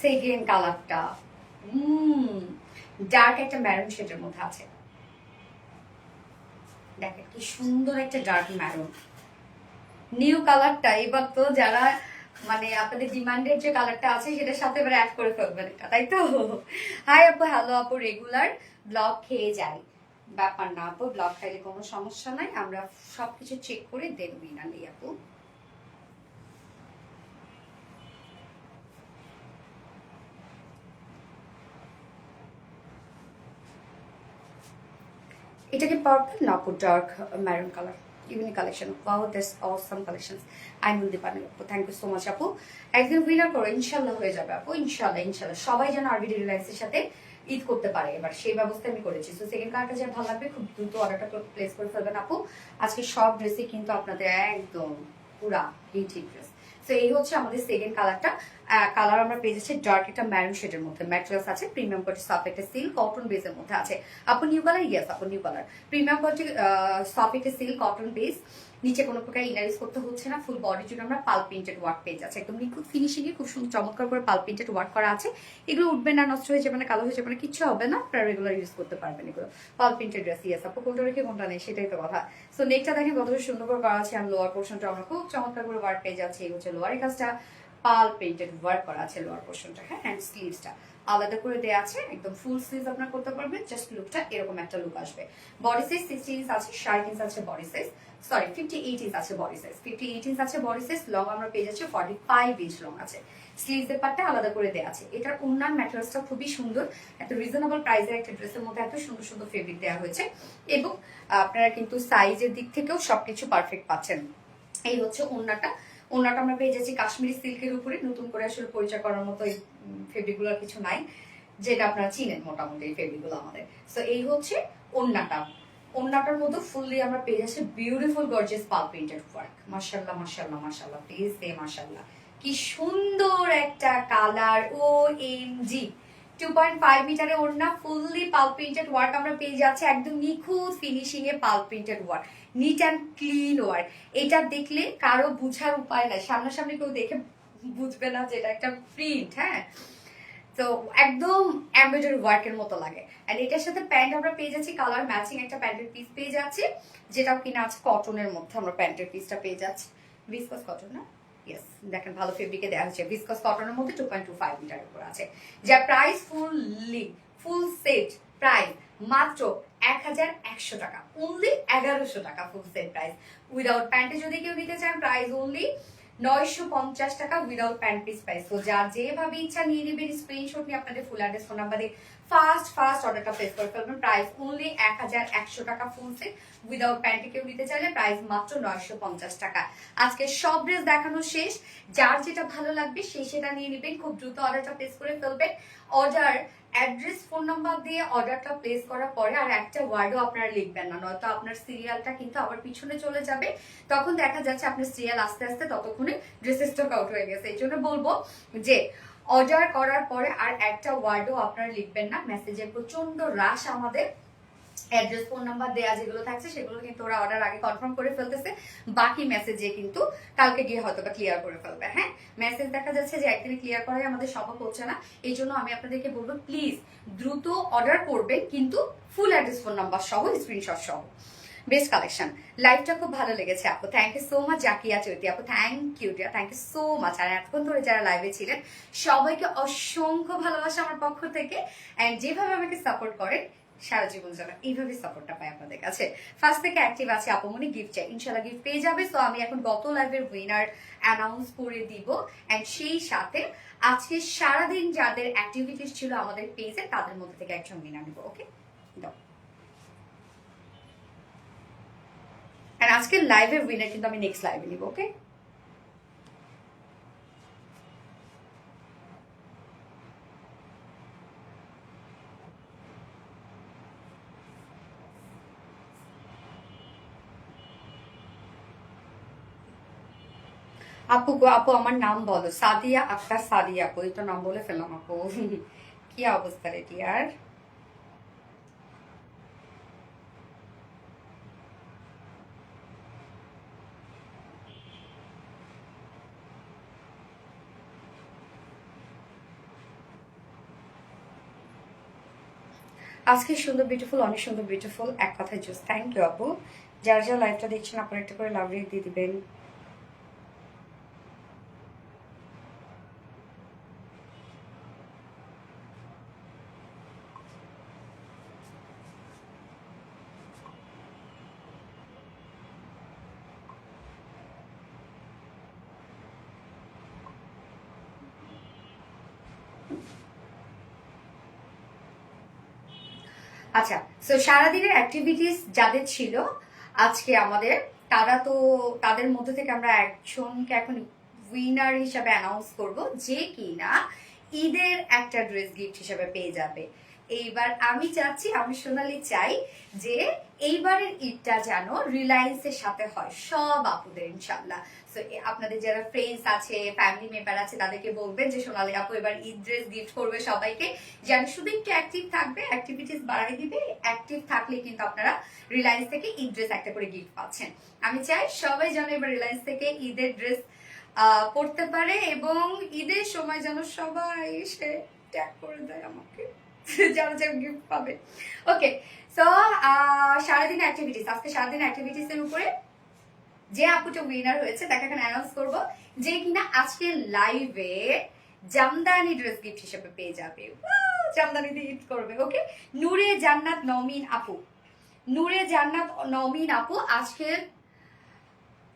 সেকেন্ড কালারটা ডার্ক একটা ম্যারুন শেডের মধ্যে আছে। দেখেন কি সুন্দর একটা ডার্ক ম্যারুন নিউ কালারটা। এবার তো যারা মানে আপনাদের ডিমান্ডের যে কালারটা আছে সেটার সাথে এবার অ্যাড করে ফেলবেন এটা, তাই তো? হাই আপু, হ্যালো আপু, রেগুলার ব্লগ খেয়ে যাই। ব্যাপার না আপু, ব্লগ খাইলে কোনো সমস্যা নাই, আমরা সবকিছু চেক করে দেন মিনালি আপু। এটা কি পার্পল না আপু? Dark maroon colour, unique collection. Wow, this awesome collections. Ainul Dipani আপু, থ্যাংক ইউ সো মাচ আপু। একদিন উইনার করো, ইনশাল্লাহ হয়ে যাবে আপু, ইনশাল্লাহ ইনশাল্লাহ। সবাই যেন আরবিডি রিলায়েন্সের সাথে ঈদ করতে পারে এবার, সেই ব্যবস্থা আমি করেছি। সো সেকেন্ড কালারটা যে ভালো লাগবে খুব দ্রুত অর্ডারটা প্লেস করে ফেলবেন আপু। আজকে সব ড্রেসই কিন্তু আপনাদের একদম পুরা হিট ড্রেস। তো এই হচ্ছে আমাদের সেকেন্ড কালারটা। কালার আমরা পেয়ে যাচ্ছি ডার্ক একটা ম্যারুন শেডের মধ্যে, ম্যাটেরিয়ালস আছে প্রিমিয়াম কোয়ালিটি, সফট একটা সিল্ক কটন বেসের মধ্যে আছে আপু। নিউ কালার, ইয়েস আপু new colour, premium quality soft একটা সিল্ক কটন বেস। নিচে কোনো প্রকার ইনার ইউজ করতে হচ্ছে না, ফুল বডি জুড়ে আমরা পাল প্রিন্টেড ওয়ার্ক পেয়ে যাচ্ছে, একদম নিখুঁত ফিনিশিং এ খুব সুন্দর চমৎকার করে পাল প্রিন্টেড ওয়ার্ক করা আছে। এগুলো উঠবে না, নষ্ট হয়ে যাবে না, কালো হয়ে যাবে না, কিচ্ছু হবে না, আপনারা রেগুলার ইউজ করতে পারবেন এগুলো। পাল প্রিন্টেড ড্রেস, ইয়েস আপু, কোনটা রেখে কোনটা নেই সেটাই তো কথা। সো নেকটা দেখেন কতটা সুন্দর করে করা আছে, আর লোয়ার পোর্শনটা আমরা খুব চমৎকার করে ওয়ার্ক পেয়ে যাচ্ছি। এই হচ্ছে লোয়ারের কাজটা, পাল প্রিন্টেড ওয়ার্ক করা আছে লোয়ার পোর্শনটা, হ্যাঁ। অ্যান্ড স্লিভসটা আলাদা করে দেওয়া আছে, একদম ফুল স্লিভ আপনারা করতে পারবেন। জাস্ট লুকটা এরকম একটা লুক আসবে। বডি সাইজ 60 ইঞ্চ আছে, 60 ইঞ্চ আছে বডি সাইজ, সরি 58 ইঞ্চ আছে বডি সাইজ, 58 ইঞ্চ আছে বডি সাইজ। লং আমরা পেয়ে যাচ্ছি 45 ইঞ্চ লং আছে। স্লিভসের পার্টটা আলাদা করে দেওয়া আছে। এটার অন্যান্য ম্যাটেরিয়ালসটা খুবই সুন্দর, এত রিজনেবল প্রাইসের একটা ড্রেসের মধ্যে এত সুন্দর সুন্দর ফেব্রিক দেওয়া হয়েছে, এবং আপনারা কিন্তু সাইজের দিক থেকেও সবকিছু পারফেক্ট পাচ্ছেন। এই হচ্ছে ওন্নাটা। ওন্নাটা আমরা পেয়ে যাচ্ছি কাশ্মীরি সিল্কের উপরে, নতুন করে আসলে পরিচয় করার মতো এই ফেব্রিকগুলোর কিছু নাই, যেটা আপনারা চিনেন মোটামুটি এই ফেব্রিকগুলো আমাদের। সো এই হচ্ছে ওন্নাটা। ওন্নাটার মধ্যে ফুললি আমরা পেয়ে যাচ্ছি বিউটিফুল গর্জিয়াস পাল প্রিন্টেড ওয়ার্ক। মাশাআল্লাহ মাশাআল্লাহ মাশাআল্লাহ, প্লিজ দে মাশাআল্লাহ। কি সুন্দর একটা কালার, ও এম জি। 2.5 মিটারে ওড়না, ফুললি পাল প্রিন্টেড ওয়ার্ক আমরা পেয়ে যাচ্ছি, একদম নিখুঁত ফিনিশিং এ পাল printed work, neat and clean work. এটা দেখলে কারো বুঝার উপায় নাই, সামনাসামনি কেউ দেখে বুঝবে না যে এটা একটা প্রিন্ট, হ্যাঁ। তো একদম এমব্রয়ডারি ওয়ার্কের মতো লাগে। এন্ড এটার সাথে প্যান্ট আমরা পেয়ে যাচ্ছি কালার ম্যাচিং একটা প্যান্টের পিস পেয়ে যাচ্ছি, যেটাও কিনা আছে কটনের মধ্যে। আমরা প্যান্টের পিসটা পেয়ে যাচ্ছি ভিসকস কটন, না ইয়েস, দেখেন ভালো ফেব্রিকে দেওয়া হচ্ছে, ভিসকস কটনের মধ্যে 2.25 মিটার উপর আছে, যার প্রাইস ফুল সেট প্রাইস মাত্র 1100 টাকা, অনলি 1100 টাকা ফুল সেট প্রাইস। উইদাউট প্যান্টে যদি কেউ নিতে চান প্রাইস অনলি 950 টাকা উইদাউট প্যান্ট পিস প্রাইস। তো যার যেভাবে ইচ্ছা নিয়ে নেবেন, স্ক্রিনশট নিয়ে আপনাদের ফুল অ্যাড্রেস ফোন নাম্বারে ফার্স্ট অর্ডারটা প্লেস করে ফেলবেন। প্রাইস অনলি 1100 টাকা ফুল সেট, উইদাউট প্যান্টে কেউ নিতে চাইলে প্রাইস মাত্র 950 টাকা। আজকে সব ড্রেস দেখানো শেষ, যার যেটা ভালো লাগবে সেই সেটা নিয়ে নেবেন, খুব দ্রুত অর্ডারটা প্লেস করে ফেলবেন। অর্ডার অ্যাড্রেস ফোন নাম্বার দিয়ে অর্ডারটা প্লেস করার পরে আর একটা ওয়ার্ডও আপনারা লিখবেন না, নয়তো আপনার সিরিয়ালটা কিন্তু আবার পিছনে চলে যাবে, তখন দেখা যাচ্ছে আপনার সিরিয়াল আস্তে আস্তে ততক্ষণে ড্রেসের স্টক আউট হয়ে গেছে। এই জন্য বলবো যে অর্ডার করার পরে আর একটা ওয়ার্ডও আপনারা লিখবেন না, মেসেজের প্রচন্ড রাশ আমাদের। অ্যাড্রেস ফোন নাম্বার দেয়া যেগুলো থাকছে সেগুলো কিন্তু ওরা অর্ডার আগে কনফার্ম করে ফেলতেছে, বাকি মেসেজে কিন্তু কালকে গিয়ে হয়তো বা ক্লিয়ার করে ফেলবে, হ্যাঁ। মেসেজ দেখা যাচ্ছে যে একদিনে ক্লিয়ার করাই আমাদের সম্ভব হচ্ছে না, এই জন্য আমি আপনাদেরকে বলবো প্লিজ দ্রুত অর্ডার করবেন, কিন্তু ফুল অ্যাড্রেস ফোন নাম্বার সহ, স্ক্রিনশট সহ। বেস্ট কালেকশন, লাইভটা খুব ভালো লেগেছে আপু, thank you so much. Zakia Chaiti আপু, thank you dear, thank you so much. আর এতক্ষণ ধরে যারা লাইভে ছিলেন সবাইকে অসংখ্য ভালোবাসা আমার পক্ষ থেকে, অ্যান্ড যেভাবে আমাকে সাপোর্ট করেন সারা জীবন যেন এইভাবে সাপোর্টটা পাই আপনাদের কাছে। ফার্স্ট থেকে অ্যাক্টিভ আছে আপুমনি, গিফট চাই, ইনশাল্লাহ গিফট পেয়ে যাবে। সো আমি এখন গত লাইভের উইনার অ্যানাউন্স করে দিব, অ্যান্ড সেই সাথে আজকে সারাদিন যাদের অ্যাক্টিভিটিস ছিল আমাদের পেজে তাদের মধ্যে থেকে একজন উইনার নিব, ওকে। দাও। আর আজকের লাইভের উইনার কিন্তু আমি নেক্সট লাইভে নিব, ওকে। আপু গো, আপু আমার নাম বলো। সাদিয়া আক্তার, সাদিয়া আপু, এই তো নাম বলে ফেললাম আপু। কি অবস্থা রে টিয়ার? আজকে সুন্দর বিউটিফুল, অনেক সুন্দর বিউটিফুল, এক কথায় জুস। থ্যাংক ইউ আপু। যারা যারা লাইভটা দেখছেন আপনারা একটা করে লাভ রেট দিয়ে দিবেন। আচ্ছা, সো সারাদিনের অ্যাক্টিভিটিস যাদের ছিল আজকে আমাদের, তারা তো তাদের মধ্যে থেকে আমরা একজনকে এখন উইনার হিসাবে অ্যানাউন্স করব, যে কিনা ঈদের একটা ড্রেস গিফট হিসাবে পেয়ে যাবে। এইবার আমি চাচ্ছি, আমি সোনালি চাই যে এইবারের ঈদটা যেন রিলায়েন্সের সাথে হয় সব আপুদের, ইনশাল্লাহ। সো আপনাদের যারা ফ্রেন্ডস আছে, ফ্যামিলি মেম্বার আছে, তাদেরকে বলবেন যে সোনালি আপু এবার ঈদ ড্রেস গিফট করবে সবাইকে, যেন শুধু একটু অ্যাক্টিভ থাকবে, অ্যাক্টিভিটিস বাড়াই দিবে। অ্যাক্টিভ থাকলে কিন্তু আপনারা রিলায়েন্স থেকে ঈদ ড্রেস একটা করে গিফট পাচ্ছেন। আমি চাই সবাই যেন এবার রিলায়েন্স থেকে ঈদের ড্রেস পড়তে পারে, এবং ঈদের সময় যেন সবাই এসে ট্যাগ করে দেয় আমাকে, যারা যারা গিফট পাবে। ওকে, সো সারাদিন অ্যাক্টিভিটিস, আজকে সারাদিন অ্যাক্টিভিটিস এর উপরে যে আপুটা উইনার হয়েছে তাকে এখানে অ্যানাউন্স করব, যে কিনা আজকে লাইভে জামদানি ড্রেস গিফট হিসেবে পেয়ে যাবে। জামদানি দিয়ে গিফট করবে। ওকে, নূরে জান্নাত নওমিন আপু, নূরে জান্নাত নওমিন আপু আজকে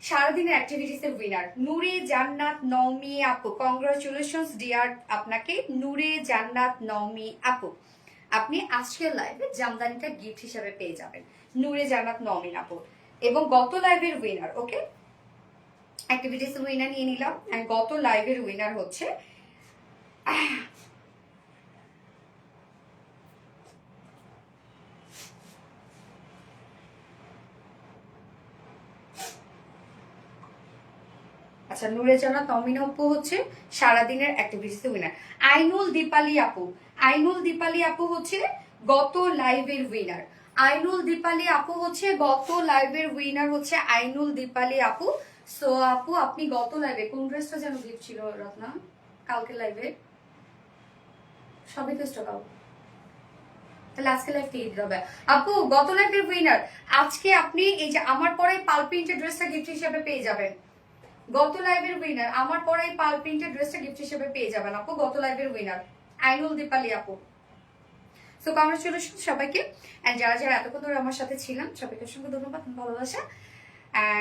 সারাদিনের অ্যাক্টিভিটিস এর উইনার। নূরে জান্নাত নওমি আপু, কংগ্রাচুলেশনস ডিয়ার আপনাকে নূরে জান্নাত নওমি আপু। আপনি আজকের লাইভে জামদানিটা গিফট হিসেবে পেয়ে যাবেন, নূরে জান্নাত নওমিন আপু। এবং গত লাইভের উইনার, ওকে, অ্যাক্টিভিটিস উইনার নিয়ে নিলাম। গত লাইভের উইনার হচ্ছে আচ্ছা, নূরে জান্নাত নওমিন আপু হচ্ছে সারাদিনের অ্যাক্টিভিটিস উইনার। আইনুল দীপালি আপু, আইনুল দীপালি আপু হচ্ছে গত লাইভের উইনার। আইনুল দীপালি আপু হচ্ছে গত লাইভের উইনার, হচ্ছে আইনুল দীপালি আপু। সো আপু আপনি গত লাইভে কোন ড্রেসটা যেন গিফট ছিল রত্না? কালকে লাইভে সবই তো স্টক আউট, তাহলে আজকে লাইভটা ঈদ হবে। আপু গত লাইভের উইনার, আজকে আপনি এই যে আমার পরে পাল প্রিন্টের ড্রেসটা গিফট হিসেবে পেয়ে যাবেন। গত লাইভের উইনার আমার পরে পাল প্রিন্টের ড্রেসটা গিফট হিসেবে পেয়ে যাবেন আপু, গত লাইভের উইনার আইনুল দীপালি আপু। সো কংগ্রাচুলেশন সবাইকে। এন্ড যারা যারা এতক্ষণ ধরে আমার সাথে ছিলাম সবাইকে অসংখ্য ধন্যবাদ, ভালোবাসা।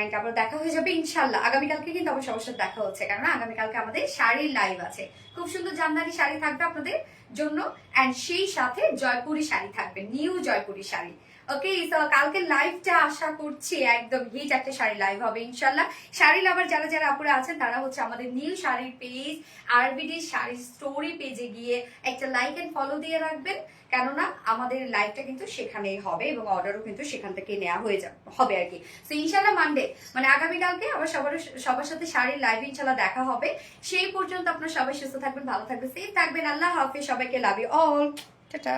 এন্ড আবার দেখা হয়ে যাবে ইনশাল্লাহ আগামীকালকে, কিন্তু আমার সবার সাথে দেখা হচ্ছে, কারণ আগামীকালকে আমাদের শাড়ির লাইভ আছে। খুব সুন্দর জামদানি শাড়ি থাকবে আপনাদের জন্য, এন্ড সেই সাথে জয়পুরি শাড়ি থাকবে, নিউ জয়পুরি শাড়ি। ওকে, সো কালকে লাইভটা আশা করছি একদম হিট একটা শাড়ি লাইভ হবে ইনশাল্লাহ। শাড়ি লাভার যারা যারা আপুরা আছেন তারা হচ্ছে আমাদের নিউ শাড়ির পেজ আরবিডি শাড়ি স্টোরি পেজে গিয়ে একটা লাইক এন্ড ফলো দিয়ে রাখবেন, কেননা আমাদের লাইভটা কিন্তু সেখানেই হবে এবং অর্ডারও কিন্তু সেখান থেকে নেওয়া হয়ে যাবে হবে আর কি। সো ইনশাল্লাহ মানডে মানে আগামীকালকে আবার সবার সাথে শাড়ির লাইভ ইনশাল্লাহ দেখা হবে। সেই পর্যন্ত আপনারা সবাই সুস্থ থাকবেন, ভালো থাকবেন, সেফ থাকবেন। আল্লাহ হাফেজ সবাইকে, লাভ ইউ অল, টাটা।